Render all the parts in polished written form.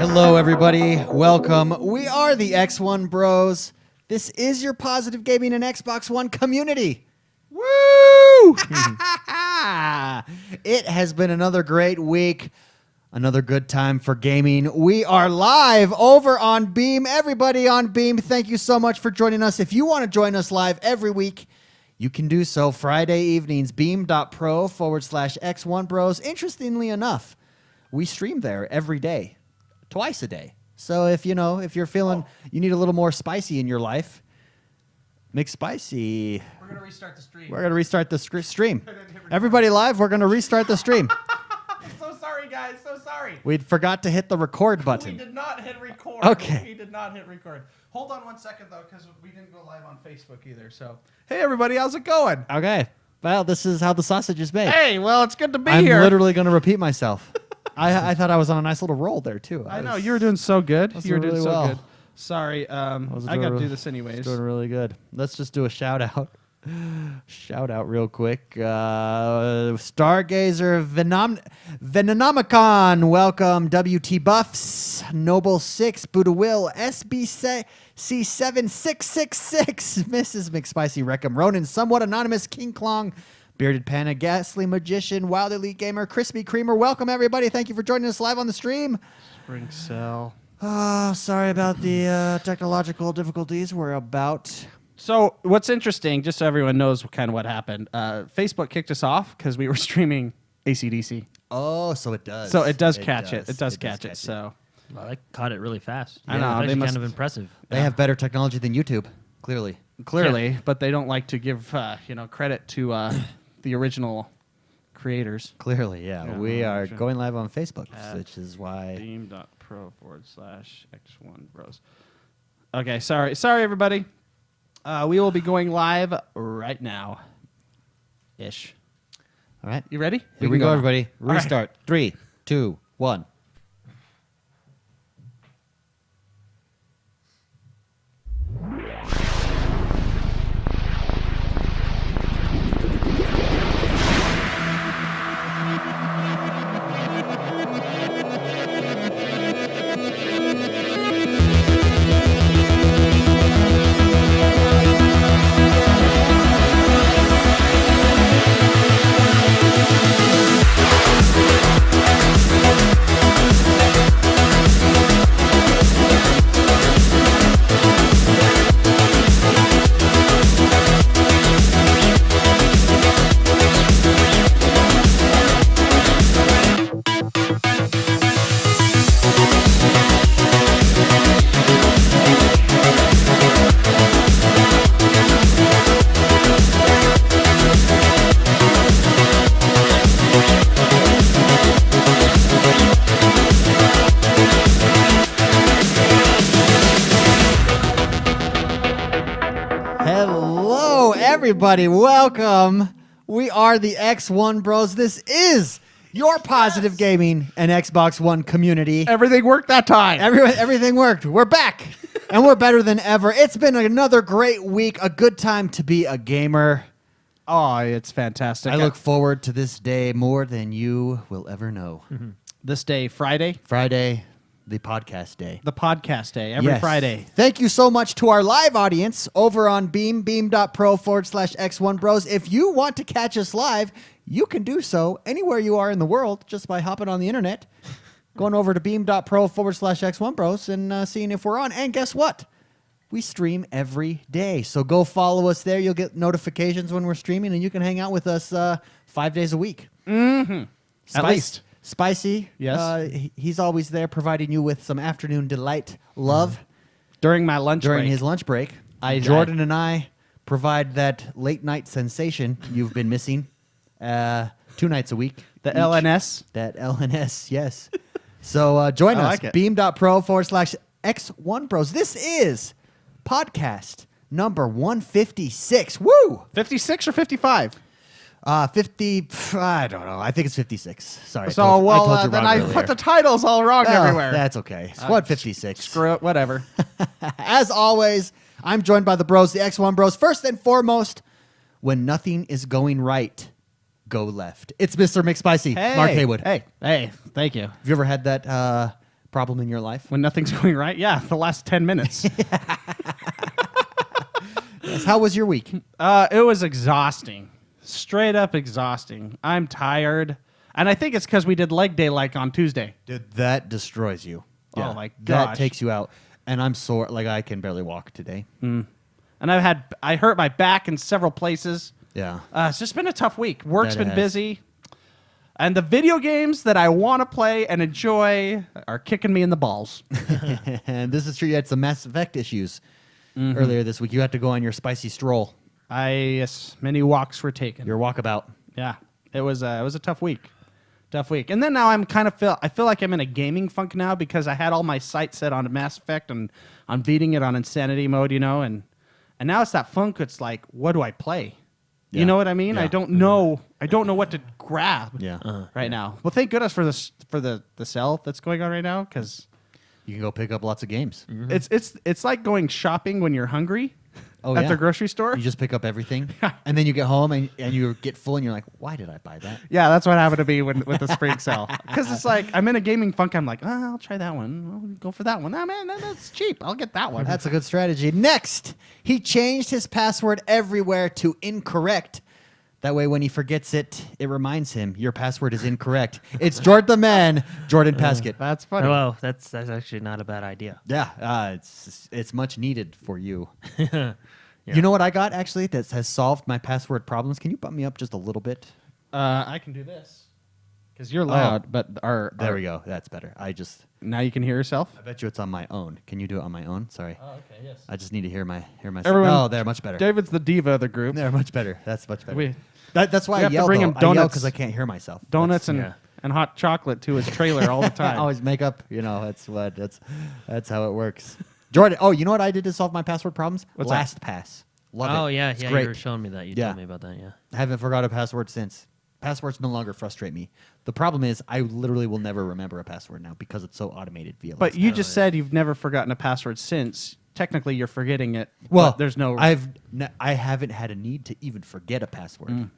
Hello, everybody. Welcome. We are the XoneBros. This is your positive gaming and Xbox One community. Woo! It has been another great week. Another good time for gaming. We are live over on Beam. Everybody on Beam, thank you so much for joining us. If you want to join us live every week, you can do so Friday evenings, beam.pro/X1Bros. Interestingly enough, we stream there every day, twice a day. So if you're feeling you need a little more spicy in your life, McSpicy. We're going to restart the stream. We're going to restart the stream. Everybody live, we're going to restart the stream. So sorry, guys. So sorry. We forgot to hit the record button. We did not hit record. Okay. We did not hit record. Hold on 1 second, though, because we didn't go live on Facebook either. So, hey, everybody. How's it going? Okay. Well, this is how the sausage is made. Hey, well, it's good to be I'm here. literally going to repeat myself. I thought I was on a nice little roll there, too. I know. You were doing so good. You were doing really so well. good. Sorry. I got to do this anyways. Doing really good. Let's just do a shout out. Shout out real quick. Stargazer Venonomicon, welcome. WT Buffs, Noble 6, Buddha Will, SBC7666, Mrs. McSpicy, Reckham, Ronan, Somewhat Anonymous, King Klong, Bearded Panda, Ghastly Magician, Wild Elite Gamer, Crispy Creamer. Welcome, everybody. Thank you for joining us live on the stream. Spring Cell. Oh, sorry about the technological difficulties. We're about... So what's interesting, just so everyone knows kind of what happened, Facebook kicked us off because we were streaming AC/DC. Oh, so it does. So it does catch it. It does catch it. So Well, they caught it really fast. I know, That's they must- kind of impressive. They have better technology than YouTube, clearly. clearly, but they don't like to give credit to the original creators. Clearly, yeah. Yeah, We are sure. going live on Facebook, which is why... Beam.pro/X1Bros. Okay, sorry everybody. We will be going live right now. Ish. All right. You ready? Here we can go, now. everybody. All right. Restart. 3, 2, 1. Hello, everybody. Welcome. We are the XoneBros. This is your positive gaming and Xbox One community. Everything worked that time. Everything worked. We're back, and we're better than ever. It's been another great week, a good time to be a gamer. Oh, it's fantastic. I look forward to this day more than you will ever know. this day, Friday, Friday, the podcast day. the podcast day, every Yes. Friday. Thank you so much to our live audience over on Beam, beam.pro/X1Bros. If you want to catch us live, you can do so anywhere you are in the world just by hopping on the internet, going over to beam.pro/X1Bros and seeing if we're on. And guess what? We stream every day. So go follow us there. You'll get notifications when we're streaming, and you can hang out with us 5 days a week. Mm-hmm. At least. Spicy. Yes. He's always there providing you with some afternoon delight, love. During my lunch During break. his lunch break. I- Jordan and I provide that late night sensation you've been missing 2 nights a week. The each. LNS. That LNS, yes. So join I us. like it. Beam.pro/X1Bros. This is podcast number 156. Woo! 56 or 55? 50, I don't know. I think it's 56. Sorry. So, I told you then wrong I earlier. put the titles all wrong Well, everywhere. That's okay. It's 156. Screw it, whatever. As always, I'm joined by the bros, the XoneBros. First and foremost, when nothing is going right, go left. It's Mr. McSpicy, Mark Haywood. Hey, thank you. Have you ever had that problem in your life? When nothing's going right? Yeah, the last 10 minutes. Yes. How was your week? It was exhausting. Straight up exhausting. I'm tired. And I think it's because we did leg day like on Tuesday. Dude, that destroys you. Oh, my That gosh. takes you out. And I'm sore. Like, I can barely walk today. And I hurt my back in several places. Yeah. It's just been a tough week. Work's That been has. busy. And the video games that I want to play and enjoy are kicking me in the balls. And this is true. You had some Mass Effect issues earlier this week. You had to go on your spicy stroll, Yes, many walks were taken. your walkabout. Yeah, it was a tough week. Tough week. And then now I feel like I'm in a gaming funk now because I had all my sights set on Mass Effect and I'm beating it on insanity mode, and now it's that funk. It's like, what do I play? Yeah. You know what I mean? Yeah. I don't know what to grab Yeah. right now. Well, thank goodness for the sale that's going on right now because You can go pick up lots of games. it's like going shopping when you're hungry Oh, at yeah. the grocery store. You just pick up everything, and then you get home and you get full, and you're like, "Why did I buy that?" Yeah, that's what happened to me with the spring sale. Because it's like I'm in a gaming funk. I'm like, I'll try that one. I'll go for that one. Ah, man, that's cheap. I'll get that one. That's a good strategy. Next, he changed his password everywhere to incorrect. That way, when he forgets it, it reminds him your password is incorrect. It's Jordan the Man, Jordan Paskett. That's funny. Well, that's actually not a bad idea. Yeah, it's much needed for you. You know what I got actually that has solved my password problems? Can you bump me up just a little bit? I can do this because you're loud, but There we go. That's better. I Now you can hear yourself. bet you it's on my own. Can you do it on my own? Sorry. Oh, okay, yes. I just need to hear myself. Everyone- Oh, they're much better. David's the diva of the group. They're much better. That's much better. We- That's why we I have to yell. bring though. him I yell donuts. because I can't hear myself. Donuts That's- and hot chocolate to his trailer all the time. always make up. That's how it works. Jordan. Oh, you know what I did to solve my password problems? What's that? LastPass. Love Oh it. yeah, It's yeah. great. You were showing me that. You Yeah. told me about that. Yeah. I haven't forgot a password since. Passwords no longer frustrate me. The problem is I literally will never remember a password now because it's so automated via But you LastPass. just said you've never forgotten a password since. Technically, you're forgetting it. Well, but there's no. I haven't had a need to even forget a password.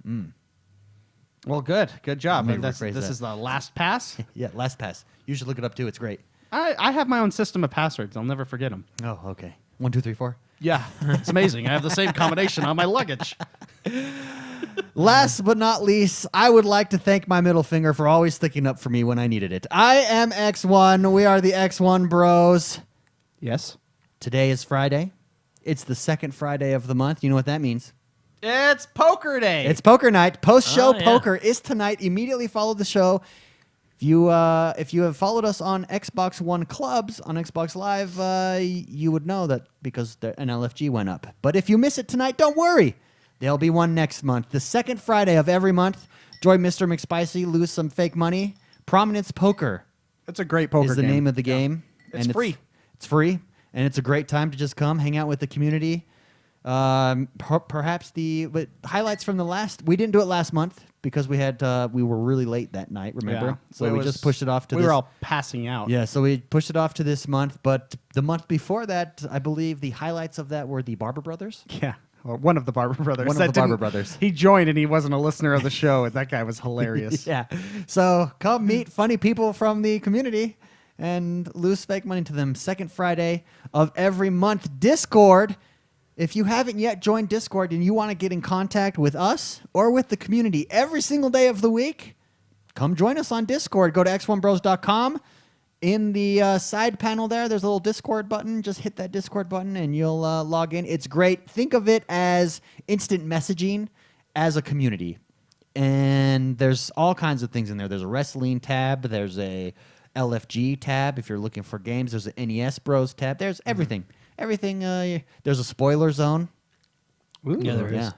Well, good job. Let me This rephrase that. is the last pass. Yeah, LastPass. You should look it up too. It's great. I have my own system of passwords. I'll never forget them. Oh, okay. 1, 2, 3, 4. Yeah, it's amazing. I have the same combination on my luggage. Last but not least, I would like to thank my middle finger for always sticking up for me when I needed it. I am X1. We are the X1 Bros. Yes. Today is Friday. It's the second Friday of the month. You know what that means? It's poker day. It's poker night. Post-show Oh, yeah. poker is tonight. Immediately follow the show. If you have followed us on Xbox One clubs on Xbox Live, you would know that because an LFG went up. But if you miss it tonight, don't worry. There'll be one next month. The second Friday of every month. Join Mr. McSpicy, lose some fake money. Prominence Poker It's a great poker is the game. name of the game. It's and free. It's free, and it's a great time to just come hang out with the community. Perhaps the highlights from the last. We didn't do it last month because we were really late that night. Remember, Yeah. so It we was- just pushed it off to. We this. were all passing out. Yeah, so we pushed it off to this month. But the month before that, I believe the highlights of that were the Barber Brothers. Yeah. Well, one of the Barber brothers. One of That the Barber didn't- brothers. He joined and he wasn't a listener of the show, and that guy was hilarious. Yeah, so come meet funny people from the community and lose fake money to them. Second Friday of every month. Discord. If you haven't yet joined Discord and you want to get in contact with us or with the community every single day of the week, come join us on Discord. Go to x1bros.com. In the side panel there's a little Discord button. Just hit that Discord button and you'll log in. It's great. Think of it as instant messaging as a community. And there's all kinds of things in there. There's a wrestling tab. There's a LFG tab if you're looking for games. There's an NES Bros tab. There's everything. Everything. There's a spoiler zone. Yeah, there is. Yeah.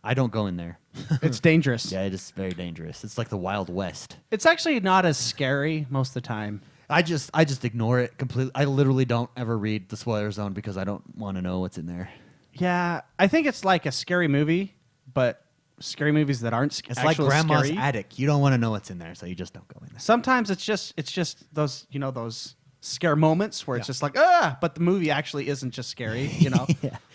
I don't go in there. It's dangerous. Yeah, it is very dangerous. It's like the Wild West. It's actually not as scary most of the time. I just ignore it completely. I literally don't ever read the spoiler zone because I don't want to know what's in there. Yeah, I think it's like a scary movie, but scary movies that aren't It's like actual grandma's scary. attic. You don't want to know what's in there, so you just don't go in there. Sometimes it's just those those scare moments where it's Yeah. just like but the movie actually isn't just scary. Yeah.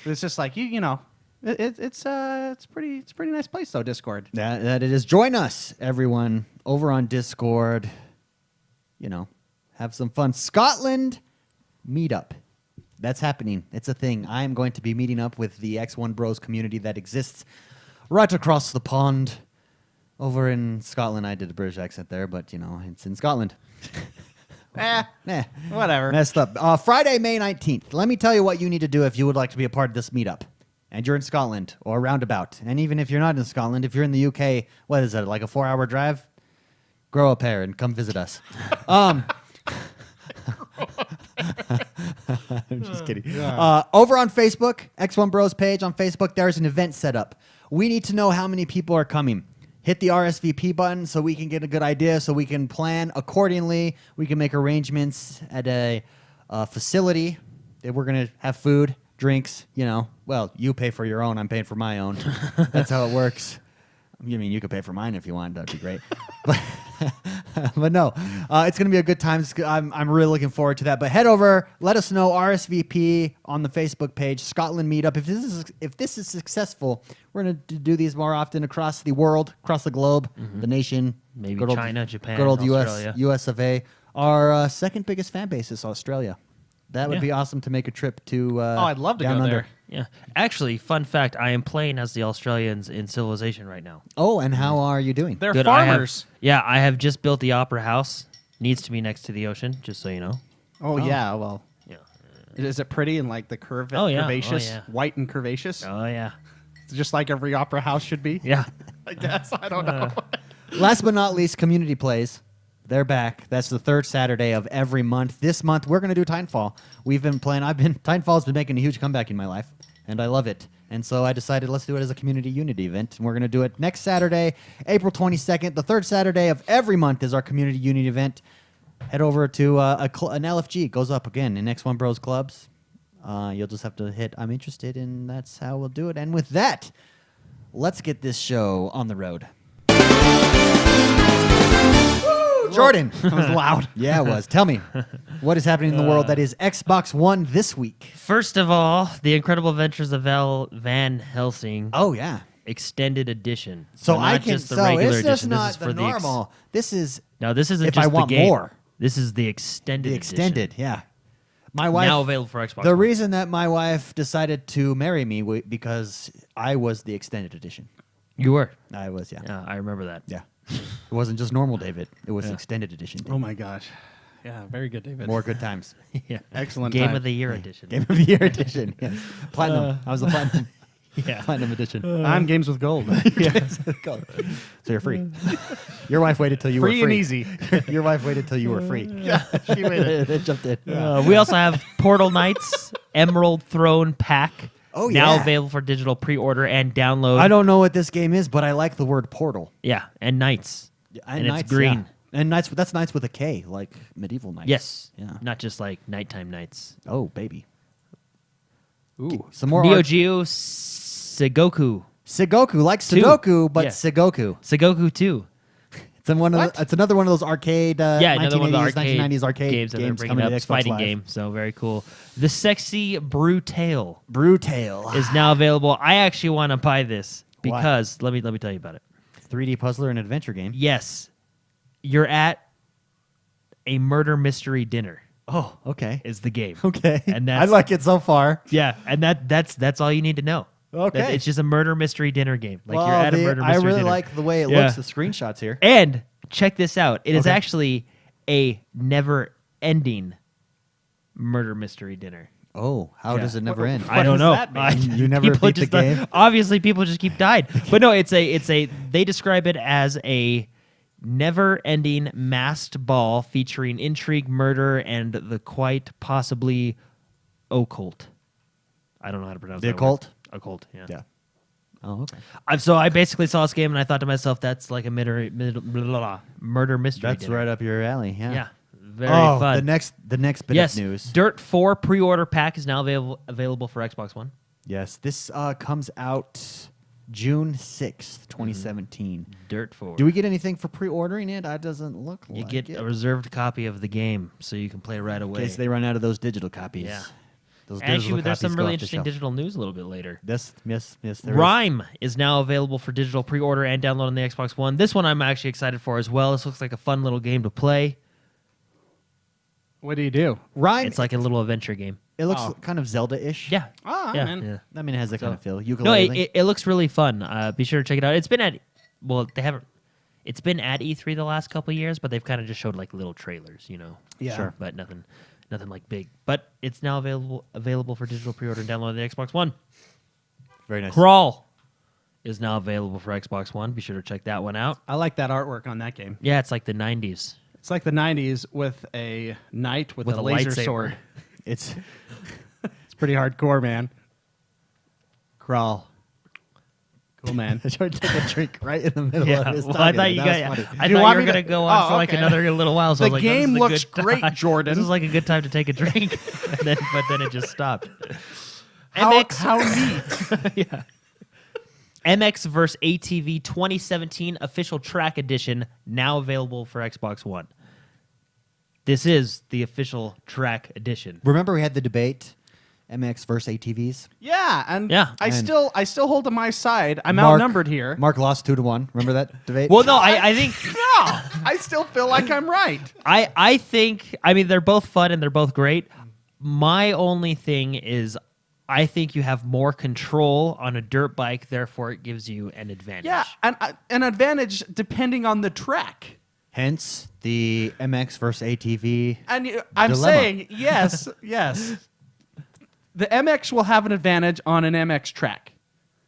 It's just like it's a pretty nice place though. Discord. That it is. Join us, everyone, over on Discord. have some fun. Scotland meetup. That's happening. It's a thing. I'm going to be meeting up with the XoneBros community that exists right across the pond over in Scotland. I did a British accent there, but, it's in Scotland. Whatever. Messed up. Friday, May 19th. Let me tell you what you need to do if you would like to be a part of this meetup. And you're in Scotland or roundabout. And even if you're not in Scotland, if you're in the UK, what is it, like a 4-hour drive? Grow a pair and come visit us. I'm just kidding. Over on Facebook, X1Bros page on Facebook, there's an event set up. We need to know how many people are coming. Hit the RSVP button so we can get a good idea, so we can plan accordingly. We can make arrangements at a facility that we're going to have food, drinks, Well, you pay for your own. I'm paying for my own. That's how it works. I mean, you could pay for mine if you want. That'd be great. But no, it's going to be a good time. I'm really looking forward to that. But head over, let us know, RSVP on the Facebook page, Scotland Meetup. If this is successful, we're going to do these more often across the world, across the globe, the nation. Maybe good old, China, Japan, good old Australia. US of A. Our second biggest fan base is Australia. That would be awesome to make a trip to. I'd love to down go under. there. Yeah. Actually, fun fact, I am playing as the Australians in Civilization right now. Oh, and how are you doing? They're Good, farmers. I have just built the Opera House. Needs to be next to the ocean, just so you know. Oh, yeah. Well, Yeah. is it pretty and like the Oh, yeah. curvaceous, Oh, yeah. white and curvaceous? Oh, yeah. It's just like every opera house should be. Yeah. I guess. I don't know. Last but not least, Community Plays. They're back. That's the third Saturday of every month. This month, we're going to do Titanfall. We've been playing. Titanfall's been making a huge comeback in my life, and I love it. And so I decided let's do it as a community unity event. And we're going to do it next Saturday, April 22nd. The third Saturday of every month is our community unity event. Head over to an LFG. It goes up again in XoneBros clubs. You'll just have to hit I'm interested, and that's how we'll do it. And with that, let's get this show on the road. Jordan. That was loud. Yeah, it was. Tell me, what is happening in the world that is Xbox One this week? First of all, The Incredible Adventures of Van Helsing Oh, yeah. Extended Edition. So not I can. just the So regular it's just edition. not This is the for normal. This is No, this isn't if just I want the game. more. This is the extended The edition. extended. Yeah. My wife. Now available for Xbox The One. reason that my wife decided to marry me because I was the extended edition. You were. I was. Yeah. Yeah, I remember that. Yeah. It wasn't just normal David. It was extended edition. Oh, my gosh. Yeah, very good, David. More good times. Yeah. Excellent Game time. of the Year edition. Game of the Year edition. Yeah. Platinum. I was the platinum. Yeah. Platinum edition. I'm Games with Gold. Go. So you're free. Your wife waited till you Free were and free. easy. Your wife waited till you were free. Yeah, she waited. They jumped in. We also have Portal Knights Emerald Throne Pack. Oh, Now yeah. available for digital pre-order and download. I don't know what this game is, but I like the word portal. Yeah, and Knights. And it's Knights, green. yeah. And Knights, that's Knights with a K, like medieval Knights. Yes. Yeah. Not just like nighttime Knights. Oh, baby. Ooh. Some more. Neo Geo Sigoku. Sigoku, like Two. Sudoku, but Yeah. Sigoku. Sigoku 2. It's another one of those arcade, Yeah, another one of the 1980s arcade games that they're bringing coming up. to the It's Xbox fighting Live. game, so very cool. The Sexy Brutale Brutale. is now available. I actually want to buy this Why? because let me tell you about it. 3D puzzler and adventure game. Yes, you're at a murder mystery dinner. Oh, okay. Is the game. Okay. And I that's like it so far. yeah, and that's all you need to know. Okay. It's just a murder mystery dinner game. Like Well, you're at a murder I mystery really dinner. like the way it Yeah. looks, the screenshots here. And check this out. It is Okay. actually a never-ending murder mystery dinner. Oh, how Yeah. does it never end? I don't does know. that mean? You never People beat the just game? Obviously, people just keep dying. But no, it's a. They describe it as a never-ending masked ball featuring intrigue, murder, and the quite possibly occult. I don't know how to pronounce The that occult? word. Occult. Yeah. Yeah. Oh, okay. So I basically saw this game and I thought to myself, that's like a murder mystery. That's dinner. right up your alley. Yeah. Yeah. Very oh, fun. the next bit yes, of news. Dirt 4 pre-order pack is now available for Xbox One. Yes, this comes out June 6th, 2017. Dirt 4. Do we get anything for pre-ordering it? That doesn't look You like get it. a reserved copy of the game, so you can play right in away. case they run out of those digital copies. Yeah. Those Actually, digital there's some copies go really off the interesting shelf. digital news a little bit later. Yes, there is. Rhyme is now available for digital pre-order and download on the Xbox One. This one I'm actually excited for as well. This looks like a fun little game to play. What do you do? Rhyme. It's like a little adventure game. it looks Oh. kind of Zelda-ish. Yeah. Ah, yeah. man. yeah. I mean, it has that kind of feel. No, Ukulele. it looks really fun. Be sure to check it out. It's been at, well, they haven't. It's been at E3 the last couple of years, but they've kind of just showed like little trailers, you know. Yeah. Sure. But nothing like big. But it's now available for digital pre-order and download on the Xbox One. Very nice. Crawl is now available for Xbox One. Be sure to check that one out. I like that artwork on that game. Yeah, it's like the 90s. It's like the 90s with a knight with With a a laser lightsaber. sword. It's It's pretty hardcore, man. Crawl. Cool, man. I tried to take a drink right in the middle Yeah, of his well, I talking. thought you That got. was funny. I Do you thought want you were me to- gonna go on Oh, for like okay. another little while. So I The was like, game this is a looks good great, time. Jordan. This is like a good time to take a drink, but then it just stopped. How MX, neat. yeah. MX vs ATV 2017 official track edition now available for Xbox One. This is the official track edition. Remember we had the debate, MX versus ATVs? Yeah, and Yeah. I And- still hold to my side. I'm Mark- outnumbered here. Mark lost 2-1. Remember that debate? Well, no, I think No, I still feel like I'm right. I think I mean they're both fun and they're both great. My only thing is I think you have more control on a dirt bike, therefore it gives you an advantage. Yeah, and an advantage depending on the track. Hence the MX versus ATV. And I'm Dilemma. saying yes, yes. The MX will have an advantage on an MX track.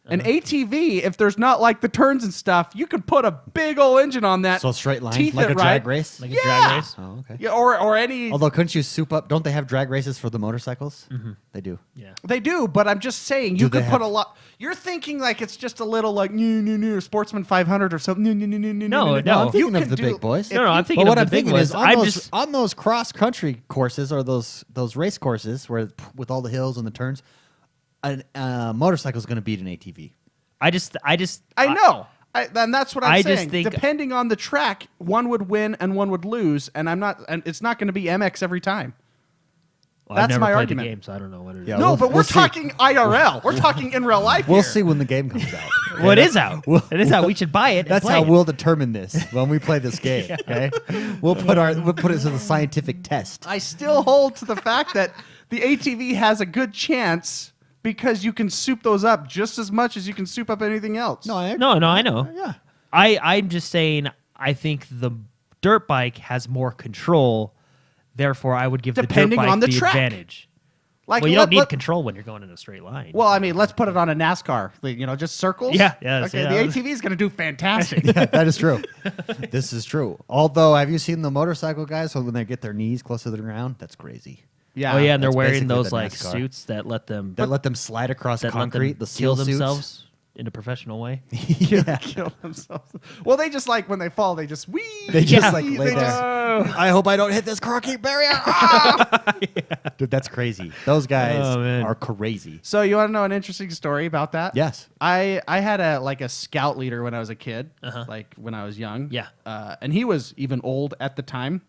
An ATV, if there's not like the turns and stuff, you could put a big old engine on that. So straight line, teeth like it a drag right. race? Like a Yeah. drag race. Oh, okay. Yeah, or any. Although, couldn't you soup up? Don't they have drag races for the motorcycles? They do. Yeah. They do, but I'm just saying Do you they could put have- a lot. You're thinking like it's just a little like new Sportsman 500 or something. No, No, I'm You thinking can of the do- big boys. if No, I'm you- thinking But what of I'm the big thinking ones. is I'm those, just on those cross country courses or those race courses where with all the hills and the turns, a motorcycle is going to beat an ATV. I know. And that's what I'm I saying. just think- Depending on the track, one would win and one would lose, and it's not going to be MX every time. I've That's never my played argument. the game, so I don't know what it is. Yeah, No, we'll- but we're we'll see. talking IRL. We're talking in real life. We'll here. see when the game comes out. Well, it is out. Well, it is out. We should buy it. and That's play how it. we'll determine this when we play this game. Okay, we'll put it to the scientific test. I still hold to the fact that the ATV has a good chance because you can soup those up just as much as you can soup up anything else. No, I know. Yeah. I'm just saying. I think the dirt bike has more control. Therefore, I would give Depending the dirt bike on the the track. advantage. like Well, you let- don't need let- control when you're going in a straight line. Well, I mean, let's put it on a NASCAR. Just circles. Yeah, Okay, yeah. the ATV is going to do fantastic. Yeah, that is true. This is true. Although, have you seen the motorcycle guys? So when they get their knees close to the ground, that's crazy. Yeah. oh yeah, and they're that's wearing basically those the like NASCAR. suits that let them That let them slide across that concrete. let The them kill seal suits. themselves in a professional way. Yeah. Kill themselves. Well, they just like when they fall, they just wee. They just Yeah. like lay They there. just- I hope I don't hit this concrete barrier. Ah! Dude, that's crazy. Those guys Oh, man. are crazy. So you want to know an interesting story about that? Yes. I had a scout leader when I was a kid, Uh-huh. like when I was young. Yeah. And he was even old at the time,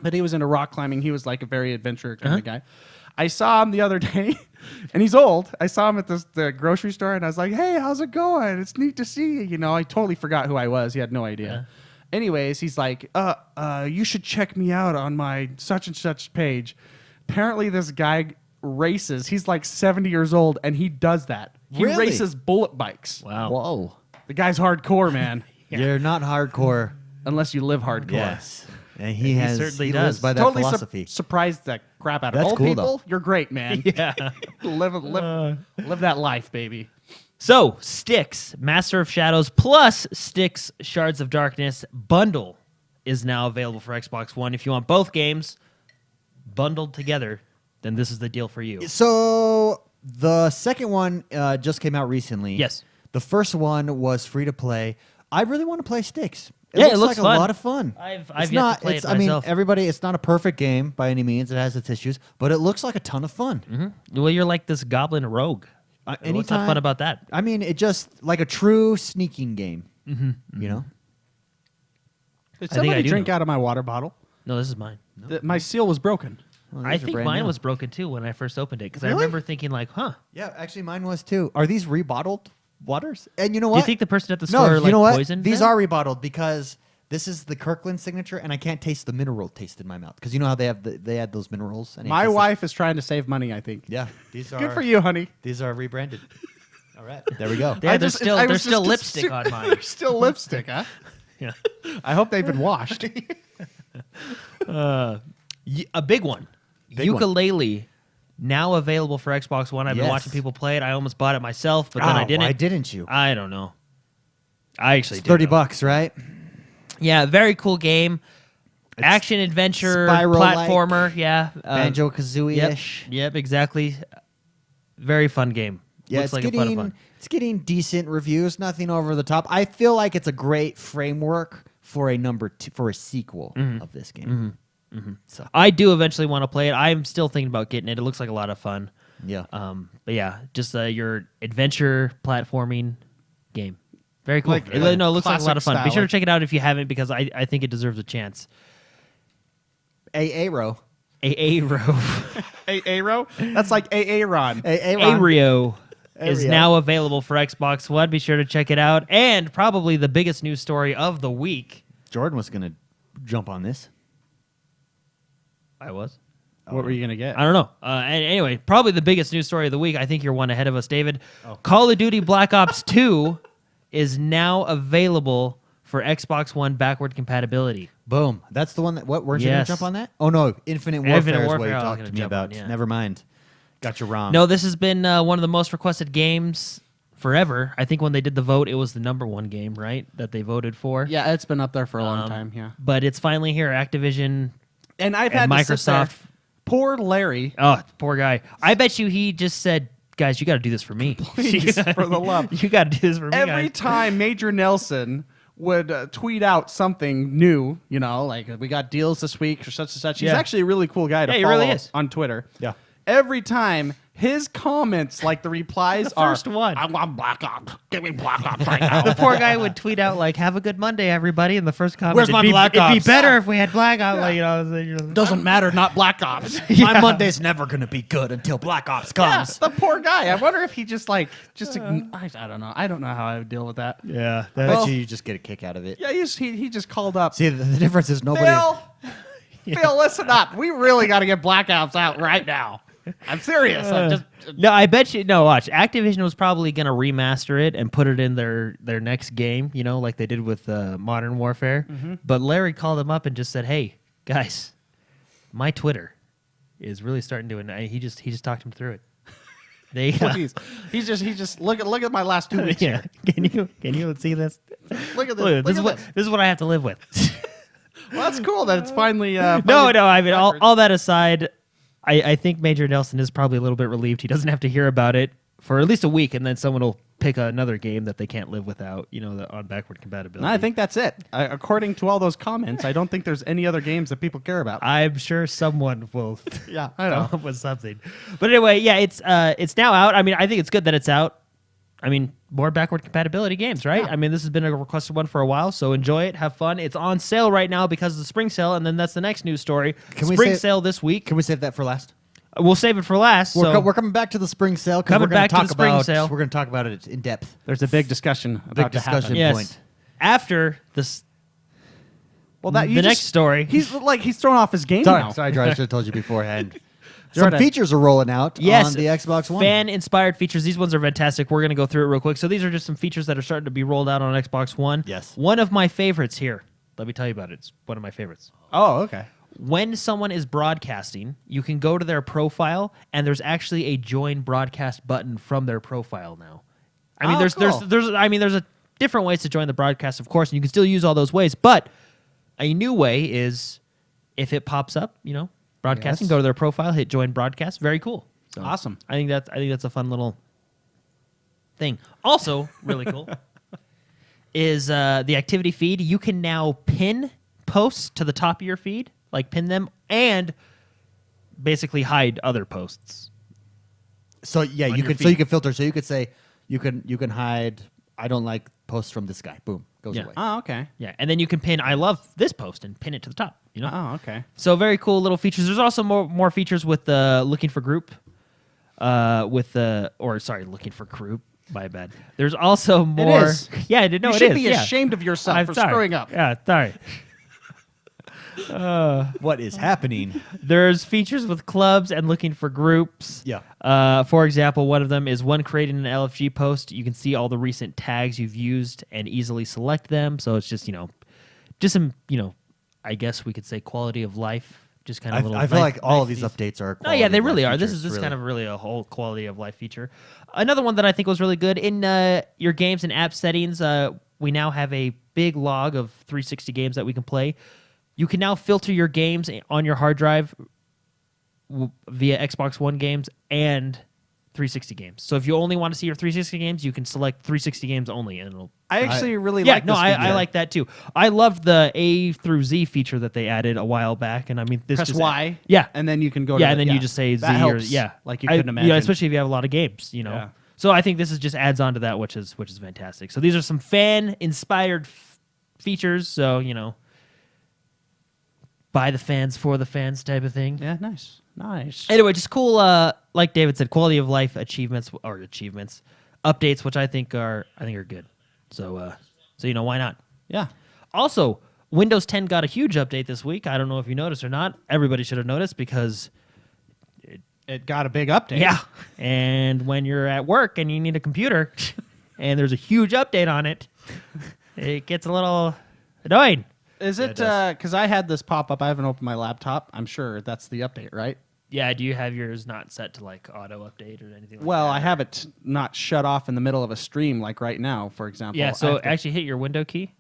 but he was into rock climbing. He was like a very adventurous kind of guy. I saw him the other day, and he's old. I saw him at the grocery store, and I was like, "Hey, how's it going? It's neat to see you." You know, I totally forgot who I was. He had no idea. Anyways, he's like, you should check me out on my such and such page. Apparently, this guy races. He's like 70 years old, and he does that. He Really? races bullet bikes. Wow. Whoa. The guy's hardcore, man. You're not hardcore. Unless you live hardcore. Yes. And he has certainly he does. lives by that Totally philosophy. surprised the crap out of That's old cool, people. though. You're great, man. Yeah. live that life, baby. So, Styx, Master of Shadows plus Styx, Shards of Darkness bundle is now available for Xbox One. If you want both games bundled together, then this is the deal for you. So the second one just came out recently. Yes. The first one was free to play. I really want to play Styx. Yeah, it looks like fun. a lot of fun. I've It's yet to not, play it's, it I mean, myself. everybody, it's not a perfect game by any means. It has its issues, but it looks like a ton of fun. Well, you're like this goblin rogue. What's not Anytime- fun about that? I mean, it just like a true sneaking game. You know, Did I think somebody I do drink know. out of my water bottle? No, this is mine. My seal was broken. Well, I these are think brand mine new. was broken too when I first opened it because I Really? remember thinking like, huh. Yeah, actually, mine was too. Are these rebottled waters? And you know what? Do you think the person at the No, store you like know what? poisoned These them? are rebottled because This is the Kirkland signature, and I can't taste the mineral taste in my mouth because you know how they add those minerals. And My wife is trying to save money, I think. Yeah, these are Good for you, honey. These are rebranded. All right, there we go. Yeah, I there's just- still I there's was still just lipstick on mine. There's still lipstick, huh? Yeah. I hope they've been washed. A big one. Big one. Ukulele. Now available for Xbox One. I've been Yes. watching people play it. I almost bought it myself, but then I didn't. Why didn't you? I don't know. I actually It's did. $30, right? Yeah, very cool game. Action adventure Spyro-like, platformer. Yeah, Banjo Kazooie Yep, ish. yep, exactly. Very fun game. Yeah, Looks it's like a lot of getting fun. it's getting decent reviews. Nothing over the top. I feel like it's a great framework for a sequel of this game. So I do eventually want to play it. I'm still thinking about getting it. It looks like a lot of fun. yeah, But yeah, just your adventure platforming game. Very cool. Like, It looks like a lot of fun. classic Be sure to style. check it out if you haven't, because I think it deserves a chance. AA row. AA Row. Aero? That's like Aaron. Ario is Ario. now available for Xbox One. Be sure to check it out. And probably the biggest news story of the week. Jordan was gonna jump on this. I was. What were you going to get? I don't know. Anyway, probably the biggest news story of the week. I think you're one ahead of us, David. Oh. Call of Duty Black Ops 2 is now available for Xbox One backward compatibility. Boom. That's the one that. What? Weren't you gonna Yes. jump on that? Oh no, Infinite Warfare Infinite is what Warfare you I was talked gonna to me jump on, about. yeah. Never mind. Got you wrong. No, this has been one of the most requested games forever. I think when they did the vote, it was the #1 game, right, that they voted for. Yeah, it's been up there for a long time, yeah. But it's finally here. Activision And I've and had to sit there. Microsoft. Poor Larry. Oh, poor guy. I bet you he just said, guys, you got to do this for me. Please, for the love. You got to do this for me, Every guys. time Major Nelson would tweet out something new, like we got deals this week or such and such. He's Yeah. actually a really cool guy to Yeah, he follow really is. on Twitter. Yeah. Every time his comments, like the replies The are, first one. I want Black Ops. Give me Black Ops right now. The poor guy would tweet out like, "Have a good Monday, everybody." And the first comment, Where's my Black It'd be Ops? better if we had Black Ops. Like, you know, Doesn't matter, not Black Ops. My Monday's never gonna be good until Black Ops Yeah, comes. the poor guy. I wonder if he just I don't know. I don't know how I would deal with that. yeah. I Well- bet you just get a kick out of it. Yeah, he just called up. See, the difference is nobody. Phil, listen up. We really got to get Black Ops out right now. I'm serious. I'm just No, I bet you. No, watch. Activision was probably gonna remaster it and put it in their next game. Like they did with Modern Warfare. But Larry called them up and just said, "Hey, guys, my Twitter is really starting to." And he just talked him through it. They please. He's just look at my last 2 weeks. yeah. Can you see this? Look at this. Look, Look at this is what I have to live with. Well, that's cool that it's finally. No. I mean, all that aside, I think Major Nelson is probably a little bit relieved. He doesn't have to hear about it for at least a week, and then someone will pick another game that they can't live without, on backward compatibility. I think that's it. According to all those comments, I don't think there's any other games that people care about. I'm sure someone will Yeah, I come know. up with something. But anyway, yeah, it's now out. I mean, I think it's good that it's out. I mean, more backward compatibility games, right? Yeah. I mean, this has been a requested one for a while, so enjoy it, have fun. It's on sale right now because of the spring sale, and then that's the next news story. Can we Spring say- sale this week. Can we save that for last? We'll save it for last. We're coming back to the spring sale. 'Cause Coming we're gonna back to talk the spring about, sale. We're going to talk about it in depth. There's a big discussion about to discussion. happen. yes. point. After this, Well, that The next story. He's thrown off his game now. Sorry, Jordan. I should have told you beforehand. Jordan. Some features are rolling out yes, on the Xbox One. fan-inspired features. These ones are fantastic. We're going to go through it real quick. So these are just some features that are starting to be rolled out on Xbox One. Yes. One of my favorites here. Let me tell you about it. It's one of my favorites. Oh, okay. When someone is broadcasting, you can go to their profile, and there's actually a join broadcast button from their profile now. I mean, Oh, there's cool. there's a different ways to join the broadcast, of course, and you can still use all those ways. But a new way is if it pops up, broadcasting, Yes. go to their profile, hit join broadcast. Very cool. So Awesome. I think that's a fun little thing. Also, really cool is the activity feed. You can now pin posts to the top of your feed, like pin them, and basically hide other posts. So yeah, on you your can feed. filter. So you could say you can hide. I don't like posts from this guy. Boom, goes Yeah. away. Oh, okay. Yeah, and then you can pin I love this post and pin it to the top. Oh, okay. So very cool little features. There's also more features with looking for group, looking for group. My bad. There's also more. is. Yeah, I didn't know You it should is. be yeah. ashamed of yourself I'm for sorry. screwing up. Yeah, sorry. What is happening? There's features with clubs and looking for groups. Yeah. For example, one of them is when creating an LFG post, you can see all the recent tags you've used and easily select them. So it's just, just some, I guess we could say quality of life. Just kind of little. I feel nice- like all nice of these features. updates are. Oh yeah, they quality of really life are. This features, is really. kind of really a whole quality of life feature. Another one that I think was really good in your games and app settings. We now have a big log of 360 games that we can play. You can now filter your games on your hard drive via Xbox One games and 360 games. So if you only want to see your 360 games, you can select 360 games only, and it'll. I actually really Yeah, like no, this I feature. like that too. I loved the A through Z feature that they added a while back, and I mean, this Press just Y. Yeah, And then you can go to yeah, and then you just say Z that helps, or yeah, like you couldn't imagine. Yeah, especially if you have a lot of games, Yeah. So I think this is just adds on to that, which is fantastic. So these are some fan inspired features. So by the fans for the fans type of thing. Yeah, nice. Anyway, just cool. Like David said, quality of life achievements, updates, which I think are good. So why not? Yeah. Also, Windows 10 got a huge update this week. I don't know if you noticed or not. Everybody should have noticed because It got a big update. yeah. And when you're at work and you need a computer and there's a huge update on it, it gets a little annoying. Is it does. because I had this pop up? I haven't opened my laptop. I'm sure that's the update, right? Yeah, do you have yours not set to like auto update or anything like Well, that? I have it not shut off in the middle of a stream like right now, for example. Yeah, I so have to- actually hit your window key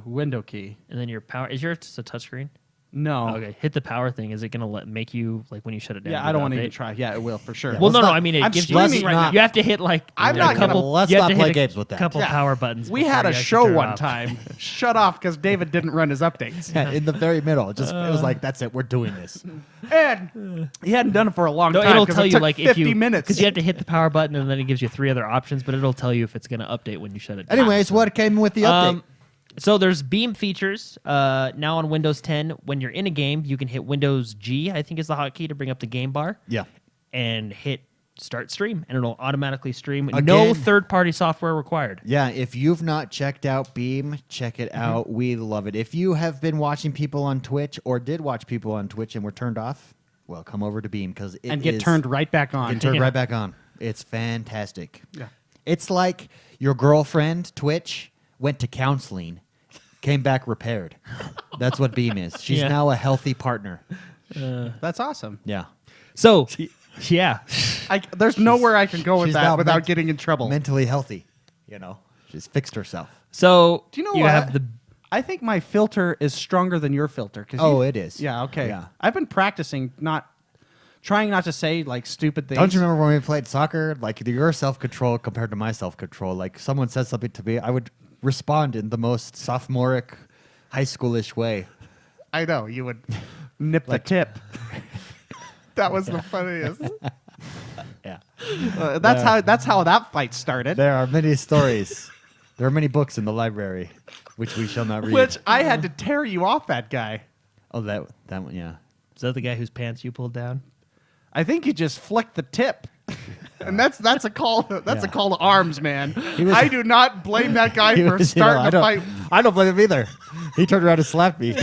window key. and then your power. Is yours just a touchscreen? No. Okay, hit the power thing. Is it going to make you, like when you shut it down? Yeah, do I don't the want to even update? try. Yeah, it will for sure. Well, no, Let's no. not- I mean, it I'm gives you. streaming right now. You have to hit like. I'm a not gonna- couple. let's you have not to play hit a games with that. Couple Yeah. power buttons. We before had you a actually show turn it one off. time. Shut off because David didn't run his updates. Yeah, in the very middle. It was like, that's it. We're doing this. And he hadn't done it for a long No, time. it'll 'cause tell it you took like 50 if you minutes. because you have to hit the power button and then it gives you 3 other options, but it'll tell you if it's going to update when you shut it down. Anyways, what came with the update? So there's beam features now on Windows 10. When you're in a game, you can hit Windows G, I think is the hotkey to bring up the game bar. Yeah. And hit start stream, and it'll automatically stream. No Again. third-party software required. Yeah, if you've not checked out Beam, check it out. We love it. If you have been watching people on Twitch or did watch people on Twitch and were turned off, well, come over to Beam because it and get is- turned right back on. get turned Yeah. right back on. It's fantastic. Yeah. It's like your girlfriend, Twitch, went to counseling, came back repaired. That's what Beam is. She's Yeah. now a healthy partner. That's awesome. Yeah. So, yeah. There's nowhere I can go with she's that now without ment- getting in trouble. Mentally healthy. She's fixed herself. So Do you know you what? have the I think my filter is stronger than your filter. 'Cause Oh, you- it is. Yeah, okay. Yeah. I've been practicing trying not to say like stupid things. Don't you remember when we played soccer? Like your self-control compared to my self-control. Like someone said something to me, I would respond in the most sophomoric, high schoolish way. I know you would nip the tip. That was the funniest. Yeah. That's how that fight started. There are many stories. There are many books in the library, which we shall not read. Which I had to tear you off that guy. Oh, that one, yeah. is that the guy whose pants you pulled down? I think you just flicked the tip. And that's a call. That's a Yeah. call to arms, man. was- I do not blame that guy He for was, starting I a don't- fight. I don't blame him either. He turned around and slapped me.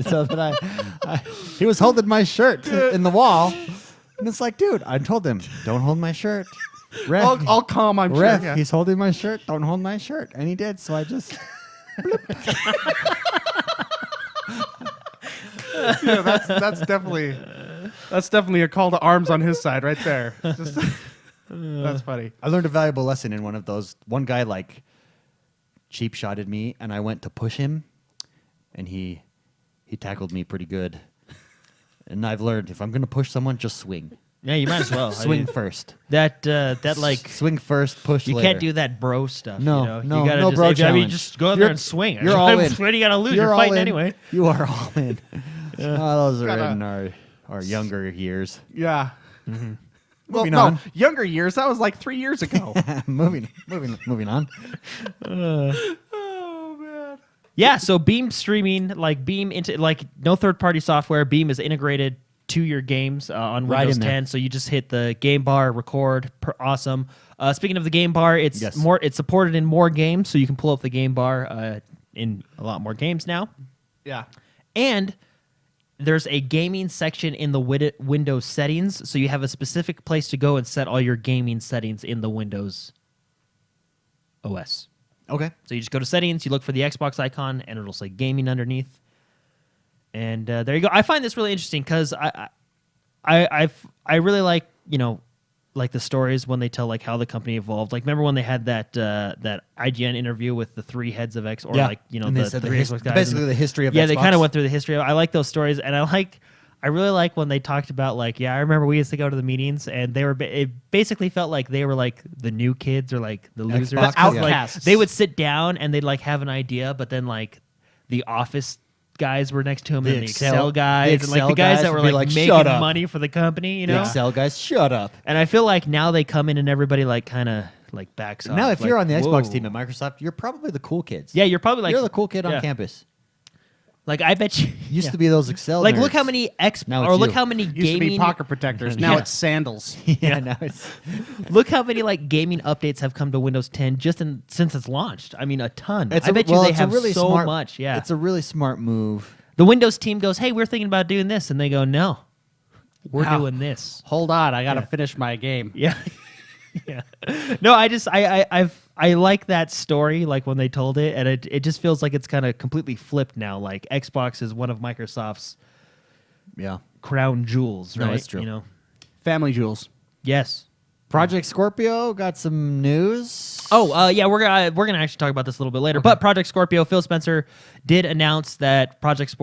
So that he was holding my shirt in the wall, and it's like, dude, I told him, don't hold my shirt. Ref, I'll calm. I'm ref, sure. Yeah. he's holding my shirt. Don't hold my shirt, and he did. So I just. Yeah, that's definitely a call to arms on his side right there. That's funny. I learned a valuable lesson in one of those. One guy like cheap shotted me, and I went to push him, and he tackled me pretty good. And I've learned if I'm going to push someone, just swing. Yeah, you might as well. Swing first. That like Swing first, push you later. can't do that bro stuff. No, you know? no, you gotta no just, bro I mean, challenge. just go in You're- there and swing. you're all in. What do you gotta lose? You're all fighting in. anyway. You are all in. Oh, those are Gotta- in our younger years. Yeah. Moving no, on. younger years. That was like 3 years ago. moving on. Oh man. Yeah, so Beam streaming, like Beam into like no third party software. Beam is integrated to your games on Right Windows in there. 10. So you just hit the game bar, record. Awesome. Speaking of the game bar, it's Yes. It's supported in more games, so you can pull up the game bar in a lot more games now. Yeah. And there's a gaming section in the Windows settings, so you have a specific place to go and set all your gaming settings in the Windows OS. Okay. So you just go to settings, you look for the Xbox icon, and it'll say gaming underneath. And there you go. I find this really interesting because I really like like the stories when they tell like how the company evolved. Like remember when they had that IGN interview with the three heads of X or And they the said three Xbox guys. basically the history of yeah, Xbox. they kind of went through the history. I like those stories, and I really like when they talked about like I remember we used to go to the meetings and they were it basically felt like they were like the new kids or like the losers. Xbox, 'Cause, yeah. like, Outcasts. they would sit down and they'd like have an idea, but then like the office guys were next to him The and the Excel- Excel guys the and like Excel the guys guys that would were be like like, making "Shut up." money for the company, The Excel guys, shut up. And I feel like now they come in and everybody like kind of like backs off. Now, if like, you're on the Xbox whoa. team at Microsoft, you're probably the cool kids. yeah, you're probably like you're the cool kid yeah. on campus. Like I bet you Used yeah. to be those Excel like nerds. look how many Now or it's look you. how many Used to be gaming pocket protectors. Now Yeah. it's sandals. yeah, now it's look how many like gaming updates have come to Windows 10 just since it's launched. I mean a ton. it's I a- bet well, you they it's a have really so smart, much. Yeah. it's a really smart move. The Windows team goes, "Hey, we're thinking about doing this." And they go, "No. We're Wow. doing this." Hold on, I gotta Yeah. finish my game. Yeah. yeah. No, I like that story, like when they told it, and it just feels like it's kind of completely flipped now. Like Xbox is one of Microsoft's Yeah. crown jewels, No, right? it's true. You know. Family jewels. Yes. Project Scorpio got some news. Oh, yeah, we're gonna actually talk about this a little bit later. But Project Scorpio, Phil Spencer did announce that Project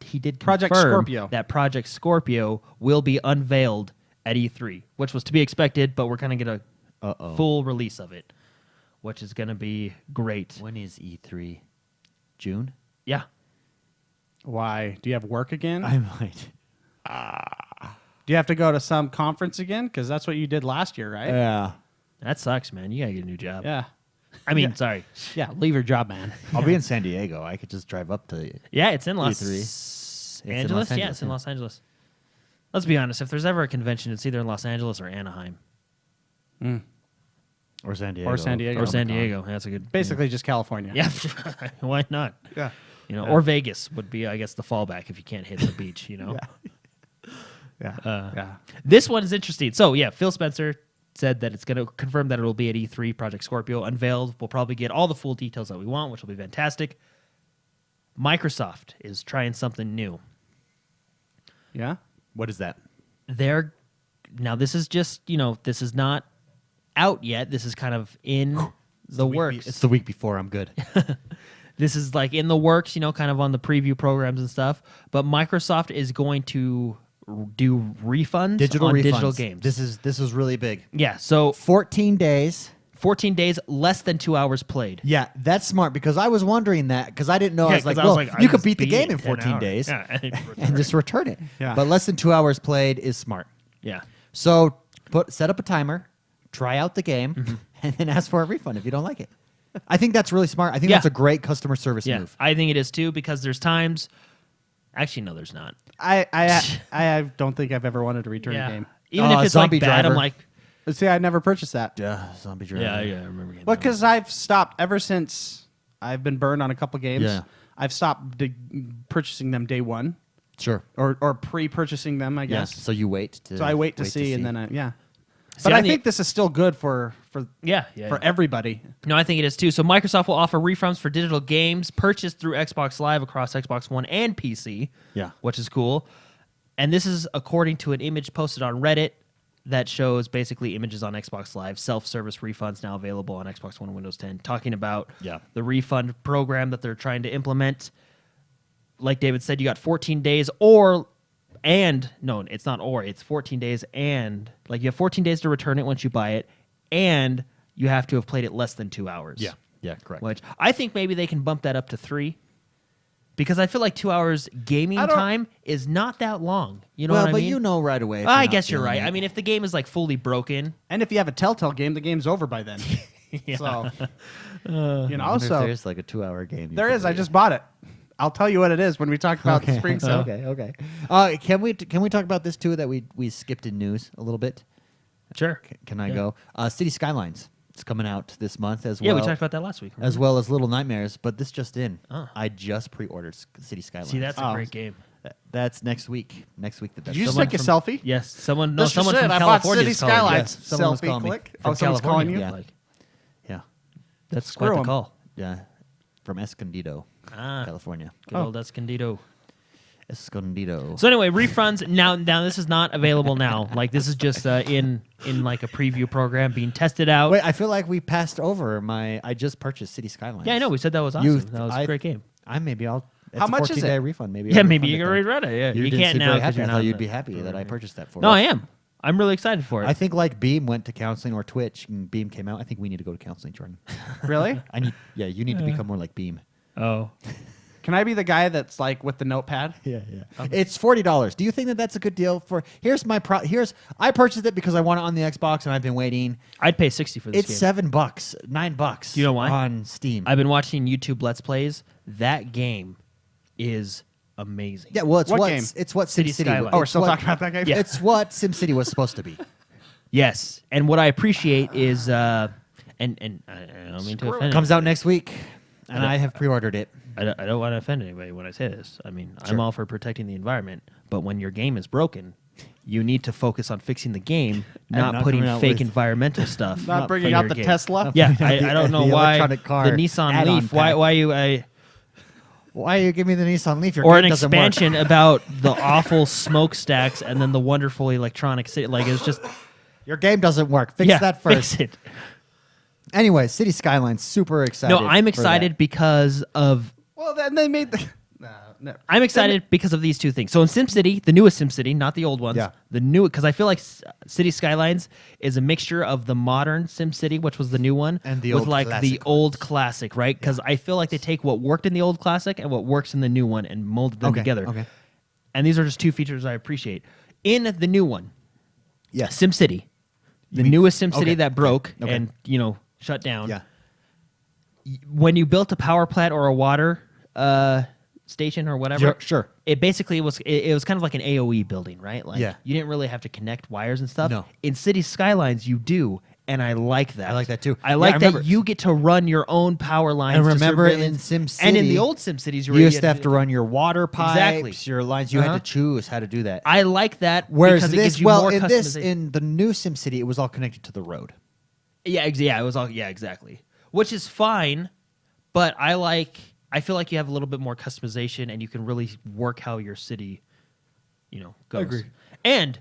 he did Project confirm Scorpio. that Project Scorpio will be unveiled at E3, which was to be expected, but we're gonna get a Uh-oh. full release of it, which is gonna be great. When is E3? June? Yeah. Why? Do you have work again? I might. Do you have to go to some conference again? Because that's what you did last year, right? Yeah. That sucks, man. You gotta get a new job. Yeah. I mean, sorry. Yeah. Leave your job, man. I'll be in San Diego. I could just drive up to Yeah, it's in Los E3. It's in Angeles. Los Yeah, it's in yeah. Los Angeles. Let's be honest. If there's ever a convention, it's either in Los Angeles or Anaheim. Or San Diego. Or San Diego. Or San Comic-Con. Diego. That's a good. Basically, just California. Yeah. Why not? Yeah. You know, or Vegas would be, I guess, the fallback if you can't hit the beach. You know. Yeah. Yeah. This one is interesting. So yeah, Phil Spencer said that it's going to confirm that it will be at E3. Project Scorpio unveiled. We'll probably get all the full details that we want, which will be fantastic. Microsoft is trying something new. Yeah. What is that? Now this is just, this is not out yet. This is kind of in the works. It's the week before. I'm good. This is like in the works, kind of on the preview programs and stuff. But Microsoft is going to do refunds on digital games. This is really big. Yeah, so 14 days. 14 days, less than 2 hours played. Yeah, that's smart because I was wondering that because I didn't know. Yeah, I was like, 'cause I was well, like, I you could just beat the beat game it in 10 14 hours. days Yeah, and just return it. Yeah. But less than 2 hours played is smart. Yeah. So set up a timer, try out the game, Mm-hmm. and then ask for a refund if you don't like it. I think that's really smart. I think Yeah. that's a great customer service Yeah, move. I think it is too because there's times. Actually, no, there's not. I don't think I've ever wanted to return a game. Even if it's like Zombie bad, I'm Driver. like, See, I never purchased that. Zombie Driver. yeah, I remember. Getting Well, that because I've stopped ever since I've been burned on a couple games. Yeah. I've stopped purchasing them day one Sure. or pre-purchasing them, I Yes. guess. So you wait to. So I wait to see, and then yeah. See, But I I think- think this is still good for Yeah. everybody. No, I think it is too. So Microsoft will offer refunds for digital games purchased through Xbox Live across Xbox One and PC. Yeah. Which is cool. And this is according to an image posted on Reddit that shows basically images on Xbox Live, self-service refunds now available on Xbox One and Windows 10, talking about Yeah. the refund program that they're trying to implement. Like David said, you got 14 days no, it's not it's 14 days and like you have 14 days to return it once you buy it, and you have to have played it less than 2 hours. Yeah. Yeah. Correct. Which I think maybe they can bump that up to 3. Because I feel like 2 hours gaming I don't- time is not that long. You know well, what I but mean? you know right away. if I not guess you're feeling right. it. I mean, if the game is like fully broken, And if you have a Telltale game, the game's over by then. Yeah. So, I wonder if so there's like a 2 hour game. you there could is. I do. just bought it. I'll tell you what it is when we talk about the spring sale. Okay. Can we talk about this too that we skipped in news a little bit? Sure. Can I go? City Skylines. It's coming out this month as well. Yeah, we talked about that last week. As well as Little Nightmares, but this just in. Oh. I just pre-ordered City Skylines. See, that's a great game. That's next week. Next week. Did you just take a selfie? Yes, someone This from is it. I bought California City is calling. Skylines. Yeah, someone was Selfie calling me. click. From Oh, someone's calling you? California, Yeah. that's quite the call. Yeah. From Escondido, California. Good old Escondido. Escondido. So anyway, refunds now this is not available now. Like this is just in like a preview program being tested out. Wait, I feel like we passed over I just purchased City Skylines. Yeah, I know. We said that was awesome. That was a great game. It's much a is 14-day it? refund. Maybe. Yeah, I'll maybe refund you it can then. read it. Yeah, You you didn't can't seem now very 'cause happy. you're I not thought in you'd the- be happy that I purchased that for No, you. I am. I'm really excited for it. I think like Beam went to counseling or Twitch and Beam came out. I think we need to go to counseling, Jordan. Really? You need to become more like Beam. Oh, Can I be the guy that's like with the notepad? Yeah. It's $40. Do you think that that's a good deal for? I purchased it because I want it on the Xbox and I've been waiting. I'd pay $60 for this It's game. $7, $9. Do you know why? On Steam. I've been watching YouTube Let's Plays. That game is amazing. Yeah, well, it's What what game? it's what City SimCity. Skylines. Oh, we're it's still what- talking about that game? Yeah. It's what SimCity was supposed to be. Yes, and what I appreciate is, and I don't mean to Screw it. offend. Comes out next week, and I have pre-ordered it. I don't want to offend anybody when I say this. I mean, I'm all for protecting the environment, but when your game is broken, you need to focus on fixing the game, not not putting coming out fake with- environmental stuff. Not for bringing out your the game. Tesla? Yeah, I don't know The why electronic car the Nissan add-on Leaf. pack. Why you Why you give me the Nissan Leaf? Your or game an doesn't expansion work. about the awful smokestacks and then the wonderful electronic city? Like it's just Your game doesn't work. Fix that first. Fix it. Anyway, City Skylines. Super excited. No, I'm for excited that. because of Well, then they made the. No. I'm excited because of these two things. So in SimCity, the newest SimCity, not the old ones, Yeah. the new, because I feel like City Skylines is a mixture of the modern SimCity, which was the new one, And the with old like the classic old classic, right? Because I feel like they take what worked in the old classic and what works in the new one and molded them together. Okay. And these are just two features I appreciate. In the new one, Yes. SimCity, the mean- newest SimCity okay, that broke okay. and shut down. Yeah. When you built a power plant or a water station or whatever, Sure. it basically was kind of like an AOE building, right? Like Yeah. you didn't really have to connect wires and stuff. No. In City Skylines, you do, and I like that. I like that too. I Yeah, like I that remember- you get to run your own power lines. And to remember in surveillance. SimCity, and in the old SimCities, You used to have to run your water pipes, Exactly. your lines. You Uh-huh. had to choose how to do that. I like that Whereas because it this, gives you more in customization. in the new SimCity, it was all connected to the road. Yeah, it was all exactly, which is fine, but I feel like you have a little bit more customization and you can really work how your city, goes. agree. And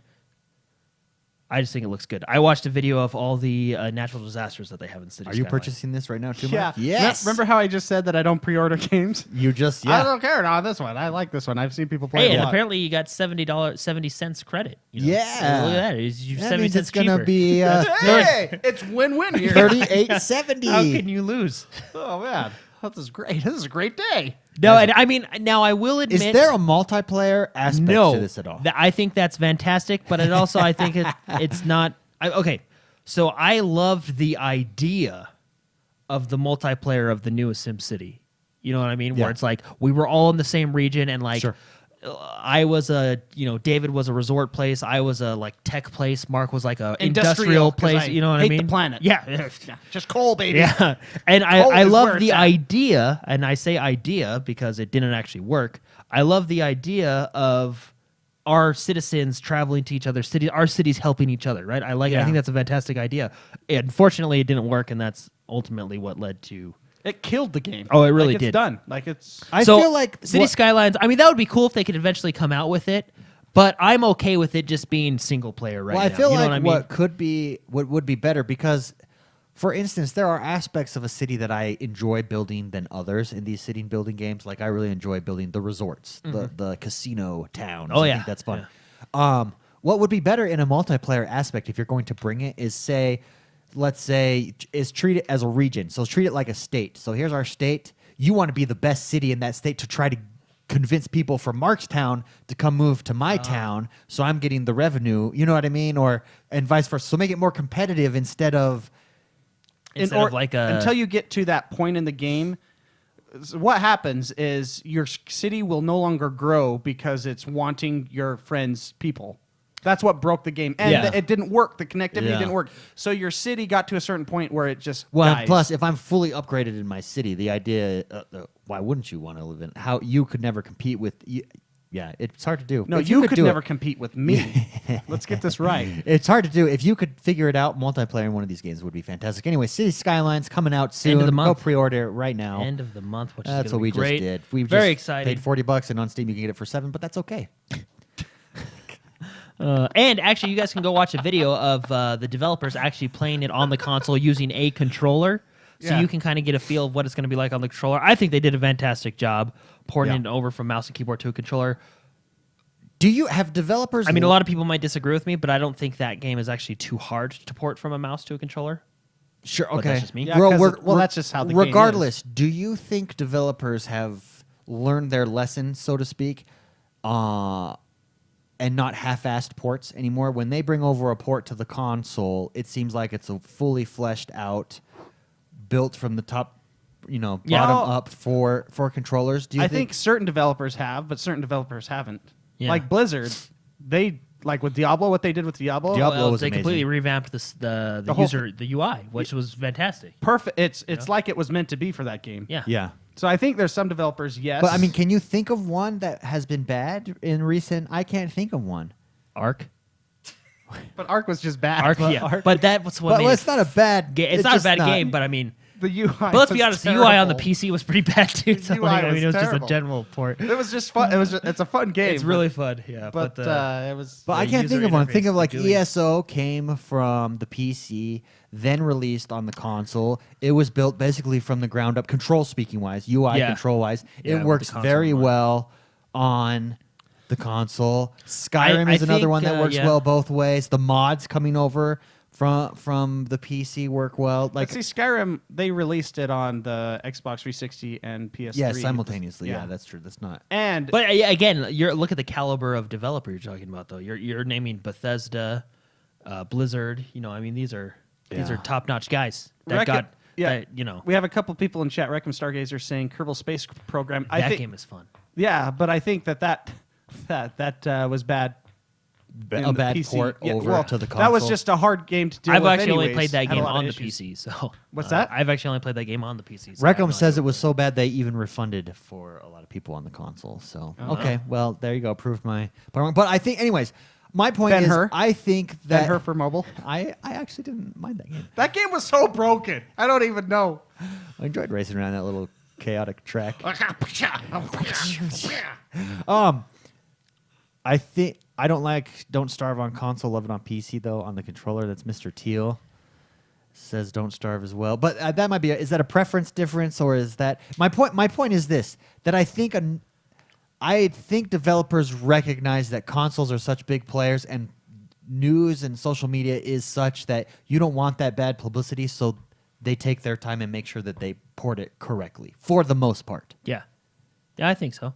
I just think it looks good. I watched a video of all the natural disasters that they have in City Are you Skylines. purchasing this right now too, Yeah. Mark? Yes. Remember how I just said that I don't pre-order games? You just I don't care. No, this one. I like this one. I've seen people play Hey, it a and lot. apparently you got $70 credit. Yeah. So look at that. It's That 70 means cents it's gonna cheaper. be Hey, it's win-win here. $38.70. How can you lose? Oh man, this is great. This is a great day. No, and I mean, now I will admit. Is there a multiplayer aspect no, to this at all? I think that's fantastic, but it also I think it's not. Okay, so I loved the idea of the multiplayer of the newest SimCity. You know what I mean? Yeah. Where it's like we were all in the same region, and like Sure. I was David was a resort place. I was a like tech place. Mark was like a industrial 'cause place. I You know what I hate mean? the planet. Yeah. Just coal, baby. Yeah, and Coal I is where love it's the at. idea, and I say idea because it didn't actually work. I love the idea of our citizens traveling to each other's cities, our cities helping each other, right? I like it. I Yeah. think that's a fantastic idea. Unfortunately, it didn't work, and that's ultimately what led to. It killed the game. Oh, it really Like, did. It's done. Like it's. I So, feel like City Skylines. I mean, that would be cool if they could eventually come out with it, but I'm okay with it just being single player right well, now. I feel You know like what I mean? what could be what would be better because, for instance, there are aspects of a city that I enjoy building than others in these city building games. Like I really enjoy building the resorts, the casino towns. Oh, I yeah. think that's fun. What would be better in a multiplayer aspect if you're going to bring it is let's say, is treat it as a region. So treat it like a state. So here's our state. You want to be the best city in that state to try to convince people from Markstown to come move to my town. So I'm getting the revenue. You know what I mean? And vice versa. So make it more competitive instead of Instead of like a until you get to that point in the game, so what happens is your city will no longer grow because it's wanting your friends' people. That's what broke the game, and Yeah. it didn't work. The connectivity Yeah. didn't work. So your city got to a certain point where it just Well, dies. plus, if I'm fully upgraded in my city, the idea, why wouldn't you want to live in? How you could never compete with? Yeah, it's hard to do. no, If you could do never it- compete with me. Let's get this right. It's hard to do. If you could figure it out, multiplayer in one of these games would be fantastic. Anyway, City Skylines coming out soon. End of the month. Go pre-order it right now. End of the month, which That's is what gonna we be great. just did. We Very just excited. paid $40, and on Steam you can get it for $7, but that's okay. And actually, you guys can go watch a video of the developers actually playing it on the console using a controller, so Yeah. you can kind of get a feel of what it's going to be like on the controller. I think they did a fantastic job porting Yeah. it over from mouse and keyboard to a controller. Do you have developers? I mean, a lot of people might disagree with me, but I don't think that game is actually too hard to port from a mouse to a controller. Sure. But Okay. that's just me. Yeah, 'cause that's just how the game is. Regardless, do you think developers have learned their lesson, so to speak, and not half-assed ports anymore? When they bring over a port to the console, it seems like it's a fully fleshed out, built from the top, Yeah. bottom up for controllers. Do you I think certain developers have, but certain developers haven't. Yeah. Like Blizzard, they like with Diablo, what they did with Diablo. Diablo Well, was they amazing. completely revamped the whole user the UI, which was fantastic. Perfect. It's like it was meant to be for that game. Yeah. Yeah. So I think there's some developers, yes. But I mean, can you think of one that has been bad in recent? I can't think of one. Arc. but Ark was just bad. Arc, But yeah. But that's what But made well, it it's not a bad. It's not a just bad game, but I mean, the UI. but let's be was honest, the UI on the terrible. PC was pretty bad too. So UI like, I was mean, it was just terrible. a general port. It was just fun. It's a fun game. It's really fun, yeah. But the, it was. But the I can't user think of one. Think interface, of like the GUI. ESO came from the PC, then released on the console. It was built basically from the ground up, control speaking wise, UI Yeah. control wise. Yeah, It with works the console very in mind. well on the console. Skyrim I is another think, one that works yeah. well both ways. The mods coming over from the PC work well. Like, Like see, Skyrim, they released it on the Xbox 360 and PS3. yeah, simultaneously. Yeah, that's true. That's not. And But again, look at the caliber of developer you're talking about, though. You're naming Bethesda, Blizzard. I mean, these are Yeah. top notch guys that Reckon- got yeah. that, we have a couple people in chat, Reckham Stargazer, saying Kerbal Space Program. I that think, game is fun. Yeah, but I think that was bad. in A the bad PC. port Yeah, over well, to the console. That was just a hard game to deal I've with actually only anyways. played that Had a game lot of on the issues. PC. So What's that? I've actually only played that game on the PC. So I have Reckham no says idea. it was so bad they even refunded for a lot of people on the console. So okay, well there you go, proved my point wrong. But I think, anyways, my point is, Ben-Hur? I think that Her for mobile. I actually didn't mind that game. That game was so broken. I don't even know. I enjoyed racing around that little chaotic track. I think I don't like Don't Starve on console, love it on PC though. On the controller, that's Mr. Teal says Don't Starve as well. But that might be is that a preference difference, or is that my point? My point is this: that I think developers recognize that consoles are such big players, and news and social media is such that you don't want that bad publicity, so they take their time and make sure that they port it correctly for the most part. Yeah, I think so.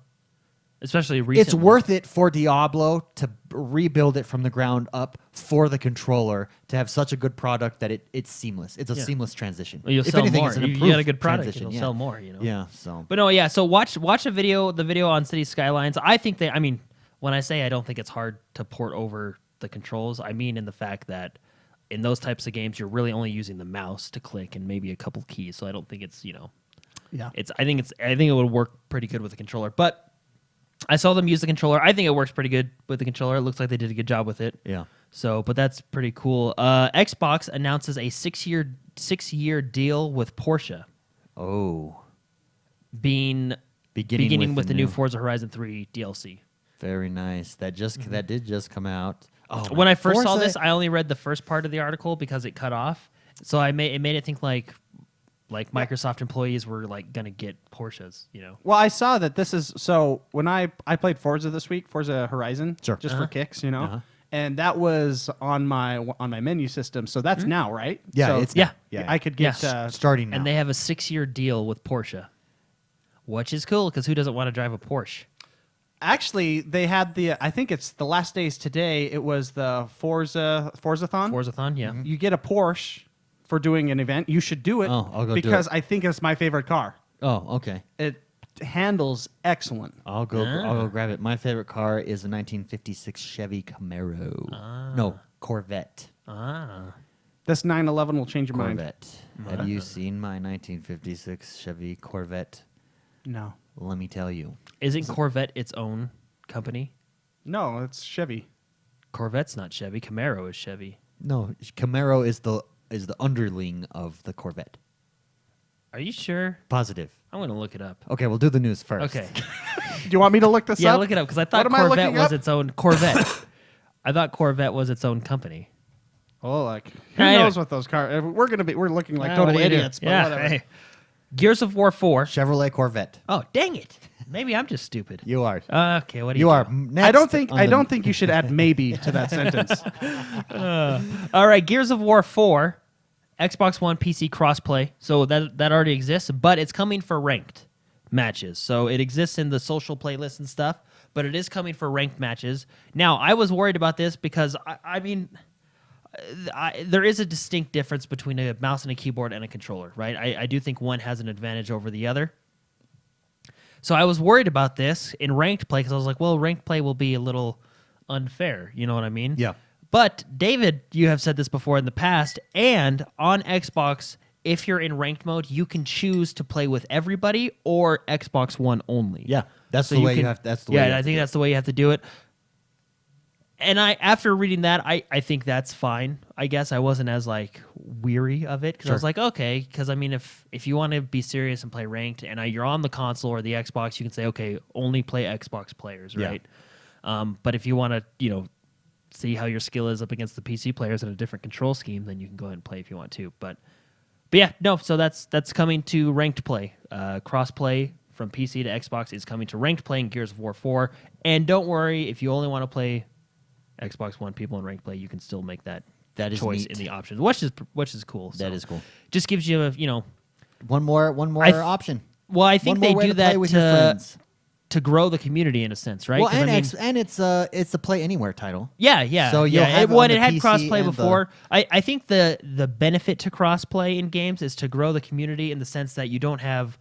Especially recently. It's worth it for Diablo to rebuild it from the ground up for the controller to have such a good product that it's seamless. It's a Yeah. seamless transition. Well, you'll if sell anything, more. it's an You improved got a good product, transition, it'll yeah. sell more. Yeah. So But no, yeah. So watch the video on City Skylines. I think I mean, when I say I don't think it's hard to port over the controls, I mean in the fact that in those types of games, you're really only using the mouse to click and maybe a couple keys. So I don't think it's Yeah. I think it would work pretty good with the controller. But I saw them use the controller. I think it works pretty good with the controller. It looks like they did a good job with it. yeah. So, but that's pretty cool. Xbox announces a 6-year deal with Porsche, Oh, beginning with the new Forza Horizon 3 DLC. very nice. That did just come out. Oh, When I first saw Forza- this, I only read the first part of the article because it cut off. So it made it think like Microsoft employees were like gonna get Porsches, Well, I saw that this is so when I played Forza this week, Forza Horizon, Sure. just Uh-huh. for kicks, and that was on my menu system. So that's now, right? Yeah, So it's Yeah. yeah. I could get. Yeah. starting now. And they have a 6-year deal with Porsche, which is cool because who doesn't want to drive a Porsche? Actually, they had I think it's the last days today. It was the Forzathon. Forzathon, yeah. You get a Porsche for doing an event. You should do it Oh, I'll go do because it. I think it's my favorite car. Oh, okay. It handles excellent. I'll go grab it. My favorite car is a 1956 Chevy Camaro. No, Corvette. This 911 will change your mind. Corvette. Have you seen my 1956 Chevy Corvette? No. Let me tell you. Isn't Corvette its own company? No, it's Chevy. Corvette's not Chevy. Camaro is Chevy. No, Camaro is the underling of the Corvette. Are you sure? Positive. I'm going to look it up. Okay, we'll do the news first. Okay. Do you want me to look this Yeah, up? look it up because I thought What am I Corvette looking was up? its own Corvette. I thought Corvette was its own company. Oh, like who Anyway. knows what those cars? We're looking like Ah, total what do you do? idiots. But Yeah. whatever. Hey. Gears of War 4. Chevrolet Corvette. Oh, dang it. Maybe I'm just stupid. You are. Okay, what do you You are. do? Next I don't think on I the- don't think you should add maybe to that sentence. All right, Gears of War 4, Xbox One, PC crossplay. So that already exists, but it's coming for ranked matches. So it exists in the social playlist and stuff, but it is coming for ranked matches. Now, I was worried about this because, there is a distinct difference between a mouse and a keyboard and a controller, right? I do think one has an advantage over the other. So I was worried about this in ranked play because I was like, well, ranked play will be a little unfair. You know what I mean? Yeah. But, David, you have said this before in the past, and on Xbox, if you're in ranked mode, you can choose to play with everybody or Xbox One only. Yeah, that's So the way can- you have. That's the way. you Yeah, have I to think do it. that's the way you have to do it. And after reading that, I think that's fine. I guess I wasn't as like weary of it because I was Sure. like, okay, because I mean, if you want to be serious and play ranked, and you're on the console or the Xbox, you can say, okay, only play Xbox players, Yeah. right? But if you want to, see how your skill is up against the PC players in a different control scheme, then you can go ahead and play if you want to. But yeah, no. So that's coming to ranked play. Cross play from PC to Xbox is coming to ranked play in Gears of War 4. And don't worry, if you only want to play Xbox One people in ranked play, you can still make that That is choice neat. in the options, which is cool. That So is cool. just gives you One more option. well, I think One they more way do to play that with your friends. to grow the community in a sense, right? Well, 'Cause, and I mean, it's a play anywhere title. yeah. So you'll yeah. have it When on it the had PC crossplay and before, I think the benefit to crossplay in games is to grow the community in the sense that you don't have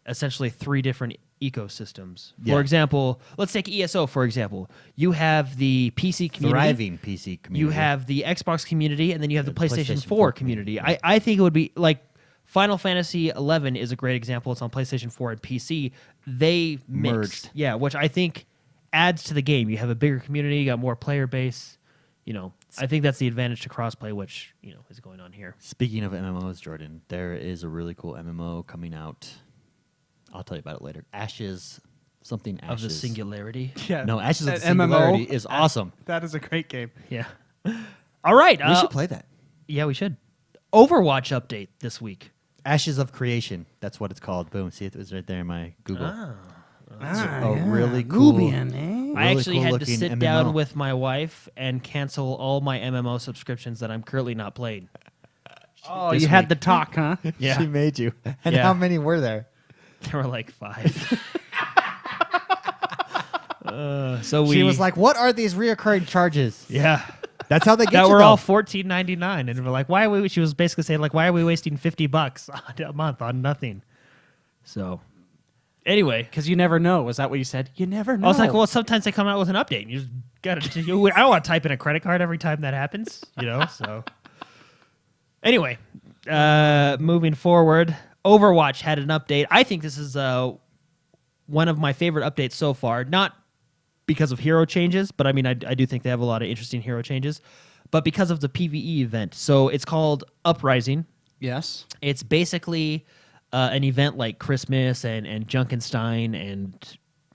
essentially 3 different ecosystems. Yeah. For example, let's take ESO for example. You have the PC community. Thriving PC community. You have the Xbox community, and then you have the PlayStation, PlayStation 4 4 community. community. I think it would be like Final Fantasy 11 is a great example. It's on PlayStation 4 and PC. They mixed. Merged. Yeah, which I think adds to the game. You have a bigger community, you got more player base. I think that's the advantage to crossplay, which, is going on here. Speaking of MMOs, Jordan, there is a really cool MMO coming out. I'll tell you about it later. Ashes, something Ashes. Of the singularity. Yeah. No, Ashes of the That MMO. Singularity is awesome. That is a great game. Yeah. All right. We should play that. Yeah, we should. Overwatch update this week. Ashes of Creation. That's what it's called. Boom. See, it was right there in my Google. Ah, really cool. Nubian, eh? I Really actually had to cool-looking sit MMO. down with my wife and cancel all my MMO subscriptions that I'm currently not playing. Oh, This you had week. the talk, huh? Yeah. She made you. And Yeah. how many were there? There were like 5. So we She was like, "What are these reoccurring charges?" yeah. That's how they get That you. were though. all $14.99, and we're like, why are we? She was basically saying like, why are we wasting $50 a month on nothing? So, anyway, Because you never know. Was that what you said? You never know. I was like, well, sometimes they come out with an update, and you just gotta. I don't want to type in a credit card every time that happens, So, anyway, moving forward, Overwatch had an update. I think this is one of my favorite updates so far. Not because of hero changes, but I mean, I do think they have a lot of interesting hero changes, but because of the PvE event. So it's called Uprising. yes. It's basically an event like Christmas and Junkenstein and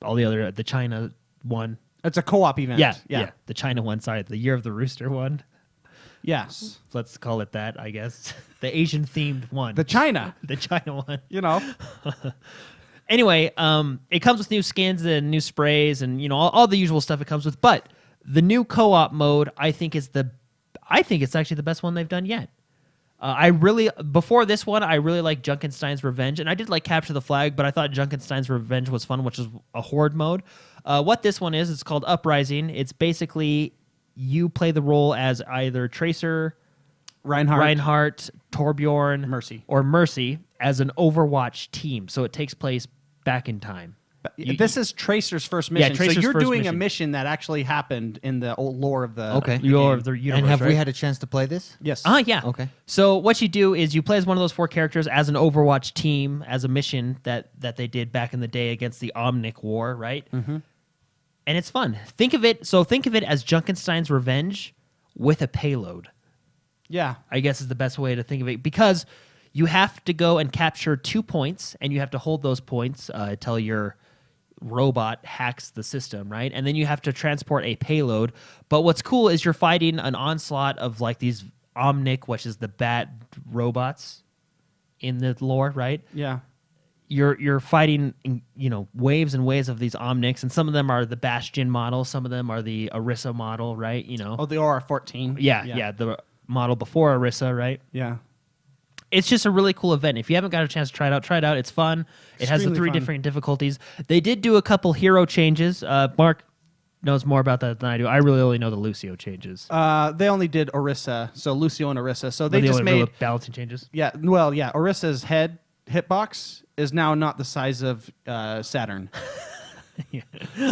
all the China one. It's a co-op event. Yeah, the China one. Sorry, the Year of the Rooster one. Yes. Let's call it that, I guess. The Asian themed one. The China. The China one. You know. Anyway, it comes with new skins and new sprays and all the usual stuff it comes with. But the new co-op mode, I think it's actually the best one they've done yet. Before this one, I really liked Junkenstein's Revenge, and I did like Capture the Flag, but I thought Junkenstein's Revenge was fun, which is a horde mode. What this one is, it's called Uprising. It's basically you play the role as either Tracer, Reinhardt. Torbjorn, Mercy. or Mercy, as an Overwatch team. So it takes place back in time. This is Tracer's first mission. Tracer's so you're first doing a mission. mission that actually happened in the old lore of the Okay. the Lore game. of the universe, And have we right? had a chance to play this? Yes. Yeah. Okay. So what you do is you play as one of those 4 characters as an Overwatch team as a mission that they did back in the day against the Omnic War, right? Mm-hmm. And it's fun. Think of it as Junkenstein's Revenge with a payload. Yeah. I guess is the best way to think of it, because you have to go and capture 2 points, and you have to hold those points until your robot hacks the system, right? And then you have to transport a payload. But what's cool is you're fighting an onslaught of like these Omnic, which is the bad robots in the lore, right? Yeah. You're fighting, waves and waves of these Omnics, and some of them are the Bastion model, some of them are the Orisa model, right? Oh, the OR-14. Yeah, the model before Orisa, right? Yeah. It's just a really cool event. If you haven't got a chance to try it out. It's fun. It has the Extremely 3 fun. different difficulties. They did do a couple hero changes. Mark knows more about that than I do. I really only know the Lucio changes. They only did Orisa, so Lucio and Orisa. So they The just only real made balancing changes. Orisa's head hitbox is now not the size of Saturn. Yeah.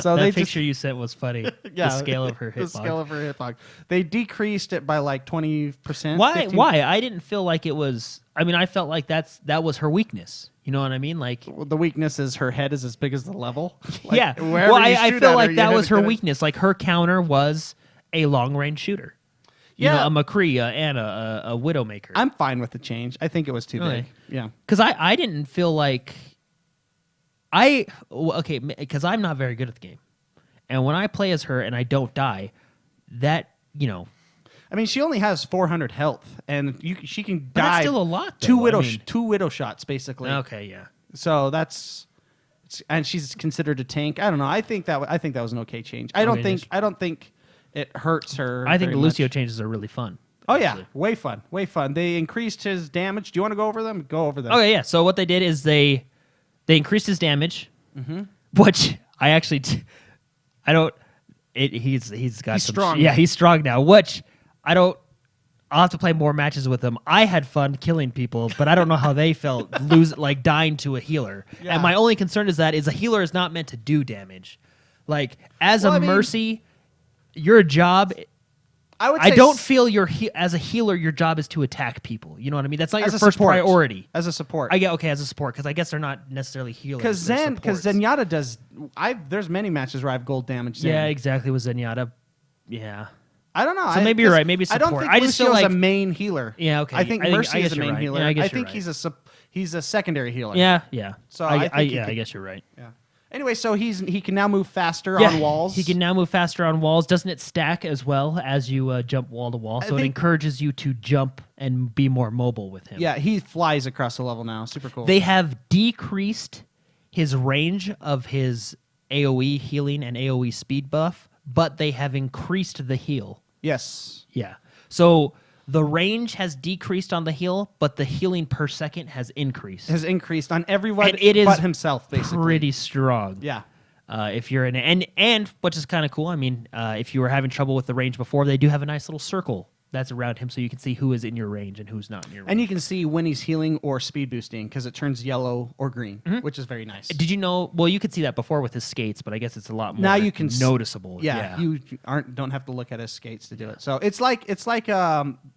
So That they picture just you sent was funny. The scale of her the hitbox. scale of her hitbox. They decreased it by like 20%. Why? 15. Why? I didn't feel like it was. I mean, I felt like that was her weakness. You know what I mean? Like, Well, the weakness is her head is as big as the level. Like, yeah. wherever Well, you I shoot feel at like her, that your was head her is gonna- weakness. Like her counter was a long range shooter. Yeah. A McCree, a Anna, a Widowmaker. I'm fine with the change. I think it was too Okay. big. Yeah. Because I didn't feel like because I'm not very good at the game, and when I play as her and I don't die, that I mean, she only has 400 health, and she can but die. that's still a lot. Though. Two I mean, two widow shots, basically. okay, yeah. So and she's considered a tank. I don't know. I think that was an okay change. I don't think it hurts her. I think the very Lucio much. changes are really fun. Oh yeah, actually. way fun, way fun. They increased his damage. Do you want to go over them? Go over them. Okay, yeah. So what they did is they increased his damage, Mm-hmm. which I actually I don't. He's got He's some strong. Yeah, he's strong now. Which I don't. I'll have to play more matches with him. I had fun killing people, but I don't know how they felt dying to a healer. Yeah. And my only concern is that a healer is not meant to do damage. Like as Well, a I mean- mercy, your job. I I don't feel as a healer, your job is to attack people. You know what I mean? That's not as your a first support. priority. As a support. I get as a support because I guess they're not necessarily healers. Because they're supports. Zenyatta does. There's many matches where I have gold damage. Zen. Yeah, exactly. With Zenyatta, yeah. I don't know. So maybe you're right. Maybe I don't support. think I just feel Lucio's like- a main healer. Yeah, okay. I think I Mercy guess is a you're main right. healer. Yeah, I guess I you're think right. he's a secondary healer. Yeah. So I think guess you're right. Yeah. Anyway, so he can now move faster Yeah, on walls. He can now move faster on walls. Doesn't it stack as well as you jump wall to wall? So it think- encourages you to jump and be more mobile with him. Yeah, he flies across the level now. Super cool. They have decreased his range of his AoE healing and AoE speed buff, but they have increased the heal. yes. Yeah. So the range has decreased on the heal, but the healing per second has increased. Has increased on everyone And it is but himself, basically. Pretty strong. Yeah. If you're in and which is kind of cool. I mean, if you were having trouble with the range before, they do have a nice little circle that's around him, so you can see who is in your range and who's not in your range. And you can see when he's healing or speed boosting because it turns yellow or green, which is very nice. Did you know? Well, you could see that before with his skates, but I guess it's a lot more Now you can noticeable. Yeah, you don't have to look at his skates to do it. So it's like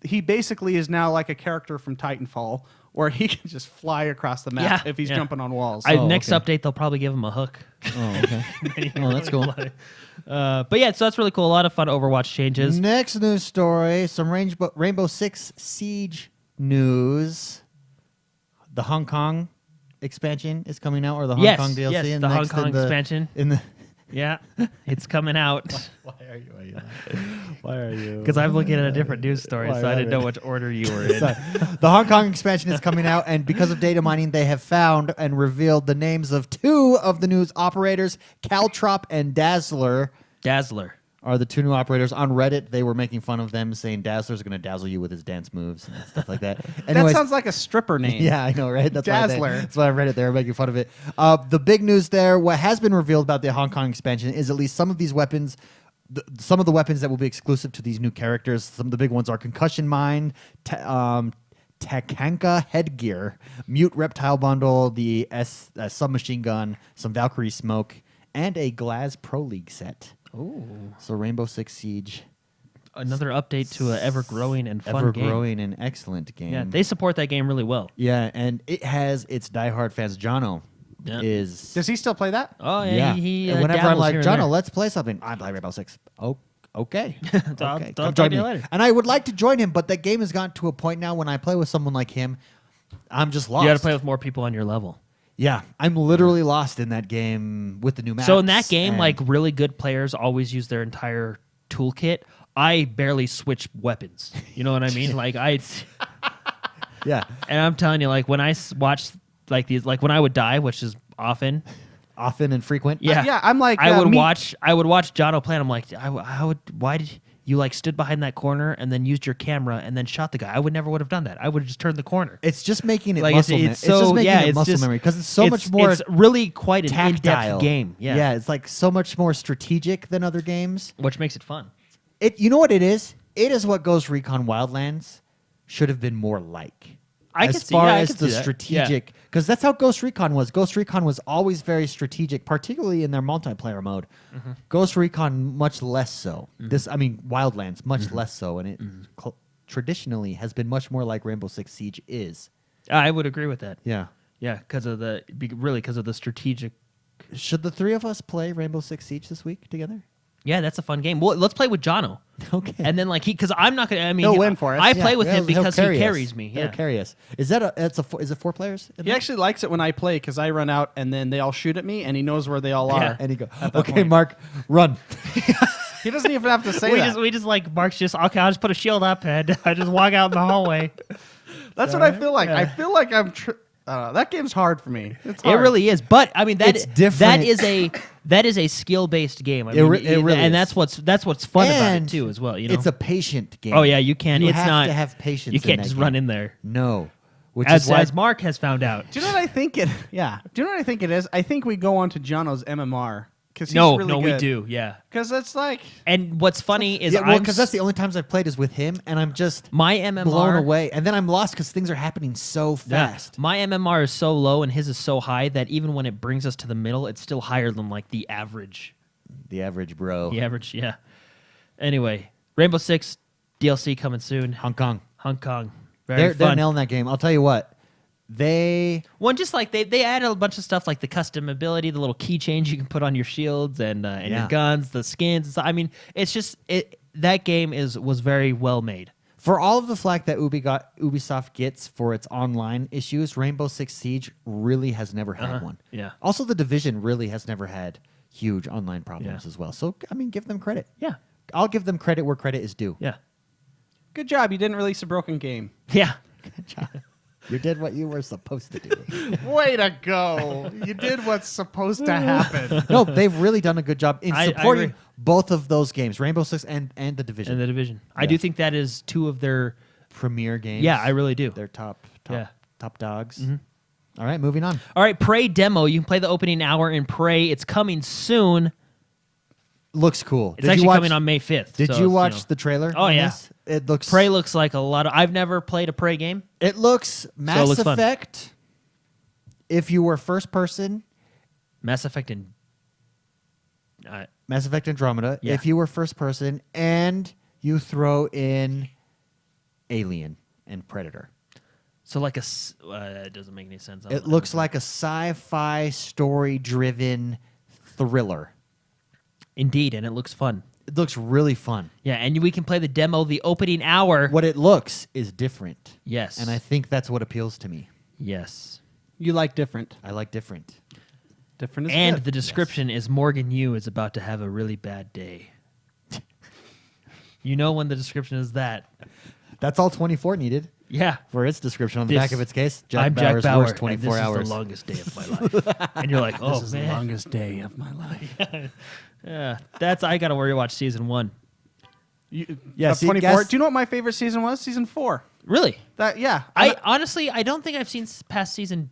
he basically is now like a character from Titanfall, where he can just fly across the map Yeah, if he's yeah. jumping on walls. Next okay. update, they'll probably give him a hook. Oh, okay. Oh, that's cool. But yeah, so that's really cool. A lot of fun Overwatch changes. Next news story: some Rainbow Six Siege news. The Hong Kong expansion is coming out, or the Hong Yes, Kong DLC. yes, and the Hong next in Kong expansion. In the Yeah, it's coming out. Why are you? Because I'm looking at a different news story, Why so I didn't know are which order you were in. The Hong Kong expansion is coming out, and because of data mining, they have found and revealed the names of 2 of the news operators. Caltrop and Dazzler Dazzler. are the 2 new operators. On Reddit, they were making fun of them, saying Dazzler's going to dazzle you with his dance moves and stuff like that. that Anyways, sounds like a stripper name. yeah, I know, right? Dazzler. That's why I read it. They were making fun of it. The big news there, what has been revealed about the Hong Kong expansion is at least some of these weapons, some of the weapons that will be exclusive to these new characters. Some of the big ones are Concussion Mine, Takanka headgear, mute reptile bundle, the submachine gun, some Valkyrie smoke, and a Glaz Pro League set. Ooh. So Rainbow Six Siege, Another update to an ever-growing and fun game. ever-growing and excellent game. Yeah, they support that game really well. Yeah, and it has its diehard fans. Jono Yeah. is... Does he still play that? Oh, yeah. He And whenever I'm dabbles like, here and there. Jono, let's play something. I play Rainbow Six. Oh, okay. I'll Okay. talk Come to join you me. later. And I would like to join him, but that game has gotten to a point now when I play with someone like him, I'm just lost. You got to play with more people on your level. Yeah, I'm literally lost in that game with the new maps. So in that game, and- like really good players always use their entire toolkit. I barely switch weapons. You know what I mean? yeah, And I'm telling you, like when I watch like these, like when I would die, which is often. often and frequent. Yeah, yeah, I'm like, I would me- watch Jono play, and I'm like, I would. Why did you like stood behind that corner and then used your camera and then shot the guy? I would have done that. I would have just turned the corner. It's just making it Like muscle. it's It's just making it it's muscle just- memory because it's so much more It's really quite an tactile in-depth game. Yeah, it's like so much more strategic than other games. which makes it fun. You know what it is? It is what Ghost Recon Wildlands should have been more like. I as could see- far yeah, I as could the see that. strategic, because that's how Ghost Recon was. Ghost Recon was always very strategic, particularly in their multiplayer mode. Mm-hmm. Ghost Recon much less so. Wildlands much less so, and it traditionally has been much more like Rainbow Six Siege is. I would agree with that. Yeah. Yeah, because of the strategic. Should the three of us play Rainbow Six Siege this week together? Yeah, that's a fun game. Well, let's play with Jono. Okay. And then like because I'm not gonna. I mean, He'll win for us. I Yeah, play with him he'll because he carry us. carries me. He'll Yeah. carry us. Is that is it 4 players? in He that? actually likes it when I play because I run out and then they all shoot at me and he knows where they all Yeah. are. And he go, At that okay, point. Mark, run. He doesn't even have to say We that. we just like Mark's just okay. I'll just put a shield up and I just walk out in the hallway. That's what I feel like. Yeah. I feel like I'm. That game's hard for me. It's It hard. really is, but I mean It's different. that is a skill based game. I It mean, really and is. that's what's fun about And it too, as well. You know, It's a patient game. oh yeah, you can. You It's have not to have patience. You can't in just that run game. in there. No. Which As is why Mark has found out. Do you know what I think it? Yeah. Do you know what I think it is? I think we go on to Jono's MMR because No, really we good. do. Yeah. Because it's like And what's funny is yeah, well, I'm because that's the only times I've played is with him, and I'm just my MMR blown away, and then I'm lost because things are happening so Yeah. fast. My MMR is so low and his is so high that even when it brings us to the middle, it's still higher than like the average. The average bro. The average, yeah. Anyway, Rainbow Six DLC coming soon. Hong Kong. Hong Kong. Very They're fun. nailing that game. I'll tell you what. One just like they added a bunch of stuff like the custom ability, the little keychains you can put on your shields and Yeah. your guns, the skins. And stuff. I mean, it's just that game was very well made. For all of the flack that Ubisoft gets for its online issues, Rainbow Six Siege really has never had one. Yeah. Also, The Division really has never had huge online problems Yeah. as well. So, I mean, give them credit. Yeah. I'll give them credit where credit is due. Yeah. good job. You didn't release a broken game. Yeah. You did what you were supposed to do. Way to go! You did what's supposed to happen. No, they've really done a good job in I supporting agree. both of those games, Rainbow Six and The Division. And the division. I Yeah. do think that is two of their premier games. Yeah, I really do. They're top Yeah. dogs. All right, moving on. All right, Prey demo. You can play the opening hour in Prey. It's coming soon. Looks cool. It's actually coming on May 5th. Did so you it's, watch the trailer? Oh, on yeah. this? It looks. Prey looks like a lot of. I've never played a Prey game. It looks Mass looks fun. Effect. If you were first person, Mass Effect and. Mass Effect Andromeda. Yeah. If you were first person, and you throw in Alien and Predator. So like it doesn't make any sense. It looks like a sci-fi story-driven thriller. Indeed, and it looks fun. It looks really fun. Yeah, and we can play the demo the opening hour. What it looks is different. Yes. And I think that's what appeals to me. Yes. You like different. I like different. Different is And good. the description is Morgan Yu is about to have a really bad day. You know when the description is that. That's all 24 needed Yeah. for its description on the This- back of its case. I'm Jack Bauer's Bauer, worst and 24 this hours. is the longest day of my life. And you're like, oh, This is man. the longest day of my life. Yeah, I got to rewatch season 1. Yeah, Of see, 24. guess- Do you know what my favorite season was? Season 4. Really? That yeah. I honestly, I don't think I've seen past season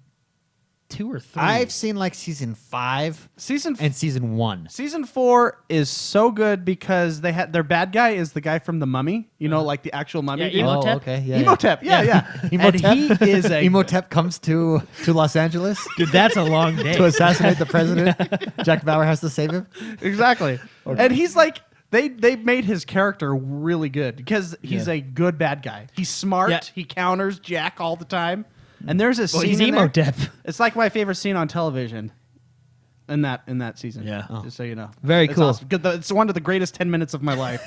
2 or 3. I've seen like season 5 Season and season 1. Season 4 is so good because they had their bad guy is the guy from The Mummy. You know, like the actual mummy. Yeah, dude. Imhotep? Oh, okay. Yeah, Imhotep. Yeah. And Imhotep? he is a Imhotep comes to Los Angeles Dude, that's a long day. to assassinate the president. Jack Bauer has to save him. exactly. And he's like they made his character really good because he's a good bad guy. He's smart. Yeah. He counters Jack all the time. And there's a Well, scene he's in there. Imhotep. It's like my favorite scene on television. In that season. Yeah. Oh. Just so you know. Very It's cool. awesome. It's one of the greatest 10 minutes of my life.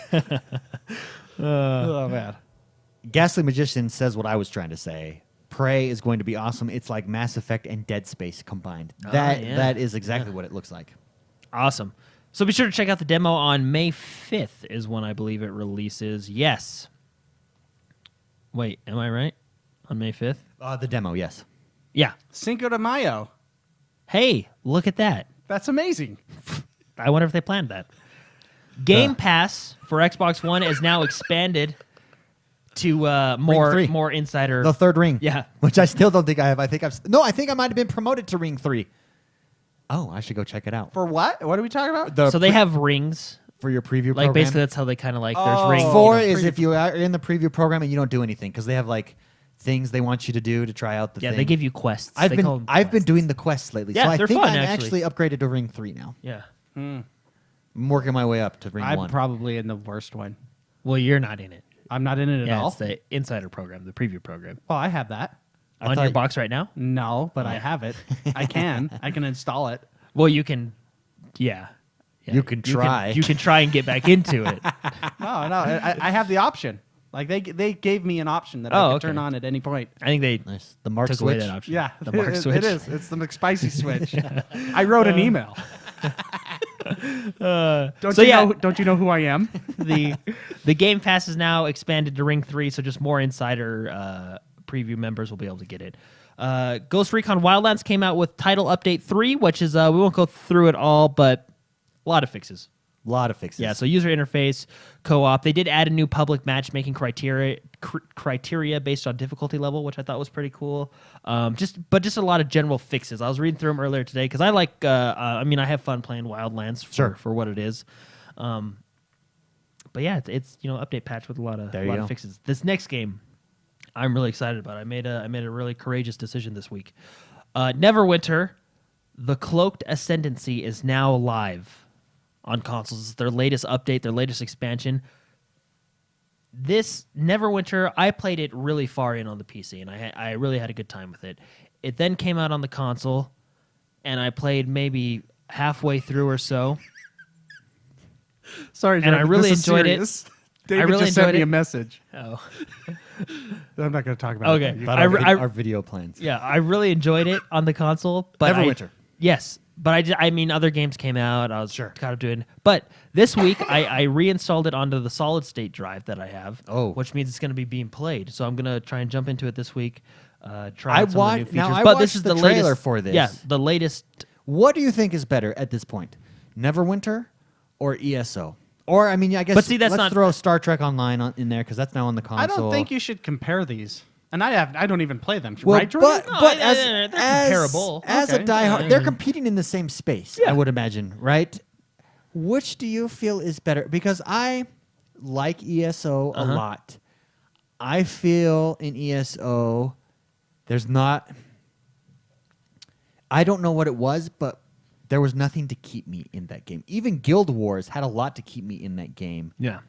Oh man. Ghastly Magician says what I was trying to say. Prey is going to be awesome. It's like Mass Effect and Dead Space combined. That is exactly what it looks like. Awesome. So be sure to check out the demo on May 5th is when I believe it releases. Yes. Wait, am I right? On May 5th? The demo, yes. Yeah. Cinco de Mayo. Hey, look at that. That's amazing. I wonder if they planned that. Game Pass for Xbox One is now expanded to Ring 3. more insider. The third ring. Yeah. Which I still don't think I have. I think I might have been promoted to Ring 3. Oh, I should go check it out. For what? What are we talking about? So they have rings. For your preview Like program. basically that's how they kind of like there's Oh. rings. 4 you know. is if you are in the preview program and you don't do anything because they have like things they want you to do to try out the Yeah, thing. they give you quests. I've They been call them I've been quests. doing the quests lately. Yeah, so I they're think fun, I'm actually. upgraded to Ring 3 now. Yeah. I'm working my way up to Ring I'm 1. probably in the worst one. Well, you're not in it. I'm not in it at Yeah, all. it's the insider program, the preview program. Well, I have that. On thought- your box right now? No, but I have it. I can install it. Well, you can yeah. You can try. You can try and get back into it. No, I have the option. Like they gave me an option that Oh, I could okay. turn on at any point. I think they Nice. The Mark took switch. away that option. Yeah, The mark it switch. is. It's the McSpicy switch. I wrote an email. Don't so you yeah. know? Don't you know who I am? the Game Pass is now expanded to Ring 3, so just more insider preview members will be able to get it. Ghost Recon Wildlands came out with Title Update 3, which is we won't go through it all, but a lot of fixes. A lot of fixes. Yeah, so user interface, co-op. They did add a new public matchmaking criteria based on difficulty level, which I thought was pretty cool. Just a lot of general fixes. I was reading through them earlier today because I like. I have fun playing Wildlands for what it is. But yeah, it's update patch with a lot of fixes. This next game, I'm really excited about. I made a really courageous decision this week. Neverwinter, the Cloaked Ascendancy is now live on consoles. It's their latest update, their latest expansion. This Neverwinter, I played it really far in on the PC, and I really had a good time with it. It then came out on the console, and I played maybe halfway through or so. Sorry, And I David, really this is enjoyed it. serious. I David really just sent enjoyed me it. a message. Oh, I'm not going to talk about Okay. it. You- About our video plans. yeah, I really enjoyed it on the console. But Neverwinter. Yes, but I mean, other games came out. I was kind of doing, but this week I reinstalled it onto the solid state drive that I have. Oh. Which means it's going to be being played. So I'm going to try and jump into it this week. Try I out some of the new features. now I but this watched is the the trailer latest for this. Yeah, the latest. What do you think is better at this point? Neverwinter or ESO? Or I mean, I guess. But see, that's let's not- throw Star Trek Online in there because that's now on the console. I don't think you should compare these. And I don't even play them. Well, right, Jordan? but No, as, they're as comparable. as a Okay. diehard, Yeah. they're competing in the same space. I would imagine, right? Which do you feel is better? Because I like ESO a lot. I feel in ESO there's not. I don't know what it was, but there was nothing to keep me in that game. Even Guild Wars had a lot to keep me in that game, Yeah.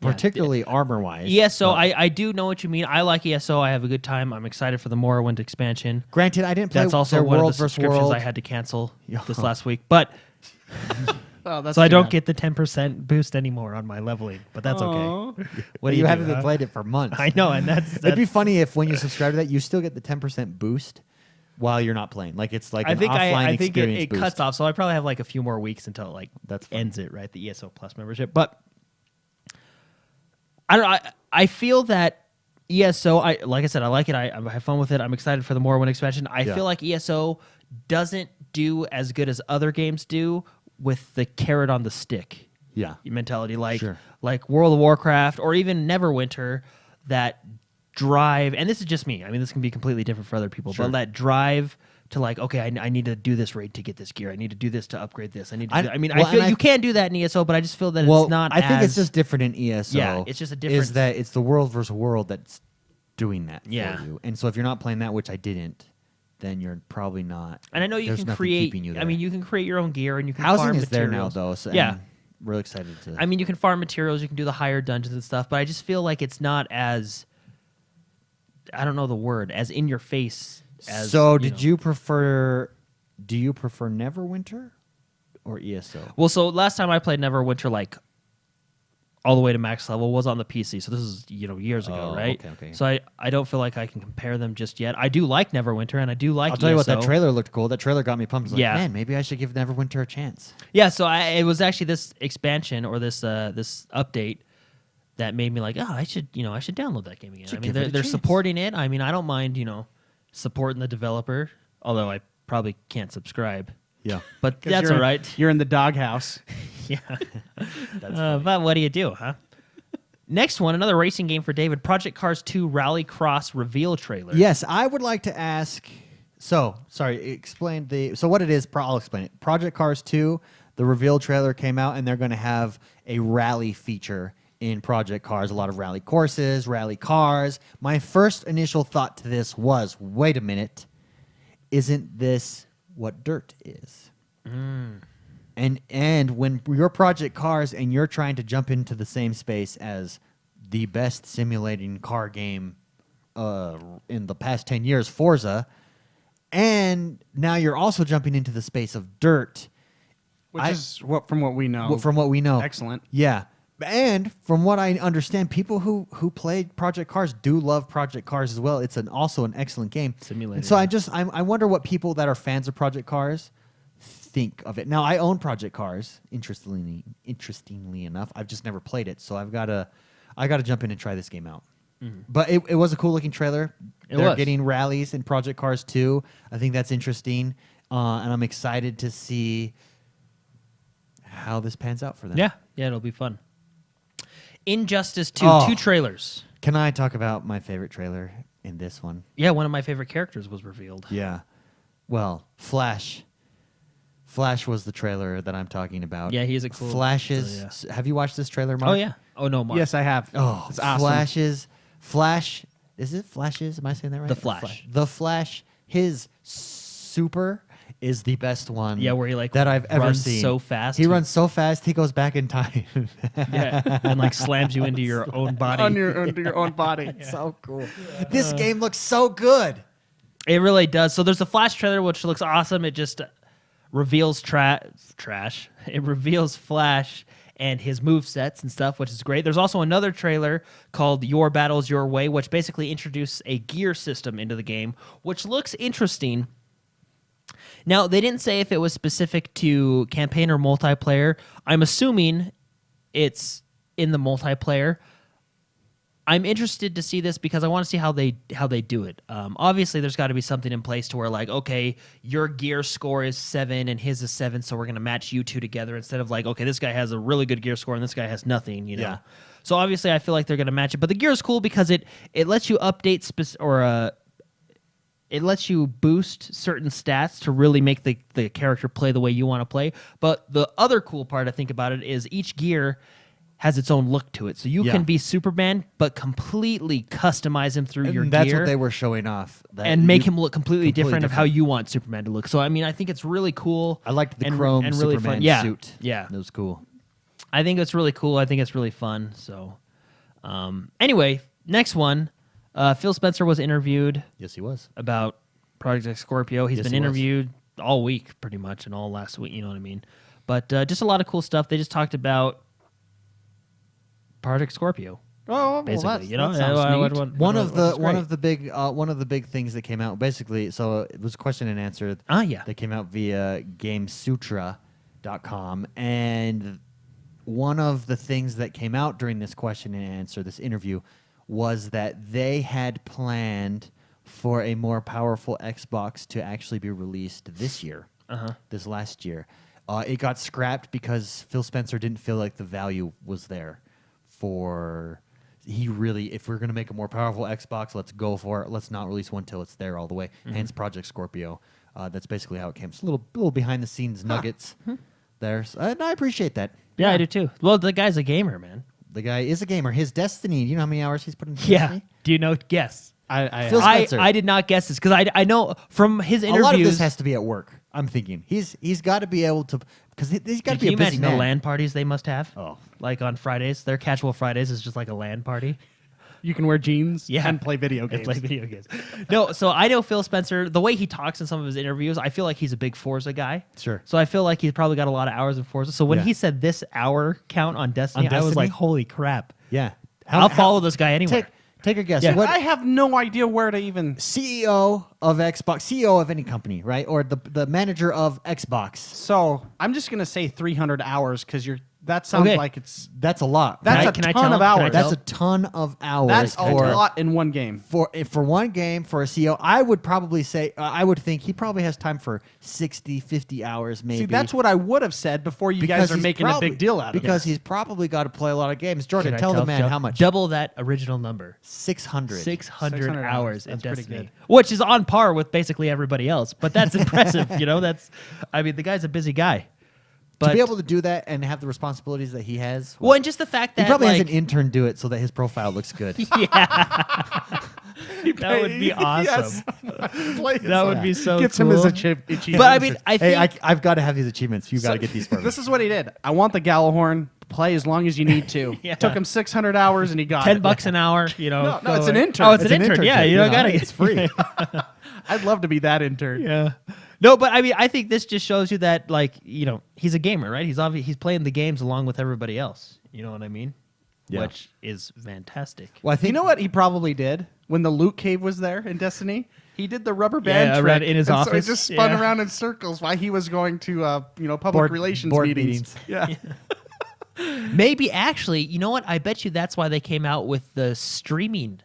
particularly armor-wise. ESO, But I do know what you mean. I like ESO. I have a good time. I'm excited for the Morrowind expansion. granted, I didn't play. That's also their one of world the versus subscriptions world. I had to cancel Yeah. this last week. But Oh, that's so I too don't bad. get the 10% boost anymore on my leveling. But that's okay. What do you do, haven't huh? been played it for months. I know, and that's It'd be funny if when you subscribe to that, you still get the 10% boost while you're not playing. Like it's like I an think offline I think experience it boost. cuts off, so I probably have like a few more weeks until it like That's fine. ends it, right? The ESO Plus membership. But I don't know. I feel that ESO. Like I said, I like it. I have fun with it. I'm excited for the Morrowind expansion. I Yeah. feel like ESO doesn't do as good as other games do with the carrot on the stick Yeah. mentality, like Sure. like World of Warcraft or even Neverwinter, that drive. And this is just me. I mean, this can be completely different for other people, Sure. but that drive to like, okay, I need to do this raid to get this gear. I need to do this to upgrade this. I need to. I well, feel and you can do that in ESO, but I just feel that well, it's not. I think it's as- just different in ESO. Yeah, it's just a different. Is that it's the world versus world that's doing that Yeah. for you. And so if you're not playing that, which I didn't, then you're probably not. And I know you there's can nothing create. keeping you I there. mean, you can create your own gear and you can housing farm is there now materials. though. So Yeah. I'm really excited to. I mean, you can farm materials. You can do the higher dungeons and stuff. But I just feel like it's not as. I don't know the word as in your face. As, so know. you prefer? Do you prefer Neverwinter or ESO? Well, so last time I played Neverwinter, like all the way to max level, was on the PC. So this is years ago, Oh, right? okay. So I don't feel like I can compare them just yet. I do like Neverwinter, and I do like. I'll tell you what, that ESO. trailer looked cool. That trailer got me pumped. I was Yeah. like, man, maybe I should give Neverwinter a chance. Yeah, so it was actually this expansion or this this update that made me like, I should download that game again. Should I mean, give it a they're chance. supporting it. I mean, I don't mind supporting the developer, although I probably can't subscribe. Yeah. But 'Cause that's you're all in- right. You're in the doghouse. Yeah. But what do you do, huh? Next one, another racing game for David. Project Cars 2 Rally Cross reveal trailer. Yes, I would like to ask. So, sorry, explain the. So, what it is, I'll explain it. Project Cars 2, the reveal trailer came out, and they're going to have a rally feature in Project Cars. A lot of rally courses, rally cars. My first initial thought to this was, wait a minute, isn't this what dirt is? And when you're Project Cars and you're trying to jump into the same space as the best simulating car game in the past 10 years, Forza, and now you're also jumping into the space of dirt, Which is from what we know. from what we know. Excellent. Yeah. And from what I understand, people who played Project Cars do love Project Cars as well. It's also an excellent game. Simulator, And so yeah. I wonder what people that are fans of Project Cars think of it. Now, I own Project Cars, interestingly enough. I've just never played it, so I got to jump in and try this game out. But it was a cool looking trailer. It They're was. getting rallies in Project Cars 2. I think that's interesting. And I'm excited to see how this pans out for them. Yeah, it'll be fun. Injustice 2, Oh. 2 trailers. Can I talk about my favorite trailer in this one? Yeah, one of my favorite characters was revealed. Yeah. Well, Flash. Flash was the trailer that I'm talking about. Yeah, he's a cool. Flashes. so, Have you watched this trailer, Mark? Oh yeah. Oh no, Mark. Yes, I have. Oh, it's awesome. Flash. Is it Flashes? Am I saying that right? The Flash. The Flash. His super is the best one. Yeah, where he like that I've ever runs seen. so fast. He runs so fast. He goes back in time. Yeah, and like slams you into your own body. Under your own body. So cool. This game looks so good. It really does. So there's a Flash trailer which looks awesome. It just reveals trash. It reveals Flash and his movesets and stuff, which is great. There's also another trailer called Your Battles Your Way, which basically introduces a gear system into the game, which looks interesting. Now, they didn't say if it was specific to campaign or multiplayer. I'm assuming it's in the multiplayer. I'm interested to see this because I want to see how they do it. Obviously, there's got to be something in place to where, like, okay, your gear score is 7 and his is 7, so we're going to match you two together instead of like, okay, this guy has a really good gear score and this guy has nothing, you know? Yeah. So obviously, I feel like they're going to match it. But the gear is cool because it lets you update it lets you boost certain stats to really make the character play the way you want to play. But the other cool part I think about it is each gear has its own look to it. So you Yeah. can be Superman, but completely customize him through your And that's gear what they were showing off. That and make you- him look completely different of how you want Superman to look. So, I mean, I think it's really cool. I liked the and- chrome and really Superman fun. Yeah. suit. Yeah. That was cool. I think it's really cool. I think it's really fun. So, anyway, next one. Phil Spencer was interviewed Yes, he was. about Project Scorpio. He's Yes, been he was. interviewed all week, pretty much, and all last week. You know what I mean? But just a lot of cool stuff. They just talked about Project Scorpio, Oh, basically. well, You know, that sounds neat. One of the big things that came out basically. So it was a question and answer. yeah. That came out via GameSutra.com, and one of the things that came out during this question and answer, this interview, was that they had planned for a more powerful Xbox to actually be released this year, this last year. It got scrapped because Phil Spencer didn't feel like the value was there for. If we're going to make a more powerful Xbox, let's go for it. Let's not release one till it's there all the way. Hence Project Scorpio. That's basically how it came. It's a little behind the scenes nuggets there. So, and I appreciate that. Yeah, I do too. Well, the guy's a gamer, man. The guy is a gamer. His Destiny. You know how many hours he's put into Yeah. Destiny? Do you know? Guess. Phil I Spencer. did not guess this because I know from his interviews. A lot of this has to be at work. I'm thinking he's got to be able to because he's got to Can be you a busy imagine man. the LAN parties they must have? Oh. Like on Fridays, their casual Fridays is just like a LAN party. You can wear jeans Yeah. and play video And games. play video games. No, so I know Phil Spencer. The way he talks in some of his interviews, I feel like he's a big Forza guy. Sure. So I feel like he's probably got a lot of hours in Forza. So when Yeah. he said this hour count on Destiny, I was Destiny? like, holy crap. Yeah. I'll follow this guy anywhere. Take a guess. Yeah. What I have no idea where to even. CEO of Xbox, CEO of any company, right? Or the manager of Xbox. So I'm just gonna say 300 hours because that sounds Okay. like it's That's a lot. That's right? a Can I ton tell of him? Can I hours. tell That's a ton of hours. That's a for, lot in one game. for one game for a CEO. I would probably say I would think he probably has time for 60, 50 hours maybe. See, that's what I would have said before you guys are he's making a big deal out of it. because he's probably got to play a lot of games. Jordan, Can I tell the man Joe? how much. Double that original number. 600. 600 600 hours in That's pretty Destiny, good. which is on par with basically everybody else. But that's impressive. I mean, the guy's a busy guy. But To be able to do that and have the responsibilities that he has. well, and just the fact he that probably like, has an intern do it so that his profile looks good. that would be awesome. That would be so Gets cool. him his achievement. But I mean, I Hey, think I've got to have these achievements. You got to get these for me. This is what he did. I want the Gallahorn. Play as long as you need to. Yeah. Took him 600 hours and he got it. $10 an hour. No, go it's an away. intern. Oh, it's an It's an intern. Yeah, internship, you you don't know, gotta. it's free. I'd love to be that intern. Yeah. No, but I mean, I think this just shows you that, like, he's a gamer, right? He's playing the games along with everybody else. You know what I mean? Yeah. Which is fantastic. Well, I think You know what he probably did when the loot cave was there in Destiny? He did the rubber band Yeah, trick around in his and office. So he just spun Yeah. around in circles while he was going to public Board- relations board meetings. meetings. Yeah. Maybe actually, you know what? I bet you that's why they came out with the streaming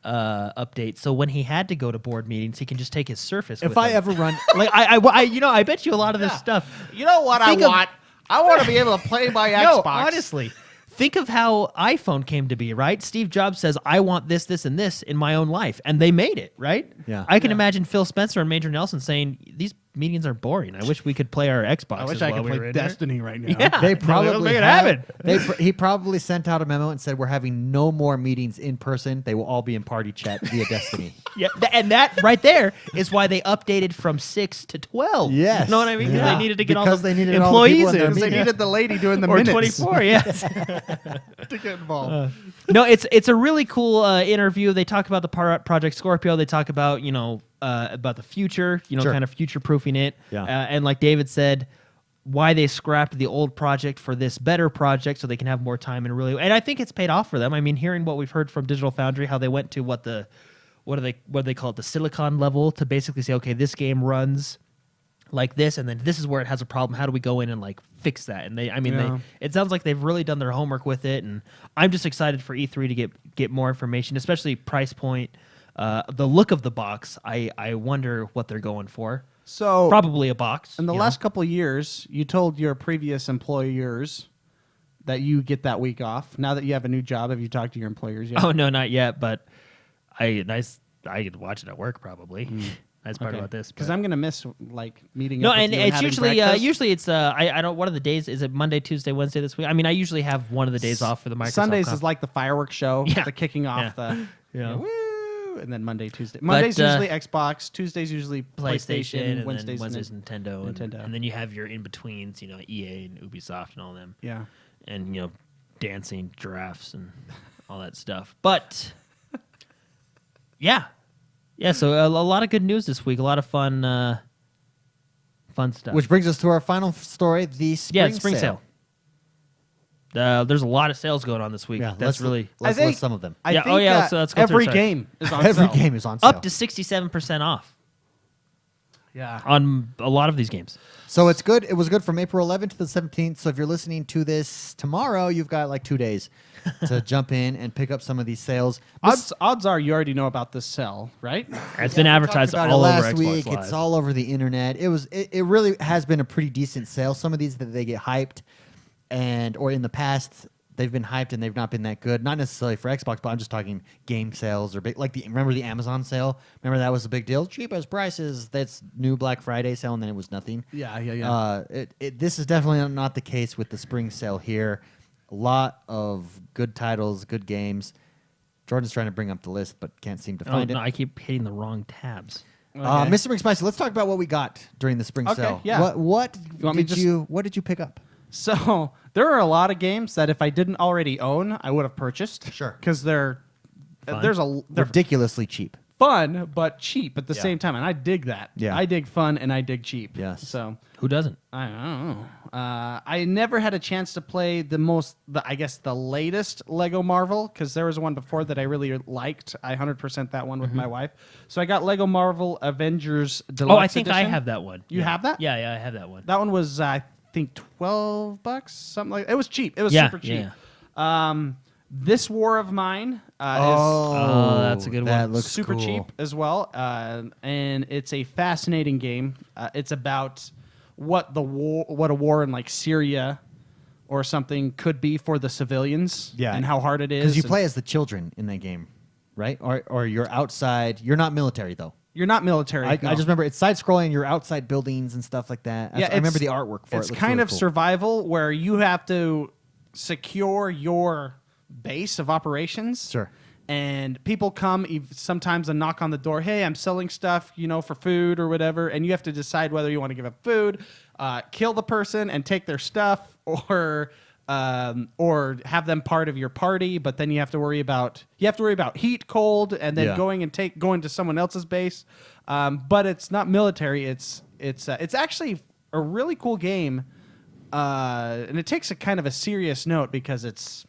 update. So when he had to go to board meetings, he can just take his Surface. if with I him. ever run, like, I bet you a lot of this stuff. You know what Think I of- want? I want to be able to play my No, Xbox. honestly. Think of how iPhone came to be, right? Steve Jobs says, I want this, this, and this in my own life. And they made it, right? Yeah. I can imagine Phil Spencer and Major Nelson saying, these meetings are boring. I wish we could play our Xbox. I wish I could play Destiny right now. Yeah. they No, probably make it have- happen. He probably sent out a memo and said, "We're having no more meetings in person. They will all be in party chat via Destiny." Yeah, and that right there is why they updated from 6 to 12. Yes. You know what I mean? 'Cause Yeah. They needed to get all Because the they needed all the people employees in their in. Because they meeting. needed the lady doing the Or minutes 24, yes. to get involved. No, it's a really cool interview. They talk about the Project Scorpio. They talk about about the future, Sure. kind of future proofing it. Yeah. And like David said, why they scrapped the old project for this better project so they can have more time and really. And I think it's paid off for them. I mean, hearing what we've heard from Digital Foundry, how they went to what do they call it, the silicon level, to basically say, okay, this game runs like this, and then this is where it has a problem. How do we go in and like fix that? And it sounds like they've really done their homework with it, and I'm just excited for E3 to get more information, especially price point, the look of the box. I wonder what they're going for. So Probably a box. in the you last know? couple of years, you told your previous employers that you get that week off. Now that you have a new job, have you talked to your employers yet? Oh no, not yet, but I get to watch it at work probably. Nice part about this, Because but- I'm gonna miss like meeting. No, up with and you it's having usually breakfast. it's I don't. What are the days? Is it Monday, Tuesday, Wednesday this week? I mean, I usually have one of the days off for the Microsoft. Sundays conf- is like the fireworks show, Yeah. the kicking off the Yeah. woo, and then Monday, Tuesday. Mondays usually Xbox, Tuesdays usually PlayStation, and Wednesdays, then Wednesdays Nintendo, Nintendo. and then you have your in betweens, EA and Ubisoft and all them, yeah. and dancing giraffes and all that stuff. But yeah. So a lot of good news this week. A lot of fun stuff. Which brings us to our final story: the spring sale. There's a lot of sales going on this week. Yeah, That's let's really let's I think- list some of them. I Yeah, think oh, yeah, let's go through every it, sorry. game is on Every sale. game is on sale. up to 67% off Yeah. on a lot of these games. So it's good. It was good from April 11th to the 17th. So if you're listening to this tomorrow, you've got like 2 days to jump in and pick up some of these sales. Odds are you already know about this sale, right? It's been advertised Talked about all it over last Xbox week. Live. It's all over the internet. It really has been a pretty decent sale. Some of these that they get hyped, or in the past they've been hyped and they've not been that good. Not necessarily for Xbox, but I'm just talking game sales or big, like remember the Amazon sale? Remember that was a big deal? Cheapest prices. That's new Black Friday sale, and then it was nothing. Yeah. This is definitely not the case with the spring sale here. A lot of good titles, good games. Jordan's trying to bring up the list, but can't seem to find no, it. I keep hitting the wrong tabs. Okay. Mr. McSpicy, let's talk about what we got during the spring Okay, sale. yeah. What want me did to what did you pick up? So there are a lot of games that if I didn't already own, I would have purchased. Sure. Because they're Ridiculously cheap. fun but cheap at the Yeah. same time, and I dig that. Yeah. I dig fun and I dig cheap. Yes. So Who doesn't? I don't know. I never had a chance to play the latest Lego Marvel, because there was one before that I really liked. I 100% that one with my wife. So I got Lego Marvel Avengers Deluxe Oh, I think I Edition. have that one. You have that? Yeah, I have that one. That one was, I think, $12, something like that. It was cheap. It was Yeah, super cheap. yeah. This War of Mine Oh, that's a good that one. Looks is super cool. cheap as well. And it's a fascinating game. It's about what a war in like Syria or something could be for the civilians, Yeah. and how hard it is. Because you and play as the children in that game, right? Or you're outside. You're not military though. You're not military. I no. just remember it's side scrolling. You're outside buildings and stuff like that. I remember the artwork for it. It's looks kind really of cool. survival where you have to secure your base of operations. Sure. And people come sometimes and knock on the door. Hey, I'm selling stuff, for food or whatever. And you have to decide whether you want to give up food, kill the person and take their stuff, or have them part of your party. But then you have to worry about heat, cold, and then Yeah. going to someone else's base. But it's not military. It's actually a really cool game, and it takes a kind of a serious note because it's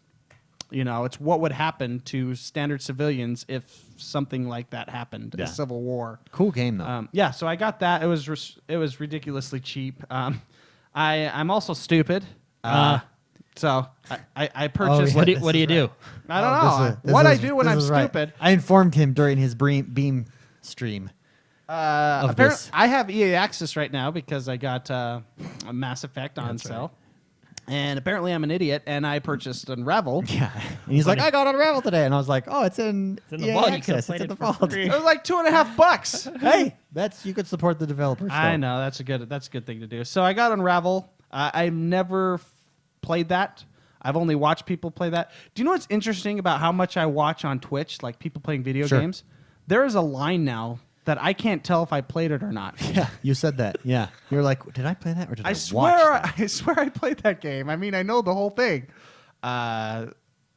what would happen to standard civilians if something like that happened, Yeah. a civil war. Cool game though. Yeah, so I got that. It was ridiculously cheap. I'm also stupid. So I purchased. yeah. What do you do? I don't know what I do when I'm stupid. I informed him during his Beam stream. This. I have EA Access right now because I got a Mass Effect on That's right. sale. And apparently I'm an idiot, and I purchased Unravel. Yeah. And he's like, I got Unravel today. And I was like, oh, it's in in the EA vault. You Access. could've It's in the played it for vault. free. It was like $2.50. Hey, you could support the developers. I still. know that's a good thing to do. So I got Unravel. I've never played that. I've only watched people play that. Do you know what's interesting about how much I watch on Twitch, like people playing video Sure. games? There is a line now that I can't tell if I played it or not. Yeah, you said that. Yeah. You're like, did I play that or did I, I watch swear, that? I swear I played that game. I mean, I know the whole thing.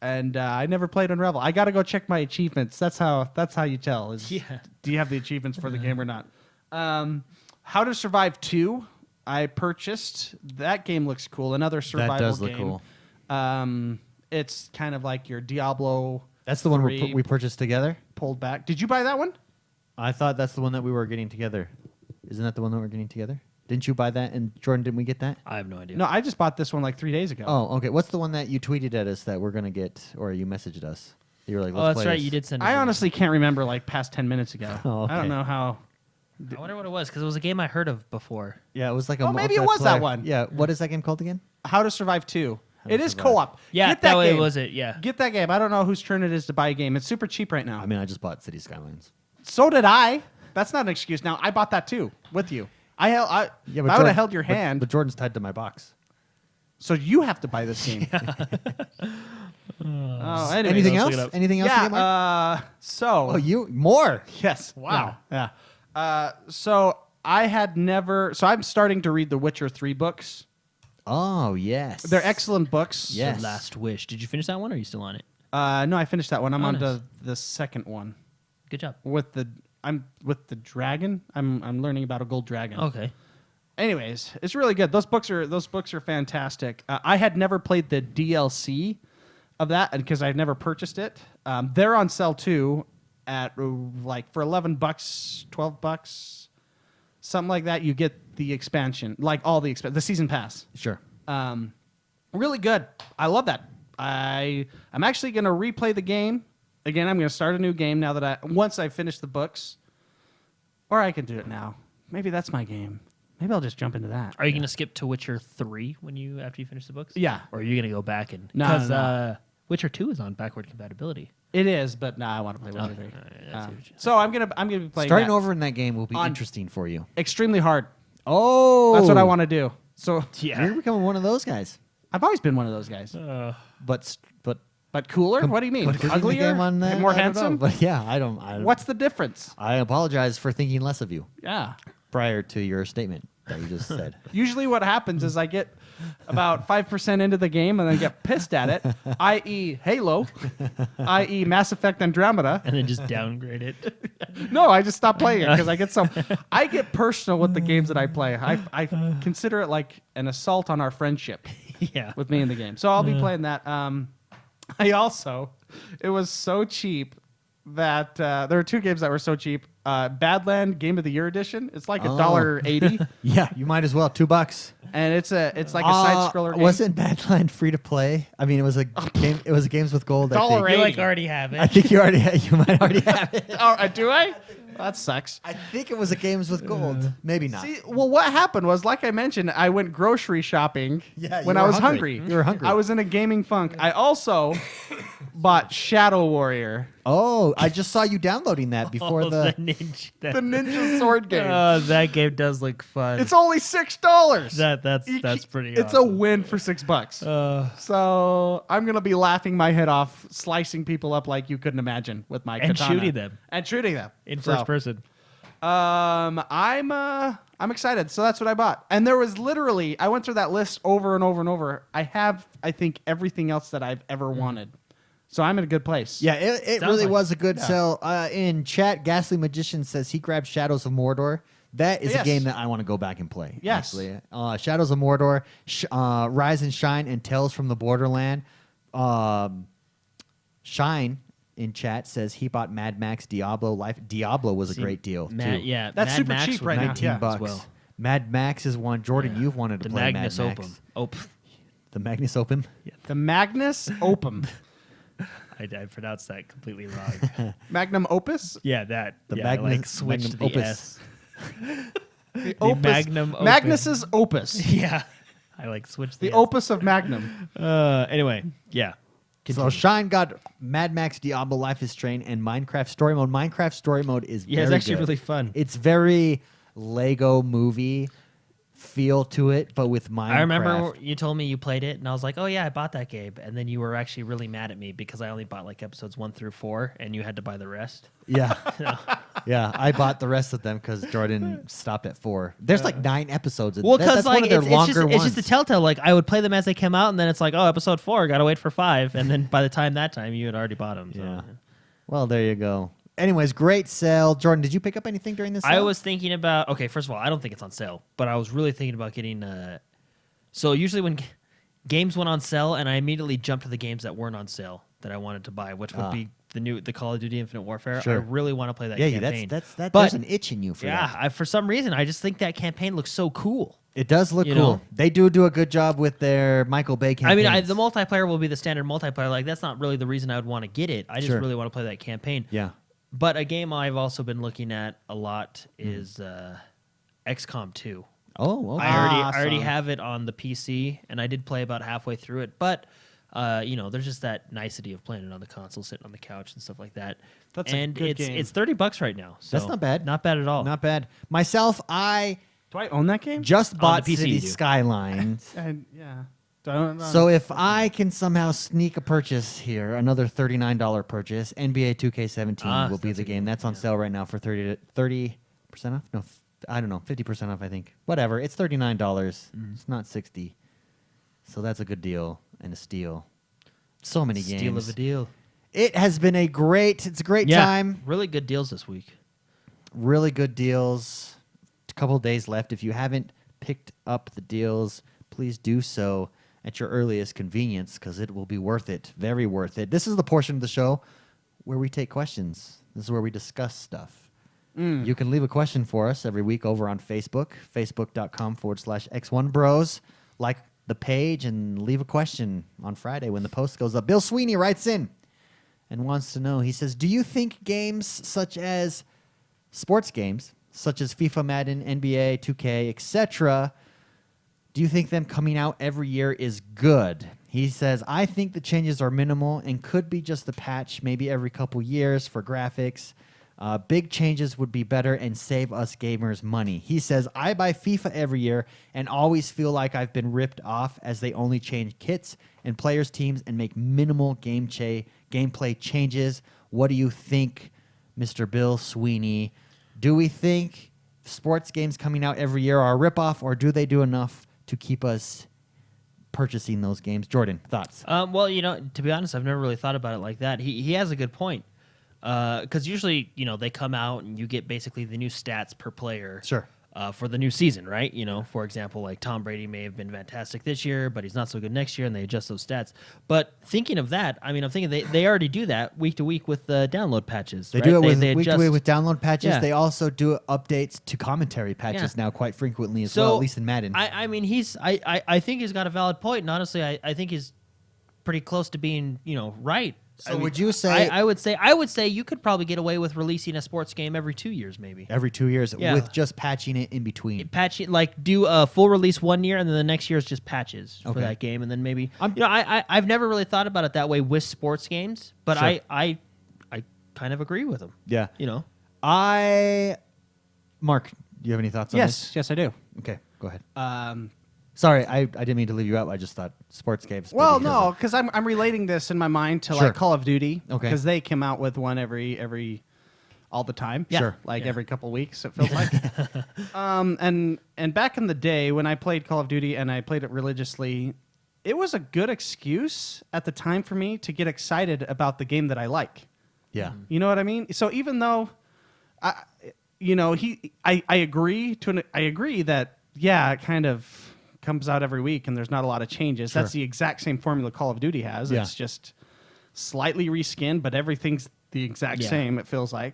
And I never played Unravel. I got to go check my achievements. That's how you tell. Yeah. Do you have the achievements for the game or not? How to Survive 2. I purchased. That game looks cool. Another survival That does look game. cool. It's kind of like your Diablo. That's the one 3 we purchased together? pulled back. Did you buy that one? I thought that's the one that we were getting together. Isn't that the one that we're getting together? Didn't you buy that? And Jordan, didn't we get that? I have no idea. No, I just bought this one like 3 days ago. Oh, okay. What's the one that you tweeted at us that we're going to get, or you messaged us? You were like, let's Oh, that's play right. this. You did send. I it in. honestly can't remember like past 10 minutes ago. Oh, okay. I don't know how. I wonder what it was because it was a game I heard of before. Yeah, it was like a Oh, maybe it was that multiplayer- one. Yeah, what is that game called again? How to Survive 2. How to It is Survive. co-op. Yeah, Get that way game. was it. Yeah. Get that game. I don't know whose turn it is to buy a game. It's super cheap right now. I mean, I just bought City Skylines. So did I. That's not an excuse. Now I bought that too with you. I Yeah, I would have held your hand. But Jordan's tied to my box. So you have to buy this game. Oh, anyway, Anything let's else? look it up. Anything else? you get, Mark? Yeah. Oh, you more? Yes. Wow. Yeah. So I had never. So I'm starting to read the Witcher 3 books. Oh, yes. They're excellent books. Yes. The Last Wish. Did you finish that one or are you still on it? No, I finished that one. I'm Oh, on nice. to the second one Good job. I'm with the dragon. I'm learning about a gold dragon. Okay. Anyways, it's really good. Those books are fantastic. I had never played the DLC of that because I've never purchased it. They're on sale too at like for $11, $12, something like that. You get the expansion, like all the the season pass. Sure. Really good. I love that. I'm actually going to replay the game again. I'm going to start a new game now that once I finish the books, or I can do it now. Maybe that's my game. maybe I'll just jump into that. Are you going to skip to Witcher 3 after you finish the books? Yeah. Or are you going to go back and No, because no. Witcher 2 is on backward compatibility. It is, but I want to play Witcher 3. Alright, I see what you're So I'm gonna be playing Starting that. over in that game will be On- interesting for you. Extremely hard. Oh, That's what I want to do. So You're becoming one of those guys. I've always been one of those guys. But But cooler? What do you mean? completing the Uglier? game on that, More I don't know. handsome? But yeah, I don't. What's the difference? I apologize for thinking less of you Yeah. prior to your statement that you just said. Usually what happens is I get about 5% into the game and then get pissed at it, i.e. Halo, i.e. Mass Effect Andromeda. And then just downgrade it. No, I just stop playing it because I get personal with the games that I play. I consider it like an assault on our friendship Yeah. with me in the game. So I'll be playing that. It was so cheap that there were two games that were so cheap. Badland Game of the Year Edition. It's like $1.80, Yeah, you might as well. $2. and it's like a side scroller game. Wasn't Badland free to play? I mean, it was a game. It was games with gold. I $1.80. think. You like already have it. I think you might already have it. Oh, do I? That sucks. I think it was a games with gold. Maybe not. See, well, what happened was, like I mentioned, I went grocery shopping Yeah, when you I were was hungry. hungry. You were hungry. I was in a gaming funk. I also bought Shadow Warrior, Oh, I just saw you downloading that before Oh, the. ninja. the ninja sword game. That game does look fun. It's only $6. That's pretty. It's awesome. a win for $6. So I'm gonna be laughing my head off, slicing people up like you couldn't imagine with my And katana. shooting them. and shooting them in So, first person. I'm excited. So that's what I bought. And there was literally, I went through that list over and over and over. I have, I think, everything else that I've ever wanted. So I'm in a good place. Yeah, it Sounds really like- was a good sell. In chat, Ghastly Magician says he grabbed Shadows of Mordor. That is a Yes. game that I want to go back and play. Yes. Actually. Shadows of Mordor, Rise and Shine, and Tales from the Borderland. Shine in chat says he bought Mad Max Diablo Life. Diablo was a great deal too. Yeah, That's Mad super Max cheap would right be now. 19 Yeah, as bucks. well. Mad Max is one. Jordan, Yeah. you've wanted to The play Magnus Mad Max. Opum. The Magnus Opum. The Magnus Opum. I pronounced that completely wrong. Magnum Opus? Yeah, that. The yeah, Magnus- like switch Magnum the Opus. S. The Magnum Opus. Magnus's Opus. Yeah, I like switched The the, Opus of Magnum. Anyway, yeah. So Continue. Shine got Mad Max Diablo Life is Strange and Minecraft Story Mode. Minecraft Story Mode is Yeah, it's very actually good. really fun. It's very Lego movie feel to it, but with Minecraft. I remember you told me you played it, and I was like, "Oh yeah, I bought that game." And then you were actually really mad at me because I only bought like episodes 1 through 4, and you had to buy the rest. Yeah. Yeah, I bought the rest of them because Jordan stopped at 4. There's like 9 episodes. Well, That's because one like of their it's longer just a ones. telltale. Like I would play them as they came out, and then it's like, "Oh, episode 4, gotta wait for 5," and then by the time you had already bought them. So. Yeah. Well, there you go. Anyways, great sale. Jordan, did you pick up anything during this sale? I was thinking about. Okay, first of all, I don't think it's on sale, but I was really thinking about getting. So usually when games went on sale, and I immediately jumped to the games that weren't on sale that I wanted to buy, which would be the Call of Duty Infinite Warfare. Sure. I really want to play that Yeah, campaign. that's But- there's an itch in you for yeah, that. for some reason, I just think that campaign looks so cool. It does look You cool. know? They do a good job with their Michael Bay I campaigns. mean, the multiplayer will be the standard multiplayer. Like that's not really the reason I would want to get it. I just Sure. really want to play that campaign. Yeah. But a game I've also been looking at a lot is XCOM 2. Oh, okay. I already Awesome. have it on the PC, and I did play about halfway through it. But there's just that nicety of playing it on the console, sitting on the couch and stuff like that. That's a and good it's game. it's $30 right now. So That's not bad. Not bad at all. Not bad. Myself, I Do I own that game? just bought the PC City you do. Skylines. And, yeah. Don't know. So if I can somehow sneak a purchase here, another $39 purchase, NBA 2K17 will be that's the a good game. one, That's on sale right now for 30% off? No, I don't know, 50% off, I think. Whatever. It's $39. It's not 60. So that's a good deal and a steal. So many games. Steal of a deal. It has been it's a great time. Really good deals this week. Really good deals. A couple of days left. If you haven't picked up the deals, please do so at your earliest convenience because it will be worth it. Very worth it. This is the portion of the show where we take questions. This is where we discuss stuff. You can leave a question for us every week over on Facebook, facebook.com/X1Bros. Like the page and leave a question on Friday when the post goes up. Bill Sweeney writes in and wants to know, he says, do you think games such as sports games such as FIFA, Madden, NBA, 2K, etc., do you think them coming out every year is good? He says, I think the changes are minimal and could be just a patch maybe every couple years for graphics. Big changes would be better and save us gamers money. He says, I buy FIFA every year and always feel like I've been ripped off as they only change kits and players' teams and make minimal gameplay changes. What do you think, Mr. Bill Sweeney? Do we think sports games coming out every year are a ripoff, or do they do enough to keep us purchasing those games? Jordan, thoughts? Well, to be honest, I've never really thought about it like that. He has a good point. Because usually, they come out and you get basically the new stats per player. Sure. For the new season, right? For example, like Tom Brady may have been fantastic this year, but he's not so good next year, and they adjust those stats. But thinking of that, I'm thinking they already do that week to week with download patches. They right? do it with they week to week with download patches. Yeah. They also do updates to commentary patches now quite frequently as well, at least in Madden. I think he's got a valid point, and honestly, I think he's pretty close to being right. So would you say... I would say you could probably get away with releasing a sports game every 2 years, maybe. Every 2 years, Yeah. with just patching it in between. Do a full release 1 year, and then the next year is just patches for Okay. that game, and then maybe I've never really thought about it that way with sports games, but Sure. I kind of agree with him. Yeah. Mark, do you have any thoughts on this? Yes, I do. Okay, go ahead. Sorry, I didn't mean to leave you out. I just thought sports games. Well, maybe no, because I'm relating this in my mind to Sure. like Call of Duty. Okay. Because they come out with one every all the time. Yeah. Sure. Like Yeah. every couple of weeks, it feels like. And back in the day when I played Call of Duty and I played it religiously, it was a good excuse at the time for me to get excited about the game that I like. Yeah. You know what I mean? So even though, I agree that it kind of comes out every week and there's not a lot of changes. Sure. That's the exact same formula Call of Duty has. Yeah. It's just slightly reskinned, but everything's the exact Yeah. same, it feels like.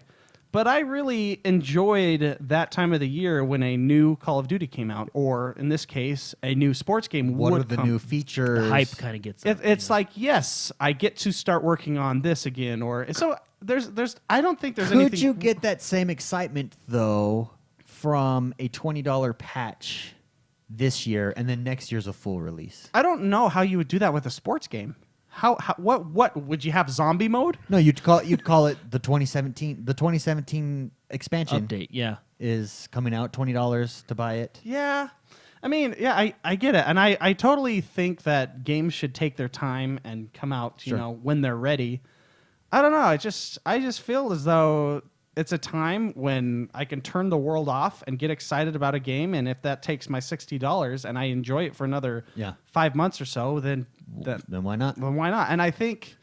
But I really enjoyed that time of the year when a new Call of Duty came out, or in this case, a new sports game What would are the come. new features? The hype kind of gets up, It's like, yes, I get to start working on this again, or so there's I don't think there's anything. Could you get that same excitement, though, from a $20 patch this year, and then next year's a full release? I don't know how you would do that with a sports game. What would you have, zombie mode? No, you'd call it the 2017. The 2017 expansion update. Yeah. is coming out, $20 to buy it. Yeah. I mean, yeah, I get it. And I totally think that games should take their time and come out, Sure. when they're ready. I don't know. I just feel as though it's a time when I can turn the world off and get excited about a game. And if that takes my $60 and I enjoy it for another 5 months or so, then why not? Then why not? And I think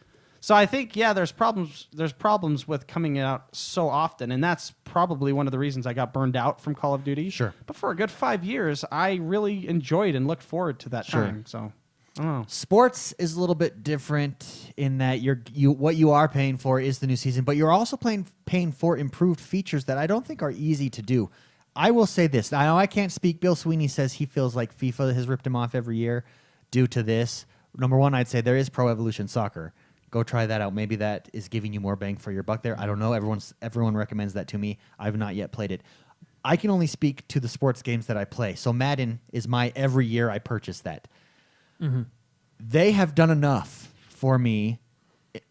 there's problems with coming out so often, and that's probably one of the reasons I got burned out from Call of Duty. Sure. But for a good 5 years, I really enjoyed and looked forward to that Sure. time. So I don't know. Sports is a little bit different in that what you are paying for is the new season, but you're also paying for improved features that I don't think are easy to do. I will say this. I know I can't speak. Bill Sweeney says he feels like FIFA has ripped him off every year due to this. Number one, I'd say there is Pro Evolution Soccer. Go try that out. Maybe that is giving you more bang for your buck there. I don't know. Everyone recommends that to me. I've not yet played it. I can only speak to the sports games that I play. So Madden is my every year I purchase that. Mm-hmm. They have done enough for me.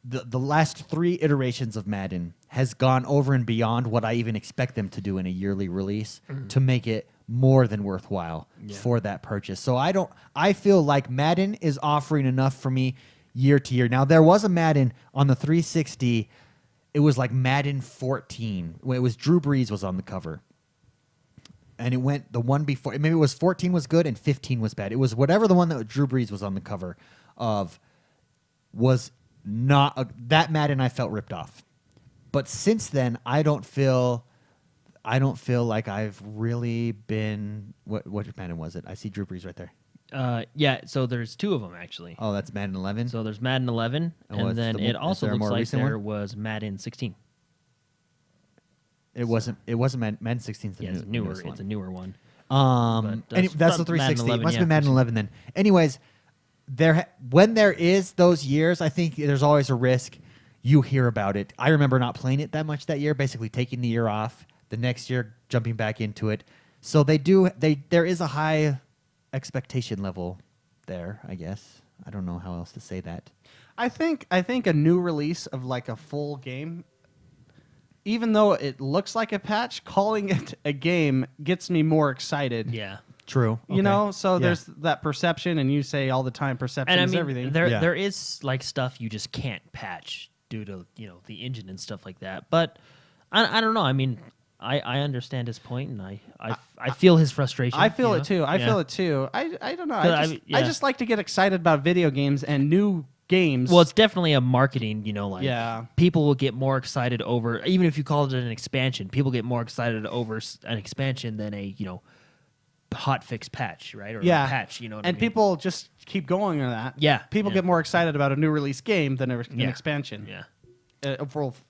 The last 3 iterations of Madden has gone over and beyond what I even expect them to do in a yearly release to make it more than worthwhile for that purchase. So I feel like Madden is offering enough for me year to year. Now, there was a Madden on the 360. It was like Madden 14. It was Drew Brees was on the cover. And it went the one before. Maybe it was 14 was good and 15 was bad. It was whatever the one that Drew Brees was on the cover of was not that Madden. I felt ripped off. But since then, I don't feel like I've really been. What Madden was it? I see Drew Brees right there. Yeah, so there's 2 of them actually. Oh, that's Madden 11. So there's Madden 11, And and then it also there a looks more like recent there one? was Madden 16. It wasn't Madden 16. Yeah, it's newer. It's a newer one. And that's that's the about Madden 360. 11, It must yeah, be Madden 11 then. Anyways, when there is those years, I think there's always a risk you hear about it. I remember not playing it that much that year, basically taking the year off, the next year jumping back into it. So there is a high expectation level there, I guess. I don't know how else to say that. I think a new release of like a full game, even though it looks like a patch, calling it a game gets me more excited. Yeah. True. You know, so Yeah. there's that perception, and you say all the time perception And I is mean, everything. there is like stuff you just can't patch due to the engine and stuff like that. But I don't know. I mean, I understand his point, and I feel his frustration. I feel you it know? too. I Yeah. feel it too. I don't know. I I just like to get excited about video games and new games. Well, it's definitely a marketing, like Yeah. people will get more excited over, even if you call it an expansion, people get more excited over an expansion than a, hot fix patch, right? Or a patch, what I and mean? people just keep going on that. Yeah, People yeah. get more excited about a new release game than an Yeah. expansion. Yeah.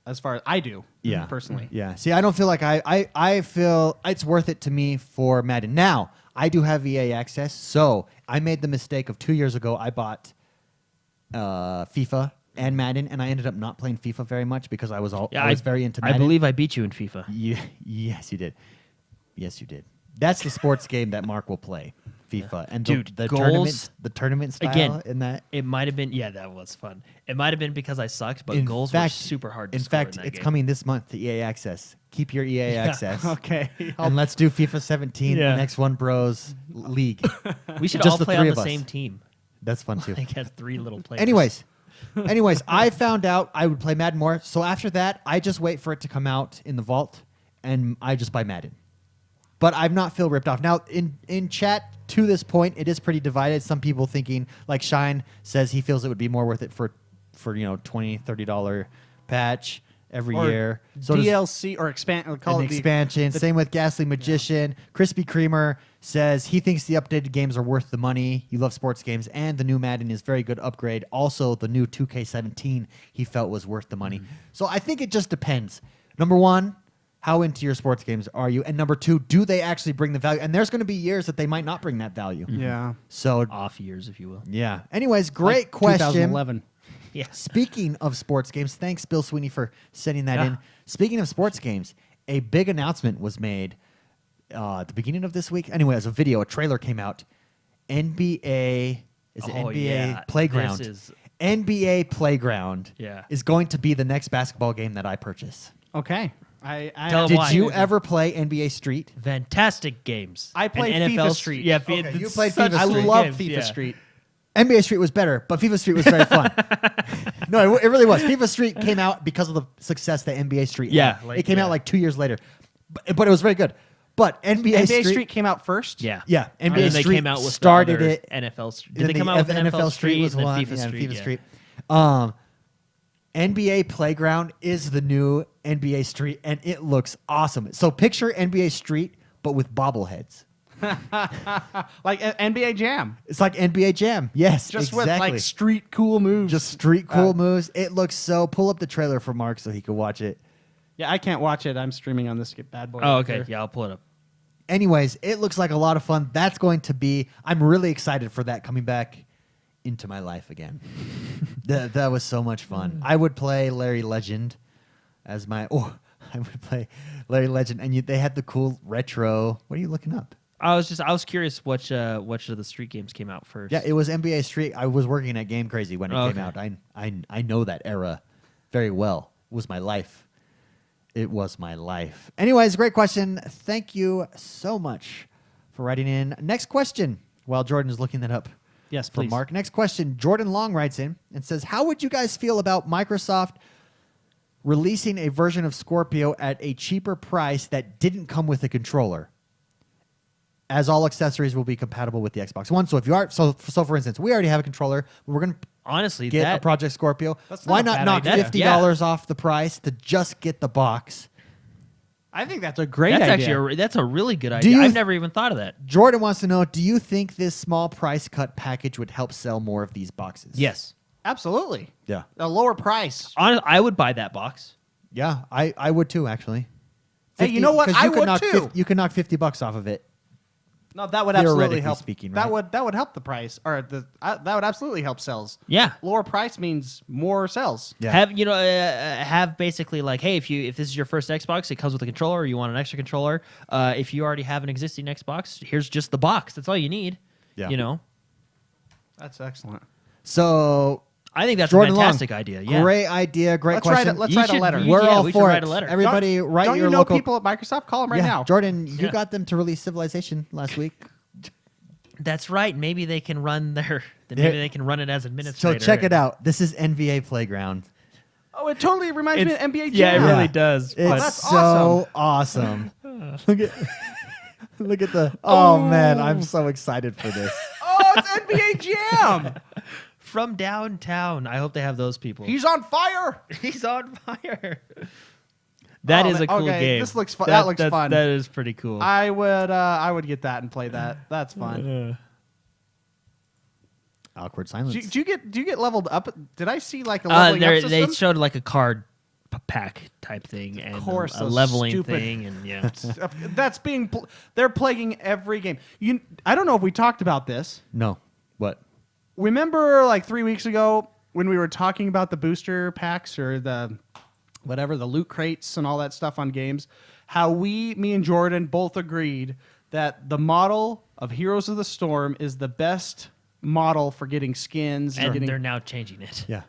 As far as I do, personally. Yeah. See, I don't feel like I feel it's worth it to me for Madden. Now, I do have EA access, so I made the mistake of 2 years ago. I bought FIFA and Madden, and I ended up not playing FIFA very much because I was very into Madden. I believe I beat you in FIFA. Yes, you did. Yes, you did. That's the sports game that Mark will play, FIFA, and Dude, the goals- tournament style Again, in that. It might have been, that was fun. It might have been because I sucked, but In goals fact- were super hard to In score fact, in that it's game. coming this month to EA Access. Keep your EA Access. Okay. And let's do FIFA 17 Yeah. and XoneBros League. We should just all the play three on of the us. same team. That's fun too. Like has 3 little players. Anyways, I found out I would play Madden more. So after that, I just wait for it to come out in the vault, and I just buy Madden. But I've not feel ripped off. Now, in chat to this point, it is pretty divided. Some people thinking, like Shine says, he feels it would be more worth it for $20, $30 patch every Or year. So does DLC or expand. Call an it the expansion. Same with Ghastly Magician. Krispy Kremer says he thinks the updated games are worth the money. You love sports games, and the new Madden is very good upgrade. Also, the new 2K17 he felt was worth the money. So I think it just depends. Number one, how into your sports games are you? And number two, do they actually bring the value? And there's going to be years that they might not bring that value. Yeah. So Off years, if you will. yeah. Anyways, great Like question. 2011. Yeah. Speaking of sports games, thanks Bill Sweeney for sending that Yeah. in. Speaking of sports games, a big announcement was made at the beginning of this week. Anyway, as a video, a trailer came out. NBA yeah. Playground. This is- NBA Playground Yeah. is going to be the next basketball game that I purchase. Okay. I Tell 'em Did why. you ever play NBA Street? Fantastic games. I played And FIFA NFL Street. Yeah, Okay, it's you played such FIFA I Street. love games, FIFA yeah. Street. NBA Street was better, but FIFA Street was very fun. No, it really was. FIFA Street came out because of the success that NBA Street Yeah, had. like, It came yeah. out like 2 years later. But it was very good. But NBA, NBA Street came out first. Yeah. Yeah, And NBA then they Street came out with the started other it. NFL Street. Then Did they the come out with NFL Street was and then one, FIFA yeah, Street? FIFA Yeah. Street. NBA Playground is the new NBA Street, and it looks awesome. So picture NBA Street, but with bobbleheads. Like NBA Jam. It's like NBA Jam. Yes, Just exactly. with like street cool moves. Just street cool moves. It looks so. Pull up the trailer for Mark so he can watch it. Yeah, I can't watch it. I'm streaming on this bad boy. Oh, right okay. here. Yeah, I'll pull it up. Anyways, it looks like a lot of fun. That's going to be. I'm really excited for that coming back into my life again. that was so much fun. I would play Larry Legend as my. Oh, I would play Larry Legend, and they had the cool retro. What are you looking up? I was curious which of the street games came out first. Yeah, it was NBA Street. I was working at Game Crazy when it Oh, came okay. out. I know that era very well. It was my life. It was my life. Anyways, great question. Thank you so much for writing in. Next question. While Jordan is looking that up Yes, for please. Mark. Next question. Jordan Long writes in and says, how would you guys feel about Microsoft releasing a version of Scorpio at a cheaper price that didn't come with a controller, as all accessories will be compatible with the Xbox One? So if you are, so for instance, we already have a controller, but we're going to Honestly, get that a Project Scorpio. That's Why not a not bad knock idea. $50 off the price to just get the box? I think that's a great that's idea. actually that's a really good Do idea. you I've th- never even thought of that. Jordan wants to know, do you think this small price cut package would help sell more of these boxes? Yes. Absolutely. Yeah. A lower price. I would buy that box. Yeah, I would too, actually. Hey, you know what? 'cause I you could would knock too. You can knock $50 off of it. No, that would absolutely Theoretically help. speaking, That right? would help the price, or that would absolutely help sales. Yeah. Lower price means more sales. Yeah. Have basically like, hey, if this is your first Xbox, it comes with a controller. You want an extra controller. If you already have an existing Xbox, here's just the box. That's all you need. Yeah. You know. That's excellent. So I think that's Jordan a Long, fantastic idea. Yeah. great idea, great Let's write question. it. Let's You write a should- letter. you- We're yeah, all we should for write it. a letter. Everybody, write Don't your you know local people at Microsoft? Call them right yeah, now. Jordan, you Yeah. got them to release Civilization last week. That's right. Maybe they can run their. Maybe Yeah. they can run it as So administrator. check it out. This is NBA Playground. Oh, it totally reminds me of NBA Jam. Yeah, it Yeah. really does. It's that's so awesome. look at the. Oh man, I'm so excited for this. Oh, it's NBA Jam. From downtown. I hope they have those people. He's on fire. He's on fire. That Oh, is man. a cool Okay, game. this looks fun. That looks fun. That is pretty cool. I would get that and play that. That's fun. Awkward silence. Do you get leveled up? Did I see like a leveling up they system? showed like a card pack type thing and course, a those leveling stupid- thing and yeah. That's being. They're plaguing every game. I don't know if we talked about this. No. What? Remember, like 3 weeks ago when we were talking about the booster packs or the loot crates and all that stuff on games, how me and Jordan both agreed that the model of Heroes of the Storm is the best model for getting skins and And getting they're now changing it. Yeah.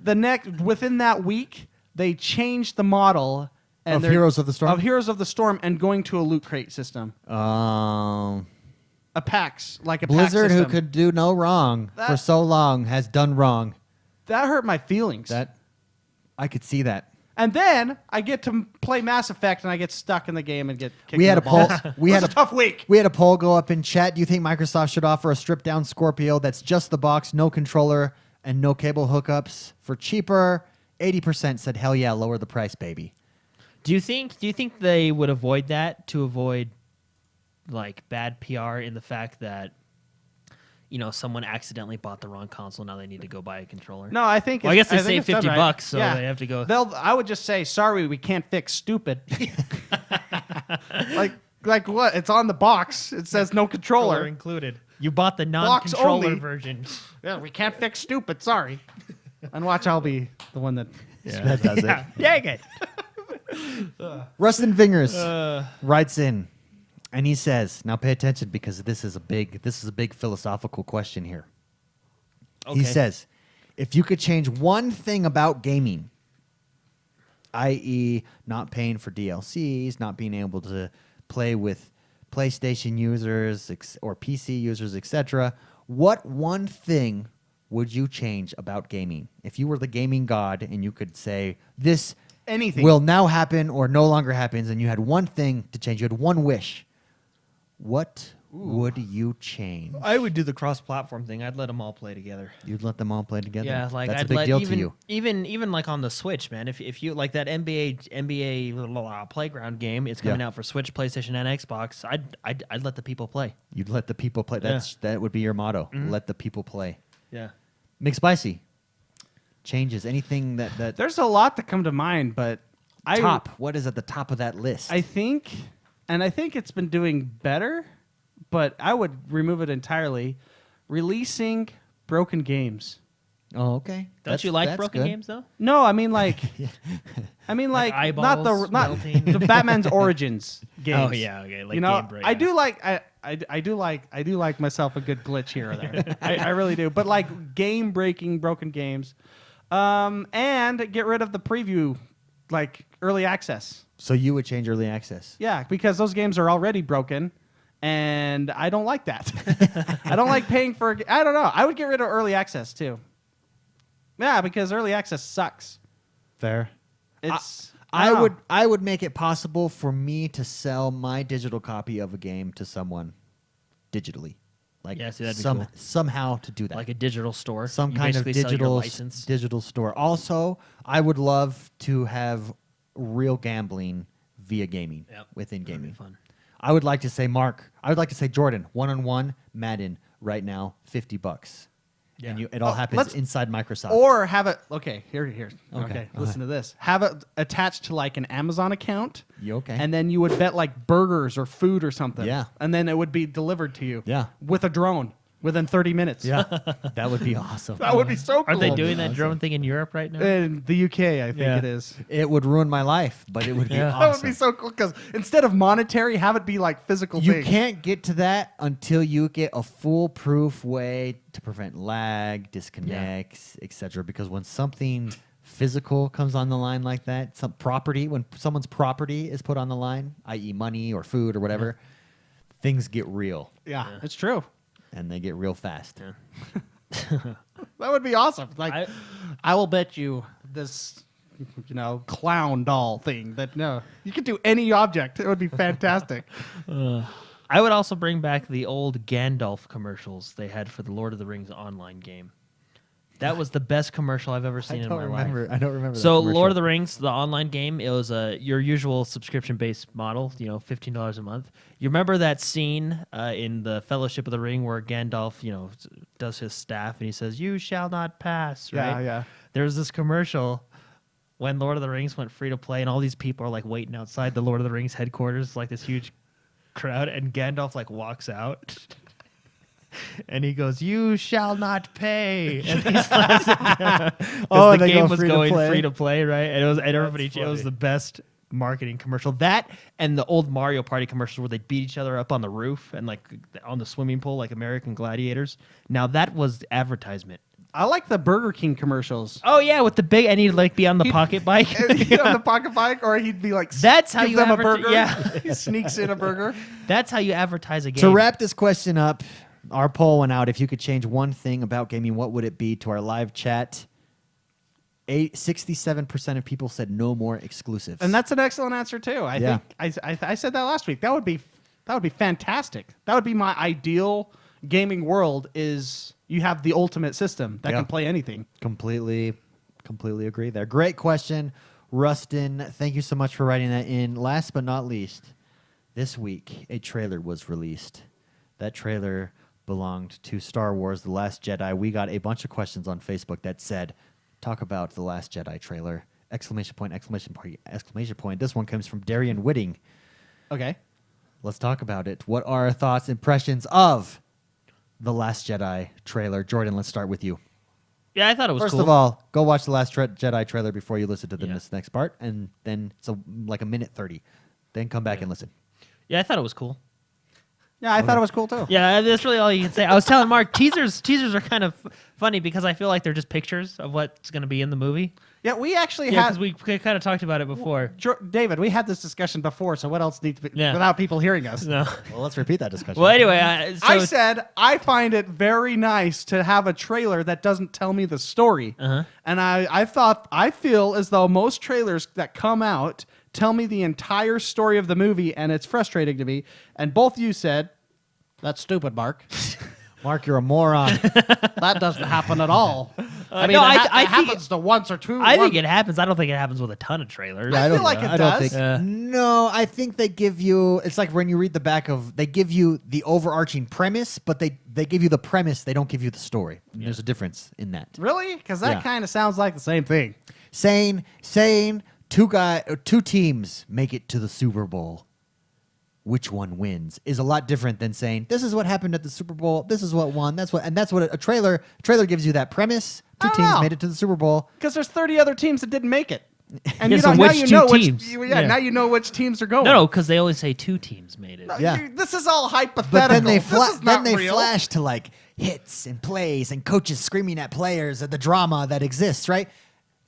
within that week they changed the model and Of they're- Heroes of the Storm? of Heroes of the Storm and going to a loot crate system, a packs like a pack Blizzard, who system. could do no wrong for That- so long, has done wrong. That hurt my feelings. That I could see that. And then I get to play Mass Effect and I get stuck in the game and get kicked We in had the a poll. balls. We It had was a tough week. We had a poll go up in chat. Do you think Microsoft should offer a stripped down Scorpio that's just the box, no controller, and no cable hookups for cheaper? 80% said hell yeah, lower the price, baby. Do you think they would avoid that to avoid like bad PR in the fact that someone accidentally bought the wrong console, now they need to go buy a controller? No, I think. Well, I guess they think save it's done $50, right. so they have to go. I would just say, sorry, we can't fix stupid. like what? It's on the box. It says no controller. included. You bought the Box non-controller only. version. Yeah, we can't fix stupid. Sorry. And watch, I'll be the one that. That does Yeah, dang it. Rustin Fingers writes in, and he says, "Now pay attention because this is a big philosophical question here." He Okay. says, "If you could change one thing about gaming, i.e., not paying for DLCs, not being able to play with PlayStation users or PC users, etc., what one thing would you change about gaming? If you were the gaming god and you could say this." Anything. Will now happen or no longer happens, and you had one thing to change. You had one wish. What would you change? I would do the cross-platform thing. I'd let them all play together. You'd let them all play together. Yeah, like that's I'd a big let deal even, to you. even like on the Switch, man. If you like that NBA Playground game, it's coming Yeah. out for Switch, PlayStation, and Xbox. I'd let the people play. You'd let the people play. That would be your motto. Let the people play. Yeah. McSpicy. Changes anything that There's a lot that come to mind, but top. What is at the top of that list? I think it's been doing better, but I would remove it entirely. Releasing broken games. oh, okay. Don't you like broken games though? No, I mean like, not eyeballs melting? the Batman's Origins games. Oh yeah, okay. Like you know, game break. I do like I do like myself a good glitch here or there. I really do. But like game breaking broken games, and get rid of the preview, like early access. So you would change early access. Yeah, because those games are already broken, and I don't like that. I don't like paying for. I don't know. I would get rid of early access too. Yeah, because early access sucks. Fair. It's. I would make it possible for me to sell my digital copy of a game to someone digitally. Like Yeah, see, that'd be cool. somehow to do that. like a digital store. Some You kind of basically sell your digital license. digital store. Also, I would love to have real gambling via gaming Yep. within That'd be gaming. fun. I would like to say Mark. I would like to say Jordan. 1-on-1 Madden right now, $50. and it all happens let's- inside Microsoft. Or have it. Okay, here. Okay, Okay, go listen to this. Have it attached to like an Amazon account. You okay? And then you would bet like burgers or food or something. Yeah. And then it would be delivered to you. Yeah. With a drone within 30 minutes. yeah, that would be awesome. That would be so cool. Aren't they doing that drone thing in Europe right now? In the UK, I think Yeah. it is. It would ruin my life, but it would be Yeah. awesome. That would be so cool because instead of monetary, have it be like physical You things. can't get to that until you get a foolproof way to prevent lag, disconnects, etc. Because when something physical comes on the line like that, when someone's property is put on the line, i.e., money or food or whatever, things get real, Yeah, it's true. and they get real fast. That would be awesome. Like, I- I will bet you this, clown doll thing that you could do any object. It would be fantastic. I would also bring back the old Gandalf commercials they had for the Lord of the Rings online game. That was the best commercial I've ever seen in my life. I don't remember. So Lord of the Rings, the online game, it was your usual subscription-based model, $15 a month. You remember that scene in the Fellowship of the Ring where Gandalf, does his staff and he says, "You shall not pass," right? Yeah. There was this commercial when Lord of the Rings went free to play and all these people are like waiting outside the Lord of the Rings headquarters, like this huge crowd, and Gandalf like walks out. And he goes, "You shall not pay." And he slaps it down. Oh, The they game go was free to going play. free to play, right? And everybody. It was the best marketing commercial. That and the old Mario Party commercials where they beat each other up on the roof and like on the swimming pool, like American Gladiators. Now that was advertisement. I like the Burger King commercials. Oh yeah, with the big, and he'd like be on the pocket bike. He'd on the pocket bike, or he'd be like, That's how give you them a advert- burger. yeah. He sneaks in a burger. That's how you advertise a game. To wrap this question up, our poll went out. If you could change one thing about gaming, what would it be? To our live chat, 67% of people said no more exclusives. And that's an excellent answer too. Yeah. I said that last week. That would be fantastic. That would be my ideal gaming world. Is you have the ultimate system that Yeah. can play anything. completely agree there. Great question, Rustin. Thank you so much for writing that in. Last but not least, this week a trailer was released. That trailer belonged to Star Wars: The Last Jedi. We got a bunch of questions on Facebook that said, "Talk about the Last Jedi trailer!" Exclamation point! Exclamation point! Exclamation point! This one comes from Darian Whitting. Okay. Let's talk about it. What are our thoughts, impressions of the Last Jedi trailer? Jordan, let's start with you. Yeah, I thought it was First cool. of all, go watch the Last Jedi trailer before you listen to Yeah. this next part, and then it's like a minute 30. Then come back and listen. Yeah, I thought it was cool. Yeah, I thought it was cool too. Yeah, that's really all you can say. I was telling Mark, teasers are kind of funny because I feel like they're just pictures of what's going to be in the movie. Yeah, we actually Yeah, had because we kind of talked about it before. David. We had this discussion before, so what else needs to be Yeah. without people hearing us? No. Well, let's repeat that discussion. Well, anyway, I said I find it very nice to have a trailer that doesn't tell me the story. Uh-huh. And I feel as though most trailers that come out tell me the entire story of the movie, and it's frustrating to me. And both you said, "That's stupid, Mark. Mark, you're a moron. That doesn't happen at all." I mean, no, it I think happens to once or two. I think it happens. I don't think it happens with a ton of trailers. I feel like it I don't does. think. No, I think they give you. It's like when you read the back of. They give you the overarching premise, but they give you the premise. They don't give you the story. There's a difference in that. Really? Because that Yeah. kind of sounds like the same thing. Saying two teams make it to the Super Bowl. Which one wins is a lot different than saying this is what happened at the Super Bowl. This is what won. That's what a trailer gives you that premise. Two I don't teams know. made it to the Super Bowl. Because there's 30 other teams that didn't make it. And Yeah, you so know, now which you two know teams? which Yeah. now you know which teams are going. No, because they only say two teams made it. Yeah. This is all hypothetical. But then they This is not real. flash to like hits and plays and coaches screaming at players at the drama that exists, right?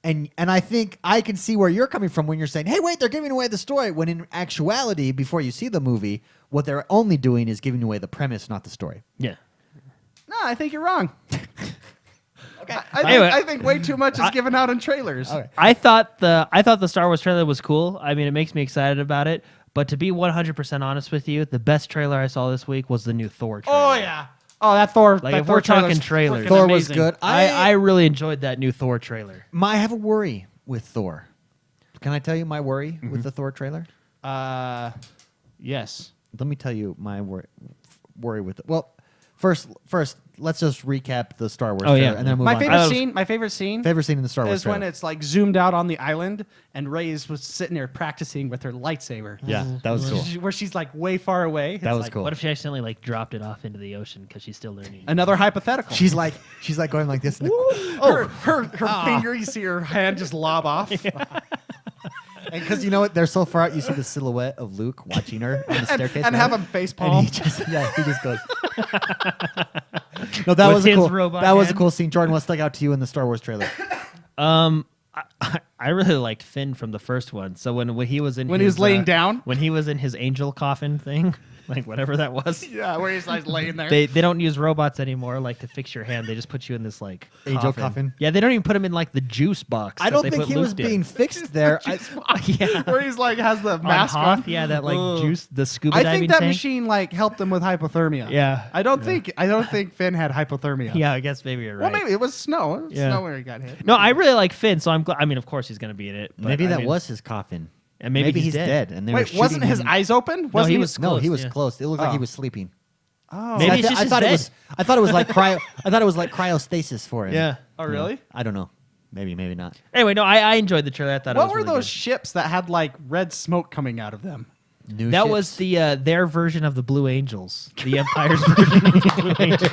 And I think I can see where you're coming from when you're saying, "Hey, wait, they're giving away the story." When in actuality, before you see the movie, what they're only doing is giving away the premise, not the story. Yeah. No, I think you're wrong. Okay. Anyway. I think way too much is given out in trailers. Okay. I thought the Star Wars trailer was cool. I mean, it makes me excited about it. But to be 100% honest with you, the best trailer I saw this week was the new Thor trailer. Oh yeah. Oh, that Thor. Like, that if Thor we're talking trailer's trailers. freaking Thor was amazing. good. I really enjoyed that new Thor trailer. I have a worry with Thor. Can I tell you my worry with the Thor trailer? Yes. Let me tell you my worry with it. Well, first, let's just recap the Star Wars Oh, yeah. trailer, and then move My on. favorite scene Favorite scene in the Star Wars is when trailer. it's like zoomed out on the island and Reyes was sitting there practicing with her lightsaber. Yeah, that was cool. Where she's like way far away. That It's was like cool. What if she accidentally like dropped it off into the ocean because she's still learning? Another hypothetical. She's like going like this. her finger, you see her hand just lob off. And because you know what, they're so far out, you see the silhouette of Luke watching her on the staircase, and have him face and palm. he just goes. No, that With was a his cool. robot That was a hand. cool scene. Jordan, what stuck out to you in the Star Wars trailer? I really liked Finn from the first one. So when he was in When he was laying down? when he was in his angel coffin thing, like whatever that was. Yeah, where he's like laying there. They don't use robots anymore, like to fix your hand. They just put you in this like Angel coffin? Yeah, they don't even put him in like the juice box. I that don't they think put he Luke was in. being fixed there. Yeah. Where he's like has the On mask on. Hoth, yeah, that like Ugh. juice, the scuba I diving think that tank. machine like helped him with hypothermia. Yeah. I don't think Finn had hypothermia. Yeah, I guess maybe you're right. Well, maybe it was snow. It was Yeah. snow where he got hit. No, I really like Finn, so I'm glad. I mean, of course he's going to be in it. But Maybe I that mean- was his coffin. And maybe he's dead. And they were Wait, shooting wasn't his him- eyes open? Wasn't he was No, he closed, was yeah. closed. It looked like he Oh. was sleeping. Oh, Maybe I, it's just I his thought it bed. was. I thought it was like I thought it was like cryostasis for him. Yeah. Oh, really? I don't know. Maybe not. Anyway, no, I enjoyed the trailer. I thought it What was were really those ships that had like red smoke coming out of them? New That ships. was the their version of the Blue Angels, the Empire's version of the Blue Angels.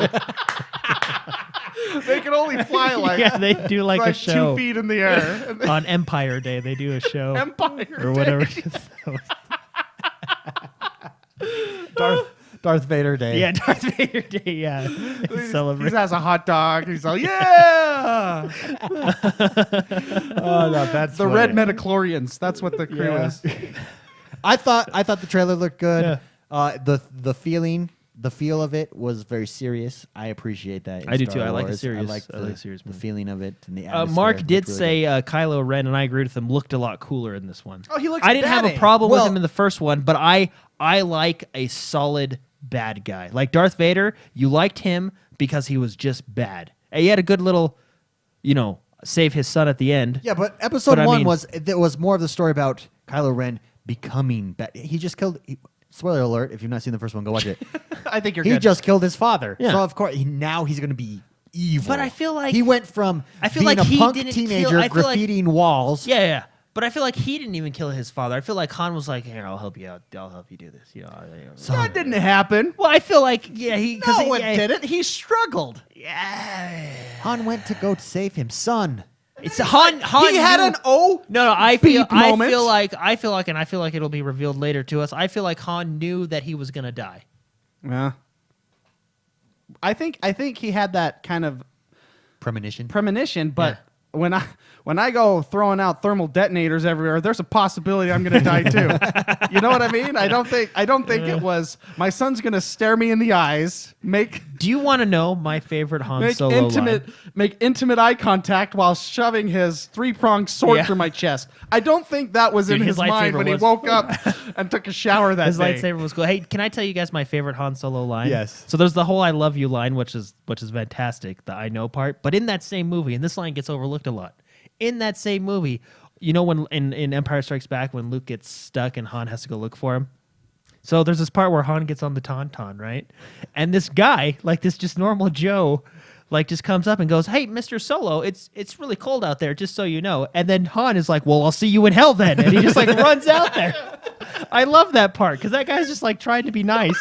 They can only fly like Yeah, they do like a show 2 feet in the air. And on Empire Day. They do a show Empire or whatever. Day. Darth Vader Day. Yeah, Darth Vader Day. Yeah, He celebrate. has a hot dog. He's like, yeah. Oh no, that's The red metachlorians. That's what the crew Yeah. is. I thought the trailer looked good. Yeah. The feel of it was very serious. I appreciate that. in I do Star too. I like a Wars. serious- I like I like a serious the movie. feeling of it and the atmosphere. Mark looked did really say good. Kylo Ren, and I agreed with him. Looked a lot cooler in this one. Oh, he looks I didn't have a badass. problem Well- with him in the first one, but I like a solid bad guy like Darth Vader. You liked him because he was just bad. And he had a good little, save his son at the end. Yeah, but episode But I 1 mean- was more of the story about Kylo Ren becoming bad. He just killed. Spoiler alert! If you've not seen the first one, go watch it. I think you're He good. just killed his father. Yeah. So of course now he's going to be evil. But I feel like- he went from I feel being like a he punk didn't teenager kill- I feel like- graffitiing walls. Yeah. But I feel like he didn't even kill his father. I feel like Han was like, "Here, I'll help you out. I'll help you do this." That didn't happen. Well, I feel like he. No, it didn't. He struggled. Yeah. Han went to go save him, son. It's Han. He had knew- an O. No, I beep moment. feel like it'll be revealed later to us. I feel like Han knew that he was gonna die. Yeah. I think he had that kind of premonition, but when I go throwing out thermal detonators everywhere, there's a possibility I'm going to die too. You know what I mean? I don't think it was my son's going to stare me in the eyes, make Do you want to know my favorite Han Solo intimate eye contact while shoving his 3-pronged sword Yeah. through my chest. I don't think that was Dude, in his his mind lightsaber when he was- woke up and took a shower that His day. lightsaber was cool. Hey, can I tell you guys my favorite Han Solo line? Yes. So there's the whole "I love you" line, which is fantastic, the "I know" part. But in that same movie, and this line gets overlooked a lot. In that same movie, when in Empire Strikes Back, when Luke gets stuck and Han has to go look for him. So there's this part where Han gets on the Tauntaun, right? And this guy, like this just normal Joe, like just comes up and goes, "Hey, Mr. Solo, it's really cold out there, just so you know." And then Han is like, "Well, I'll see you in hell then." And he just like runs out there. I love that part because that guy's just like trying to be nice.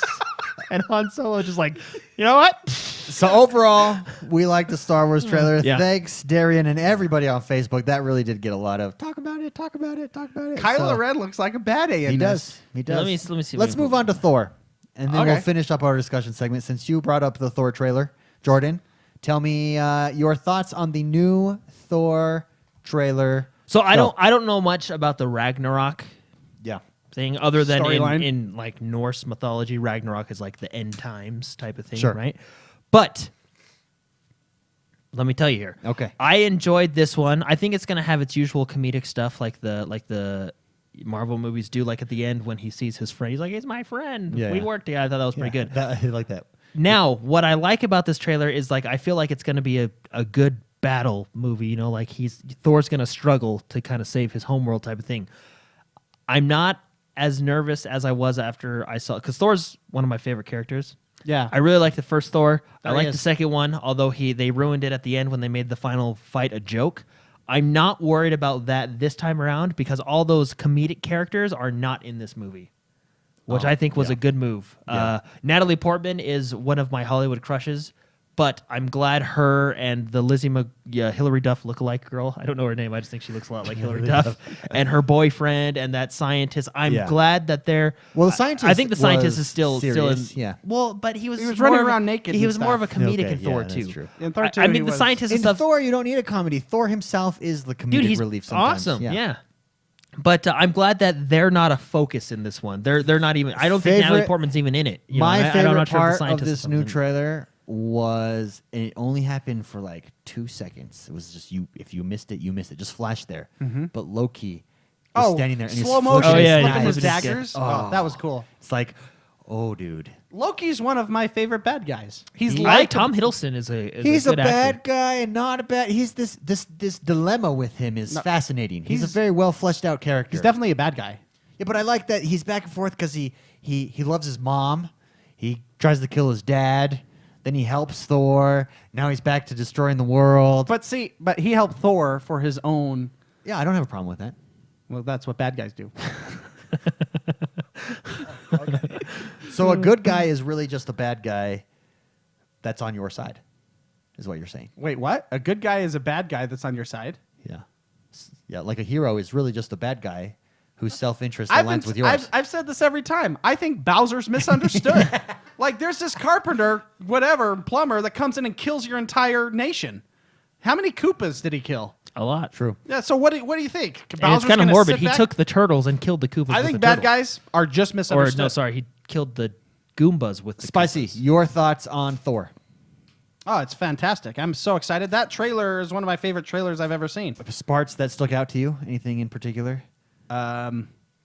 And Han Solo just like, you know what? So overall, we like the Star Wars trailer. Yeah. Thanks, Darian, and everybody on Facebook. That really did get a lot of talk about it. Kylo So, Ren looks like a bad A in He this. does. He does. Let me see if Let's we can move pull on to Thor, and then we'll Okay. finish up our discussion segment. Since you brought up the Thor trailer, Jordan, tell me your thoughts on the new Thor trailer. So I Go. don't know much about the Ragnarok Yeah. thing other than Storyline? in like Norse mythology. Ragnarok is like the end times type of thing, Sure. right? But let me tell you here. Okay. I enjoyed this one. I think it's gonna have its usual comedic stuff like the Marvel movies do, like at the end when he sees his friend. He's like, "He's my friend. Yeah, we yeah. worked together." I thought that was pretty good. I like that. Now, what I like about this trailer is like I feel like it's going to be a good battle movie. Like Thor's going to struggle to kind of save his homeworld type of thing. I'm not as nervous as I was after I saw, because Thor's one of my favorite characters. Yeah. I really like the first Thor. I There he like the is. second one, although they ruined it at the end when they made the final fight a joke. I'm not worried about that this time around because all those comedic characters are not in this movie, which Oh, I think was yeah. a good move. Yeah. Natalie Portman is one of my Hollywood crushes, but I'm glad her and the Hillary Duff lookalike girl, I don't know her name, I just think she looks a lot like Hillary Duff, and her boyfriend and that scientist, I'm Yeah. glad that they're... Well, the scientist I think the scientist was is still in... serious, yeah. Well, but he was running more of a- around naked He and was more of a stuff. comedic Okay, in Thor, yeah, that's too. true. In Thor 2, I mean, he the was- scientist In and stuff... Thor, you don't need a comedy. Thor himself is the comedic Dude, he's relief sometimes. awesome. Yeah. But I'm glad that they're not a focus in this one. They're not even. I don't think Natalie Favorite- Portman's even in it. You My know, I'm favorite not sure if the part of scientist this is new in it. trailer was, and it only happened for like 2 seconds. It was just if you missed it, you missed it. Just flashed there. But Loki was standing there and he's slow flipping motion. Oh, yeah, his yeah, flipping his knives. yeah. daggers. Oh. Oh, that was cool. It's like, oh, dude. Loki's one of my favorite bad guys. He's I like like Tom Hiddleston is a He's a good bad actor. guy and not a bad. He's this dilemma with him is fascinating. He's a he's- very well fleshed out character. He's definitely a bad guy. Yeah, but I like that he's back and forth because he loves his mom. He tries to kill his dad. Then he helps Thor. Now he's back to destroying the world. But he helped Thor for his own. Yeah, I don't have a problem with that. Well, that's what bad guys do. So a good guy is really just a bad guy that's on your side, is what you're saying. Wait, what? A good guy is a bad guy that's on your side? Yeah. Yeah, like a hero is really just a bad guy whose self-interest aligns with yours. I've said this every time. I think Bowser's misunderstood. Like, there's this carpenter, whatever, plumber, that comes in and kills your entire nation. How many Koopas did he kill? A lot. True. Yeah, so what do you think? And it's Bowser's kind of gonna morbid. sit He back? took the turtles and killed the Koopas. I with think the bad turtles. guys are just Or misunderstood. no, sorry, he killed the Goombas with the Spicy, Koopas. your thoughts on Thor? Oh, it's fantastic. I'm so excited. That trailer is one of my favorite trailers I've ever seen. Parts that stuck out to you? Anything in particular?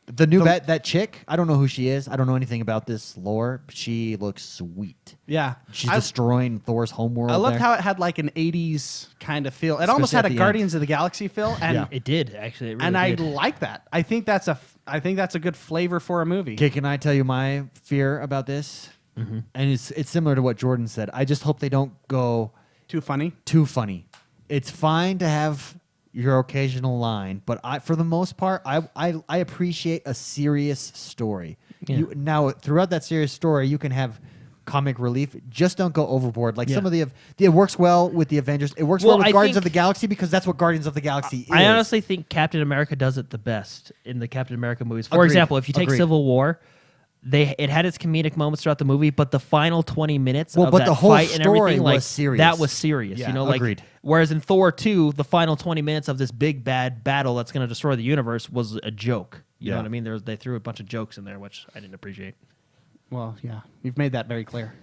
The new that chick, I don't know who she is. I don't know anything about this lore. But she looks sweet. Yeah. She's destroying Thor's homeworld. I loved there. how it had like an 80s kind of feel. It almost Especially had at a the Guardians of the Galaxy feel. And Yeah. It did actually. It really and I did. like that. I think that's a good flavor for a movie. Okay, can I tell you my fear about this? And it's similar to what Jordan said. I just hope they don't go Too funny. too funny. It's fine to have your occasional line, but for the most part, I appreciate a serious story. Yeah. Now, throughout that serious story, you can have comic relief. Just don't go overboard. Like Yeah. some of it works well with the Avengers. It works well Well, with I Guardians of think- the Galaxy because that's what Guardians of the Galaxy is. I honestly think Captain America does it the best in the Captain America movies. For Agreed. example, if you take Agreed. Civil War, it had its comedic moments throughout the movie, but the final 20 minutes Well, of but that the whole fight and story everything, like was serious. that was serious. Yeah, You know, like agreed. whereas in Thor 2, the final 20 minutes of this big bad battle that's going to destroy the universe was a joke. You know Yeah. what I mean? They threw a bunch of jokes in there, which I didn't appreciate. Well, yeah. You've made that very clear.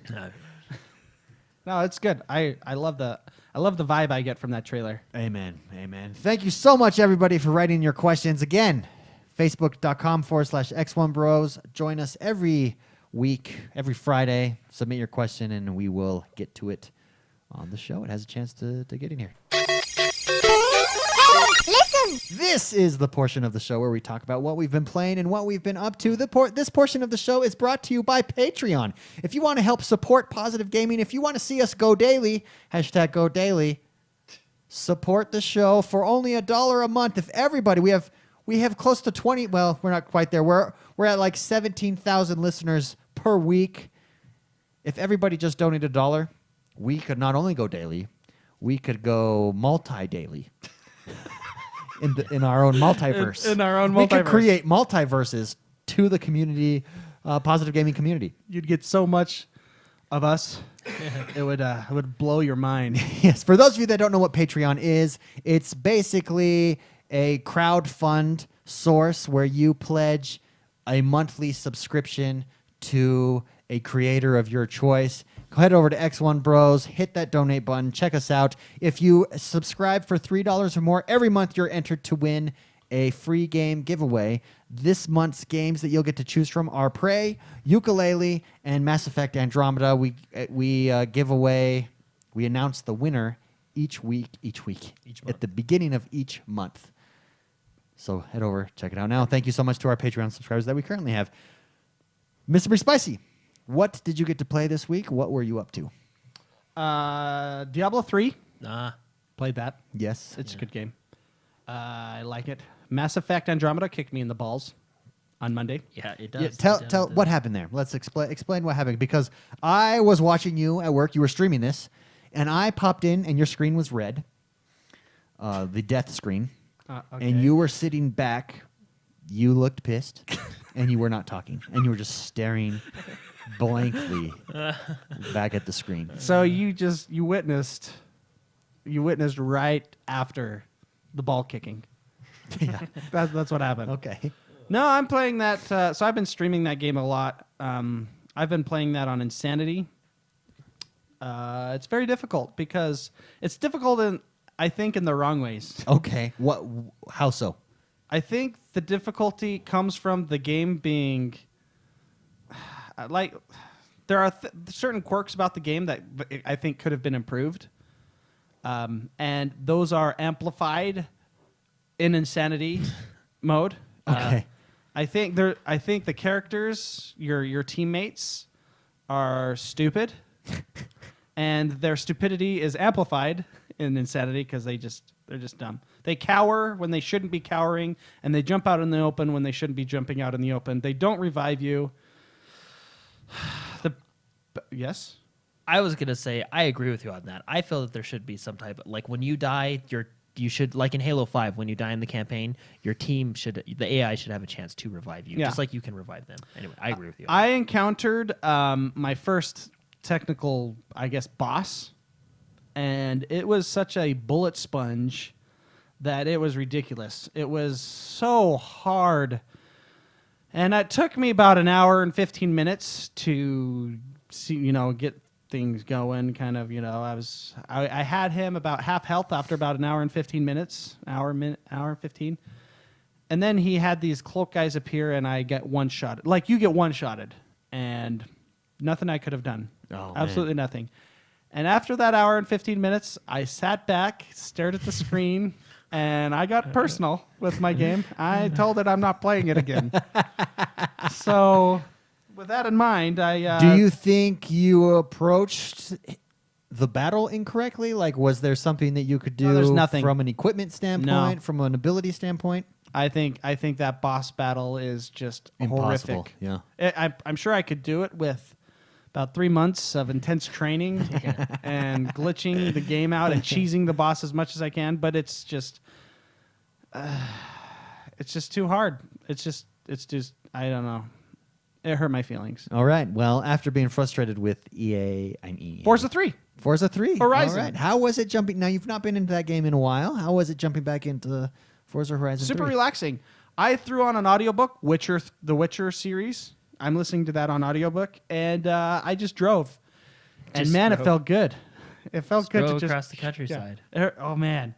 No, it's good. I love the vibe I get from that trailer. Amen. Amen. Thank you so much, everybody, for writing your questions. Again, facebook.com/X1Bros. Join us every week, every Friday. Submit your question, and we will get to it on the show. It has a chance to get in here. Listen! This is the portion of the show where we talk about what we've been playing and what we've been up to. This portion of the show is brought to you by Patreon. If you want to help support positive gaming, if you want to see us go daily, #go daily, support the show for only $1 a month. If everybody, we have close to 20. Well, we're not quite there. We're at like 17,000 listeners per week. If everybody just donated $1, we could not only go daily, we could go multi-daily. In our own multiverse. In our own We could multiverse. create multiverses to the community, positive gaming community. You'd get so much of us. It would blow your mind. Yes, for those of you that don't know what Patreon is, it's basically a crowdfund source where you pledge a monthly subscription to a creator of your choice. Go head over to X1Bros, hit that donate button, check us out. If you subscribe for $3 or more, every month you're entered to win a free game giveaway. This month's games that you'll get to choose from are Prey, Yooka-Laylee, and Mass Effect Andromeda. We give away, we announce the winner each week, at the beginning of each month. So head over, check it out now. Thank you so much to our Patreon subscribers that we currently have. Mr. Spicy, What did you get to play this week? What were you up to? Diablo 3. Nah. Played that. Yes. It's a good game. I like it. Mass Effect Andromeda kicked me in the balls on Monday. Yeah, it does. Yeah, tell what happened there. Let's explain what happened, because I was watching you at work. You were streaming this, and I popped in, and your screen was red, the death screen, Okay. and you were sitting back. You looked pissed, and you were not talking, and you were just staring blankly back at the screen. So you witnessed right after the ball kicking. Yeah. That's what happened. Okay. No, I'm playing that. So I've been streaming that game a lot. I've been playing that on Insanity. It's very difficult because it's difficult I think in the wrong ways. Okay. What? How so? I think the difficulty comes from the game being like there are certain quirks about the game that I think could have been improved, and those are amplified in Insanity mode. Okay. I think the characters, your teammates, are stupid, and their stupidity is amplified in Insanity because they're just dumb. They cower when they shouldn't be cowering, and they jump out in the open when they shouldn't be jumping out in the open. They don't revive you. Yes? I was gonna say I agree with you on that. I feel that there should be some type of, like, when you die, you should, like in Halo 5, when you die in the campaign, your team the AI should have a chance to revive you, Yeah. just like you can revive them. Anyway, I agree with you. I encountered my first technical, I guess, boss, and it was such a bullet sponge that it was ridiculous. It was so hard. And it took me about an hour and 15 minutes to see, get things going. Kind of, I had him about half health after about an hour and 15 minutes, hour and 15. And then he had these cloak guys appear, and I get one-shotted. Like, you get one-shotted, and nothing I could have done. Oh, Absolutely nothing. And after that hour and 15 minutes, I sat back, stared at the screen, and I got personal with my game. I told it I'm not playing it again. So, with that in mind, Do you think you approached the battle incorrectly? Like, was there something that you could do there's nothing. from an equipment standpoint, from an ability standpoint? I think that boss battle is just Impossible. horrific. Yeah. I'm sure I could do it with about 3 months of intense training and glitching the game out and cheesing the boss as much as I can, but it's just too hard. It's just I don't know. It hurt my feelings. All right. Well, after being frustrated with EA. Forza 3. Forza 3. Horizon. All right. How was it jumping? Now, you've not been into that game in a while. How was it jumping back into Forza Horizon Super 3? relaxing. I threw on an audiobook, the Witcher series. I'm listening to that on audiobook, and I just drove. And Just man, drove. it felt good. It felt good to Drove just across the countryside. Yeah. Oh man.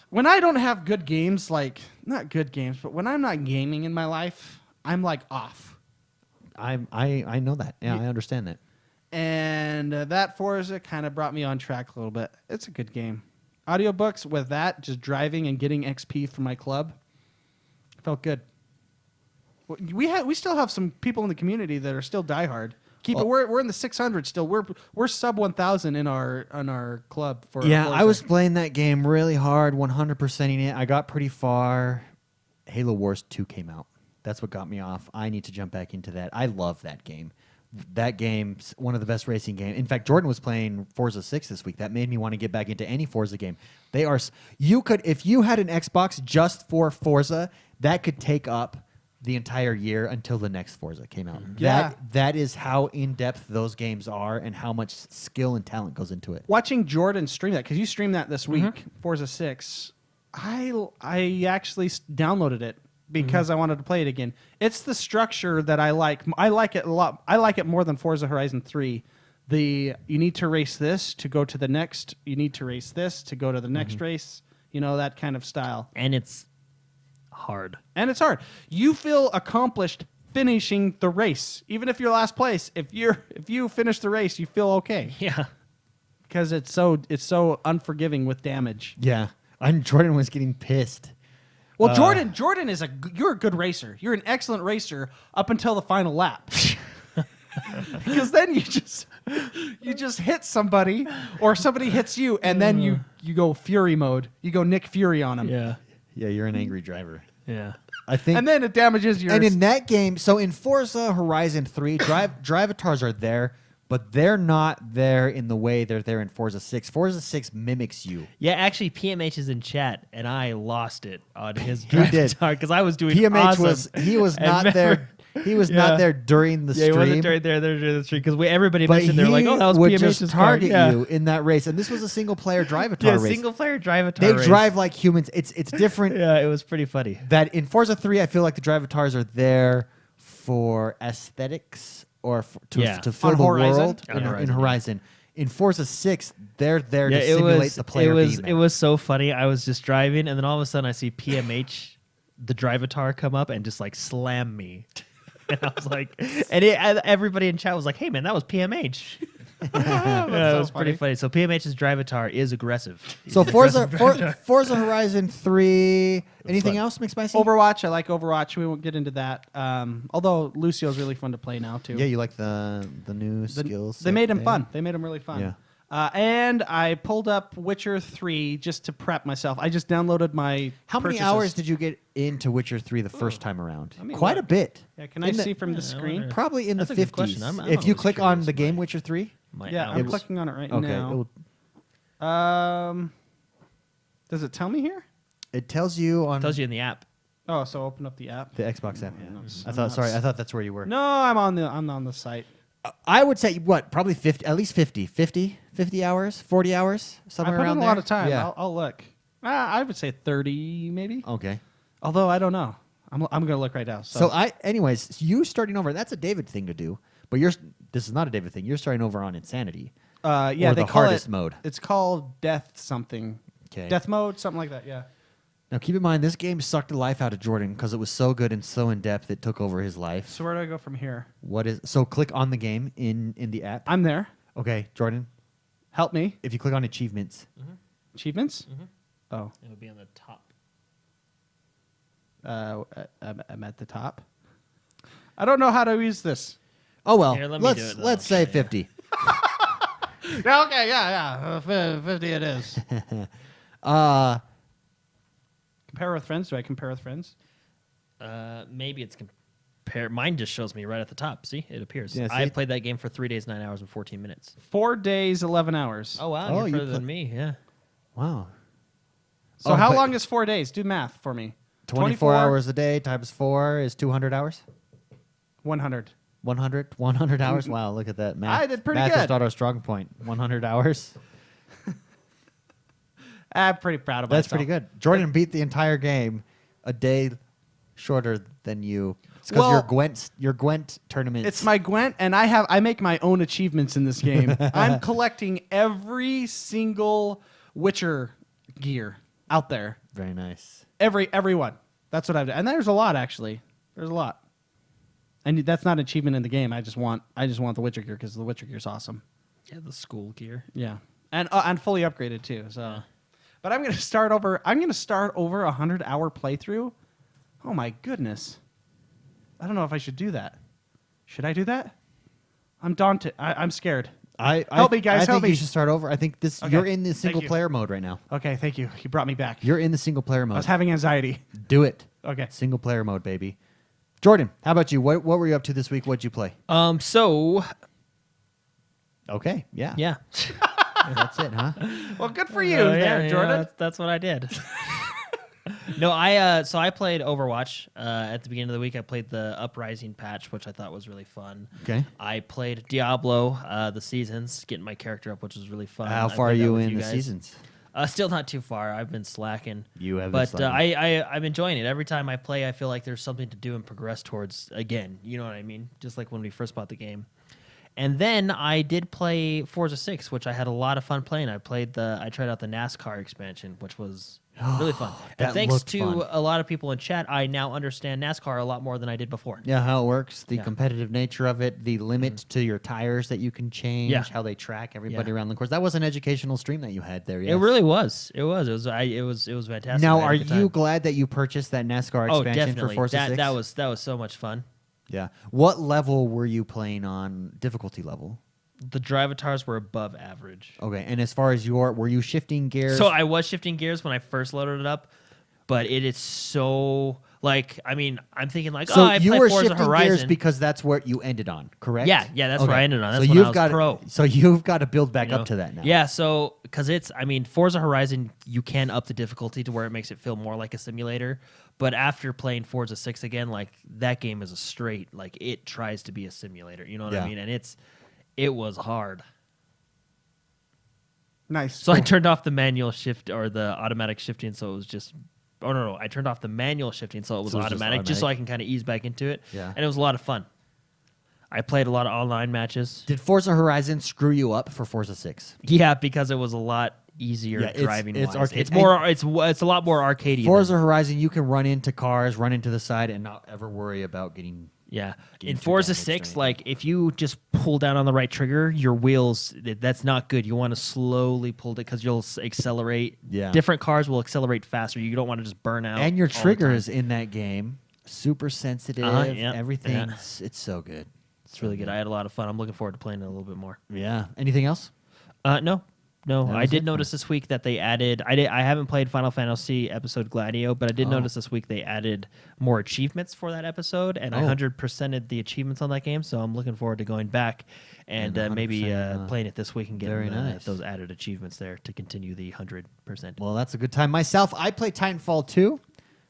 When I don't have good games, like not good games, but when I'm not gaming in my life, I'm like off. I know that. Yeah, I understand that. And that Forza kind of brought me on track a little bit. It's a good game. Audiobooks with that, just driving and getting XP from my club, felt good. We still have some people in the community that are still diehard. We're in the 600 still. We're sub 1,000 on our club for Yeah, Forza. I was playing that game really hard, 100%ing it. I got pretty far. Halo Wars 2 came out. That's what got me off. I need to jump back into that. I love that game. That game's one of the best racing games. In fact, Jordan was playing Forza 6 this week. That made me want to get back into any Forza game. They are. You could, if you had an Xbox just for Forza, that could take up the entire year until the next Forza came out. Yeah. That is how in-depth those games are and how much skill and talent goes into it. Watching Jordan stream that, because you streamed that this week, Forza 6, I actually downloaded it because I wanted to play it again. It's the structure that I like. I like it a lot. I like it more than Forza Horizon 3. You need to race this to go to the next. You need to race this to go to the next race. That kind of style. And it's hard. And it's hard. You feel accomplished finishing the race, even if you're last place. If you finish the race, you feel okay Yeah. because it's so unforgiving with damage. Yeah. And Jordan was getting pissed. Well, Jordan you're a good racer. You're an excellent racer up until the final lap. because then you just hit somebody, or somebody hits you, and then you go Fury mode. You go Nick Fury on them. Yeah. Yeah, you're an angry driver. Yeah. I think. And then it damages your. And in that game, so in Forza Horizon 3, drivatars are there, but they're not there in the way they're there in Forza 6. Forza 6 mimics you. Yeah, actually, PMH is in chat, and I lost it on his He did. drive because I was doing PMH awesome. was And not there. He was not there during the Yeah, he stream. wasn't during the stream because everybody But mentioned they're like, "Oh, that was would PMH's just car." target Yeah. you in that race, and this was a single player drivatar Yeah, race. single player drive They race. drive like humans. It's different. Yeah, it was pretty funny. That in Forza 3, I feel like the drivatars are there for aesthetics or to fill On the Horizon? world On in Horizon, Horizon. In Forza 6, they're there Yeah, to it simulate was the player. it was so funny. I was just driving, and then all of a sudden, I see PMH, the drivatar, come up and just like slam me. And I was like, and everybody in chat was like, "Hey, man, that was PMH." Yeah, it was pretty funny. So PMH's drivatar is aggressive. So Forza Horizon 3. Anything else, McSpicy? Overwatch. I like Overwatch. We won't get into that. Although Lucio's really fun to play now too. Yeah, you like the new skills. They made him fun. They made him really fun. Yeah. And I pulled up Witcher 3 just to prep myself. I just downloaded my. How many purchases. hours did you get into Witcher 3 the first time around? Let me Quite look. a bit. Yeah, can I In the- see from the Yeah, I screen? wonder. Probably in That's the a good 50s. question. I'm If you always click on curious. the game Witcher 3, Yeah, I'm hours. clicking on it right okay, now. Does it tell me here? it tells you on tells you in the app. Oh, so open up the app. the Xbox app. Yeah, no, it's- I thought. Sorry, I thought that's where you were. No, I'm on the site. I would say what? Probably 50. At least 50 hours, 40 hours, somewhere I put around in a there. lot of time. Yeah. I'll look. I would say 30 maybe. Okay. Although I don't know. I'm gonna look right now. So anyways, you starting over. That's a David thing to do. But this is not a David thing. You're starting over on Insanity. yeah, or they the call hardest it mode. It's called Death something. Okay. Death mode, something like that. Yeah. Now keep in mind, this game sucked the life out of Jordan because it was so good and so in depth. It took over his life. So where do I go from here? So click on the game in the app. I'm there. Okay, Jordan. Help me. If you click on achievements, Achievements. Mm-hmm. Oh, It'll be on the top. I'm at the top. I don't know how to use this. oh well. Here, let me do it, then let's I'll say show you. 50. Yeah, okay, yeah. 50 it is. Compare with friends. Do I compare with friends? Maybe it's compare. Mine just shows me right at the top. See, it appears. Yeah, see I it? played that game for 3 days, 9 hours, and 14 minutes. 4 days, 11 hours. Oh wow, Oh, you're you further play- than me. Yeah. Wow. So Oh, how but- long is 4 days? Do math for me. 24 hours a day times 4 is 200 hours. 100. 100 hours. Wow, look at that. Math. I did pretty Math good. is not our strong point. 100 hours. I'm pretty proud of That's myself. pretty good. Jordan beat the entire game a day shorter than you. It's because Well, your Gwent tournament. It's my Gwent, and I make my own achievements in this game. I'm collecting every single Witcher gear out there. very nice. Every one. That's what I've done. And there's a lot, actually. There's a lot. And that's not an achievement in the game. I just want the Witcher gear because the Witcher gear is awesome. Yeah, the school gear. Yeah, and fully upgraded too. So, but I'm gonna start over. I'm gonna start over 100-hour playthrough. Oh my goodness! I don't know if I should do that. Should I do that? I'm daunted. I'm scared. Help me, guys, I help think me. you should start over. I think this. Okay, You're in the thank single you. player mode right now. Okay, thank you. You brought me back. You're in the single player I mode. was having anxiety. Do it. Okay. Single player mode, baby. Jordan, how about you? What were you up to this week? What'd you play? So Okay, yeah. yeah. That's it, huh? Well, good for you, Yeah, Jordan. that's what I did. No, I played Overwatch at the beginning of the week. I played the Uprising patch, which I thought was really fun. Okay. I played Diablo, the seasons, getting my character up, which was really fun. How I far are played that you with in the guys. seasons? Still not too far. I've been slacking. You have been but slacking. I'm enjoying it. Every time I play, I feel like there's something to do and progress towards again. You know what I mean? Just like when we first bought the game. And then I did play Forza 6, which I had a lot of fun playing. I tried out the NASCAR expansion, which was really fun. That And thanks looked to fun. a lot of people in chat, I now understand NASCAR a lot more than I did before. Yeah, how it works, the Yeah. competitive nature of it, the limit to your tires that you can change, Yeah. how they track everybody Yeah. around the course. That was an educational stream that you had there. Yes. It really was. It was. It was fantastic. Now, I had are a good time. you glad that you purchased that NASCAR Oh, expansion definitely. for Forza 6? That was so much fun. Yeah. What level were you playing on? Difficulty level. The Drivatars were above average. Okay. And as far as were you shifting gears? So I was shifting gears when I first loaded it up, but it is so like I'm thinking like so I you play were Forza shifting Horizon gears because that's what you ended on, correct? Yeah, that's where I ended on. That's so when you've I was got pro. So you've got to build back You know? up to that now. Yeah, so because Forza Horizon, you can up the difficulty to where it makes it feel more like a simulator. But after playing Forza 6 again, like that game is a straight, like it tries to be a simulator. You know what I mean? And it was hard. Nice. So I turned off the manual shift or the automatic shifting, so it was just. Oh no! I turned off the manual shifting, so it was automatic, just so I can kind of ease back into it. Yeah. And it was a lot of fun. I played a lot of online matches. Did Forza Horizon screw you up for Forza 6? Yeah, because it was a lot easier Yeah, driving. it's arcade. It's more. It's a lot more arcadey. Forza Horizon, you can run into cars, run into the side, and not ever worry about getting. Yeah. Getting In too Forza damaged or 6, anything. like if you just pull down on the right trigger, your wheels, that's not good. You want to slowly pull it because you'll accelerate. Yeah. Different cars will accelerate faster. You don't want to just burn out. And your all the time. triggers in that game, super sensitive. Yeah. Everything's it's so good. It's really good. I had a lot of fun. I'm looking forward to playing it a little bit more. Yeah. Anything else? No. That I was did it? notice this week that they added. I haven't played Final Fantasy episode Gladio, but I did notice this week they added more achievements for that episode, and I 100%ed the achievements on that game. So I'm looking forward to going back and And maybe 100%, playing it this week and very getting nice. those added achievements there to continue the 100%. Well, that's a good time. Myself, I played Titanfall 2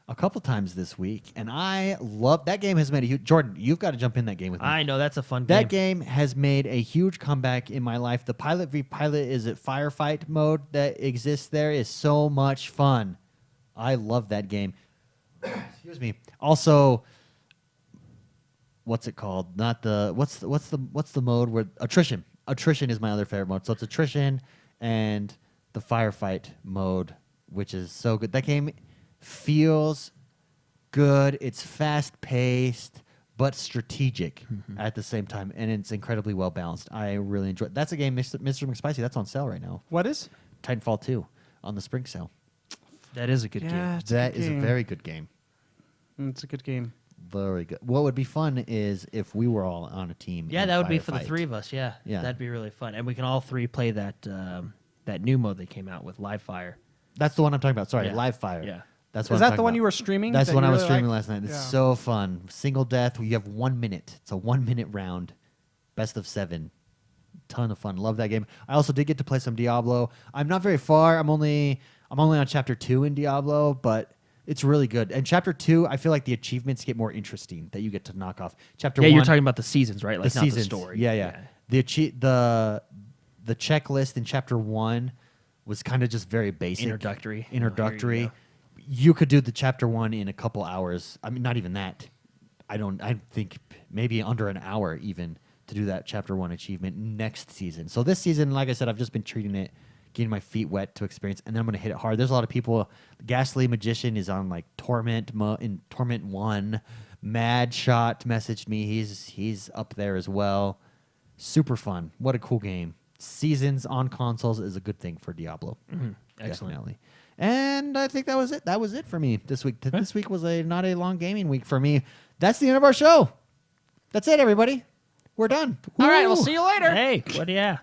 a couple times this week, and I love that game. Has made a huge. Jordan, you've got to jump in that game with me. I know that's a fun That game. game has made a huge comeback in my life. The pilot v pilot is it firefight mode that exists there is so much fun. I love that game. Excuse me. Also, what's it called? Not the what's the mode where attrition. Attrition is my other favorite mode. So it's attrition and the firefight mode, which is so good. That game feels good. It's fast paced but strategic at the same time, and it's incredibly well balanced. I really enjoy it. That's a game, Mr. McSpicy. That's on sale right now. What is? Titanfall 2 on the spring sale. That is a good game. Yeah, it's a That good is a game. very good game. It's a good game. Very good. What would be fun is if we were all on a team. Yeah, and that would be for the firefight. three of us. Yeah, Yeah. that'd be really fun, and we can all three play that that new mode that came out with Live Fire. That's the one I'm talking about. Sorry, Yeah. Live Fire. Yeah. That's what Is I'm that talking the one about. you were streaming? That's that the one you I was really streaming liked? last night. It's Yeah. so fun. Single death. You have 1 minute. It's a 1 minute round. Best of 7. Ton of fun. Love that game. I also did get to play some Diablo. I'm not very far. I'm only on chapter 2 in Diablo, but it's really good. And chapter 2, I feel like the achievements get more interesting that you get to knock off. Chapter Yeah, 1, you're talking about the seasons, right? Like the not seasons. the story. Yeah. The checklist in chapter 1 was kind of just very basic. Introductory. Introductory. Here You could do the chapter 1 in a couple hours. I mean, not even that. I think maybe under an hour even to do that chapter 1 achievement next season. So this season, like I said, I've just been treating it, getting my feet wet to experience, and then I'm going to hit it hard. There's a lot of people. Ghastly Magician is on like Torment in Torment 1. Mad Shot messaged me. He's up there as well. Super fun. What a cool game. Seasons on consoles is a good thing for Diablo. Excellent. Definitely. And I think that was it. That was it for me this week. This week was not a long gaming week for me. That's the end of our show. That's it, everybody. We're done. All right, we'll Woo! see you later. Hey, what? Yeah.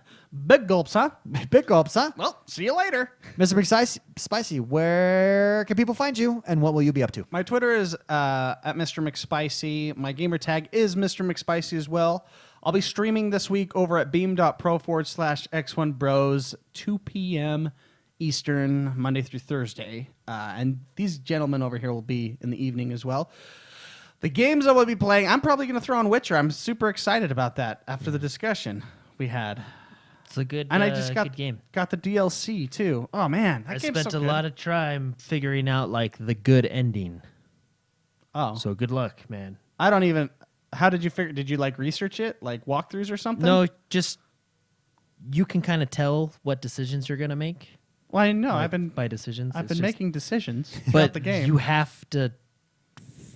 Big gulps, huh? Big gulps, huh? Well, see you later. Mr. McSpicy, where can people find you, and what will you be up to? My Twitter is at Mr. McSpicy. My gamer tag is Mr. McSpicy as well. I'll be streaming this week over at beam.pro/X1Bros, 2 p.m. Eastern, Monday through Thursday. And these gentlemen over here will be in the evening as well. The games I will be playing, I'm probably going to throw in Witcher. I'm super excited about that after the discussion we had. It's a good, And I just good game. got the DLC too. Oh, man. That I game's spent so a good. lot of time figuring out like the good ending. Oh, So good luck, man. I don't even... How did you figure? Did you like research it, like walkthroughs or something? No, just you can kind of tell what decisions you're gonna make. Well, I know. Like, I've been by decisions. I've It's been just- making decisions but throughout the game. you have to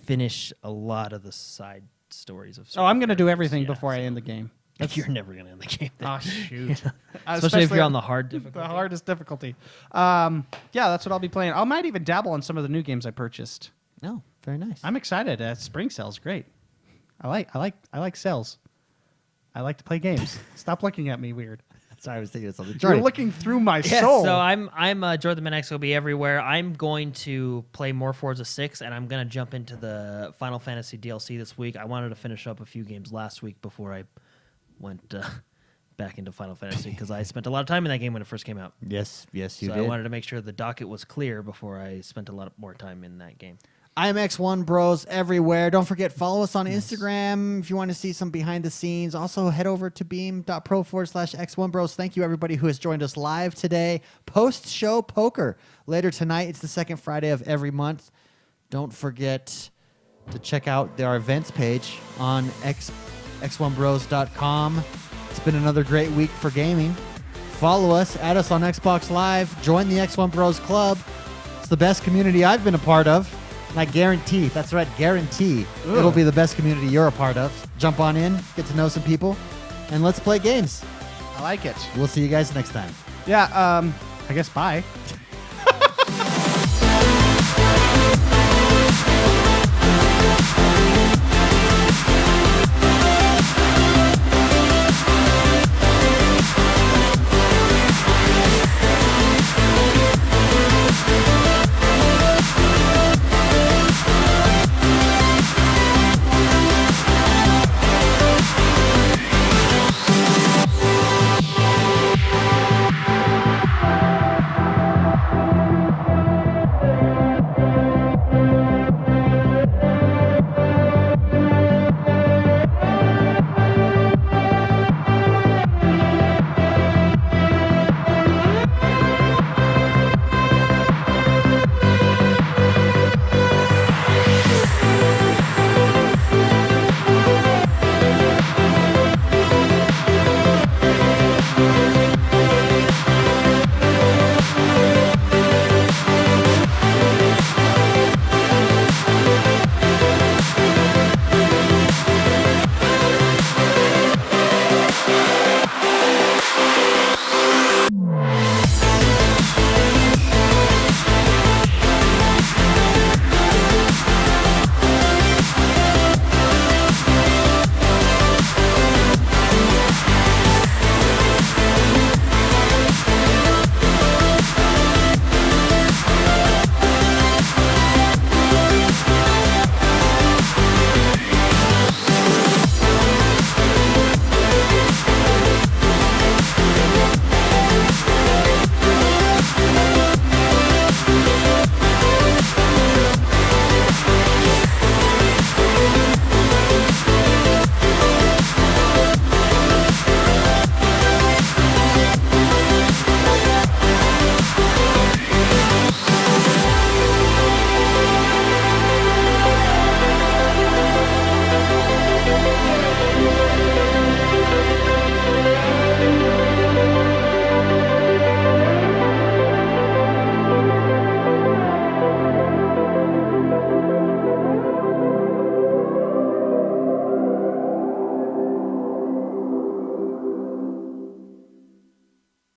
finish a lot of the side stories of. I'm going to do everything Yeah, before I end the game. You're never gonna end the game. Oh shoot! Especially if you're on the hard difficulty. the hardest difficulty. Yeah, that's what I'll be playing. I might even dabble on some of the new games I purchased. Oh, very nice. I'm excited. Spring Cell's great. I like cells. I like to play games. Stop looking at me weird. Sorry, I was thinking of something. You're Jordy. looking through my Yeah, soul. so I'm Jordan the Man XOB everywhere. I'm going to play more Forza 6, and I'm going to jump into the Final Fantasy DLC this week. I wanted to finish up a few games last week before I went back into Final Fantasy because I spent a lot of time in that game when it first came out. Yes, you So did. I wanted to make sure the docket was clear before I spent a lot more time in that game. I'm XoneBros everywhere. Don't forget, follow us on Instagram if you want to see some behind the scenes. Also, head over to beam.pro/X1Bros. Thank you, everybody who has joined us live today. Post-show poker later tonight. It's the second Friday of every month. Don't forget to check out our events page on x1bros.com. It's been another great week for gaming. Follow us, add us on Xbox Live, join the X1Bros Club. It's the best community I've been a part of. And I guarantee, that's right, guarantee it'll be the best community you're a part of. Jump on in, get to know some people, and let's play games. I like it. We'll see you guys next time. Yeah, I guess bye.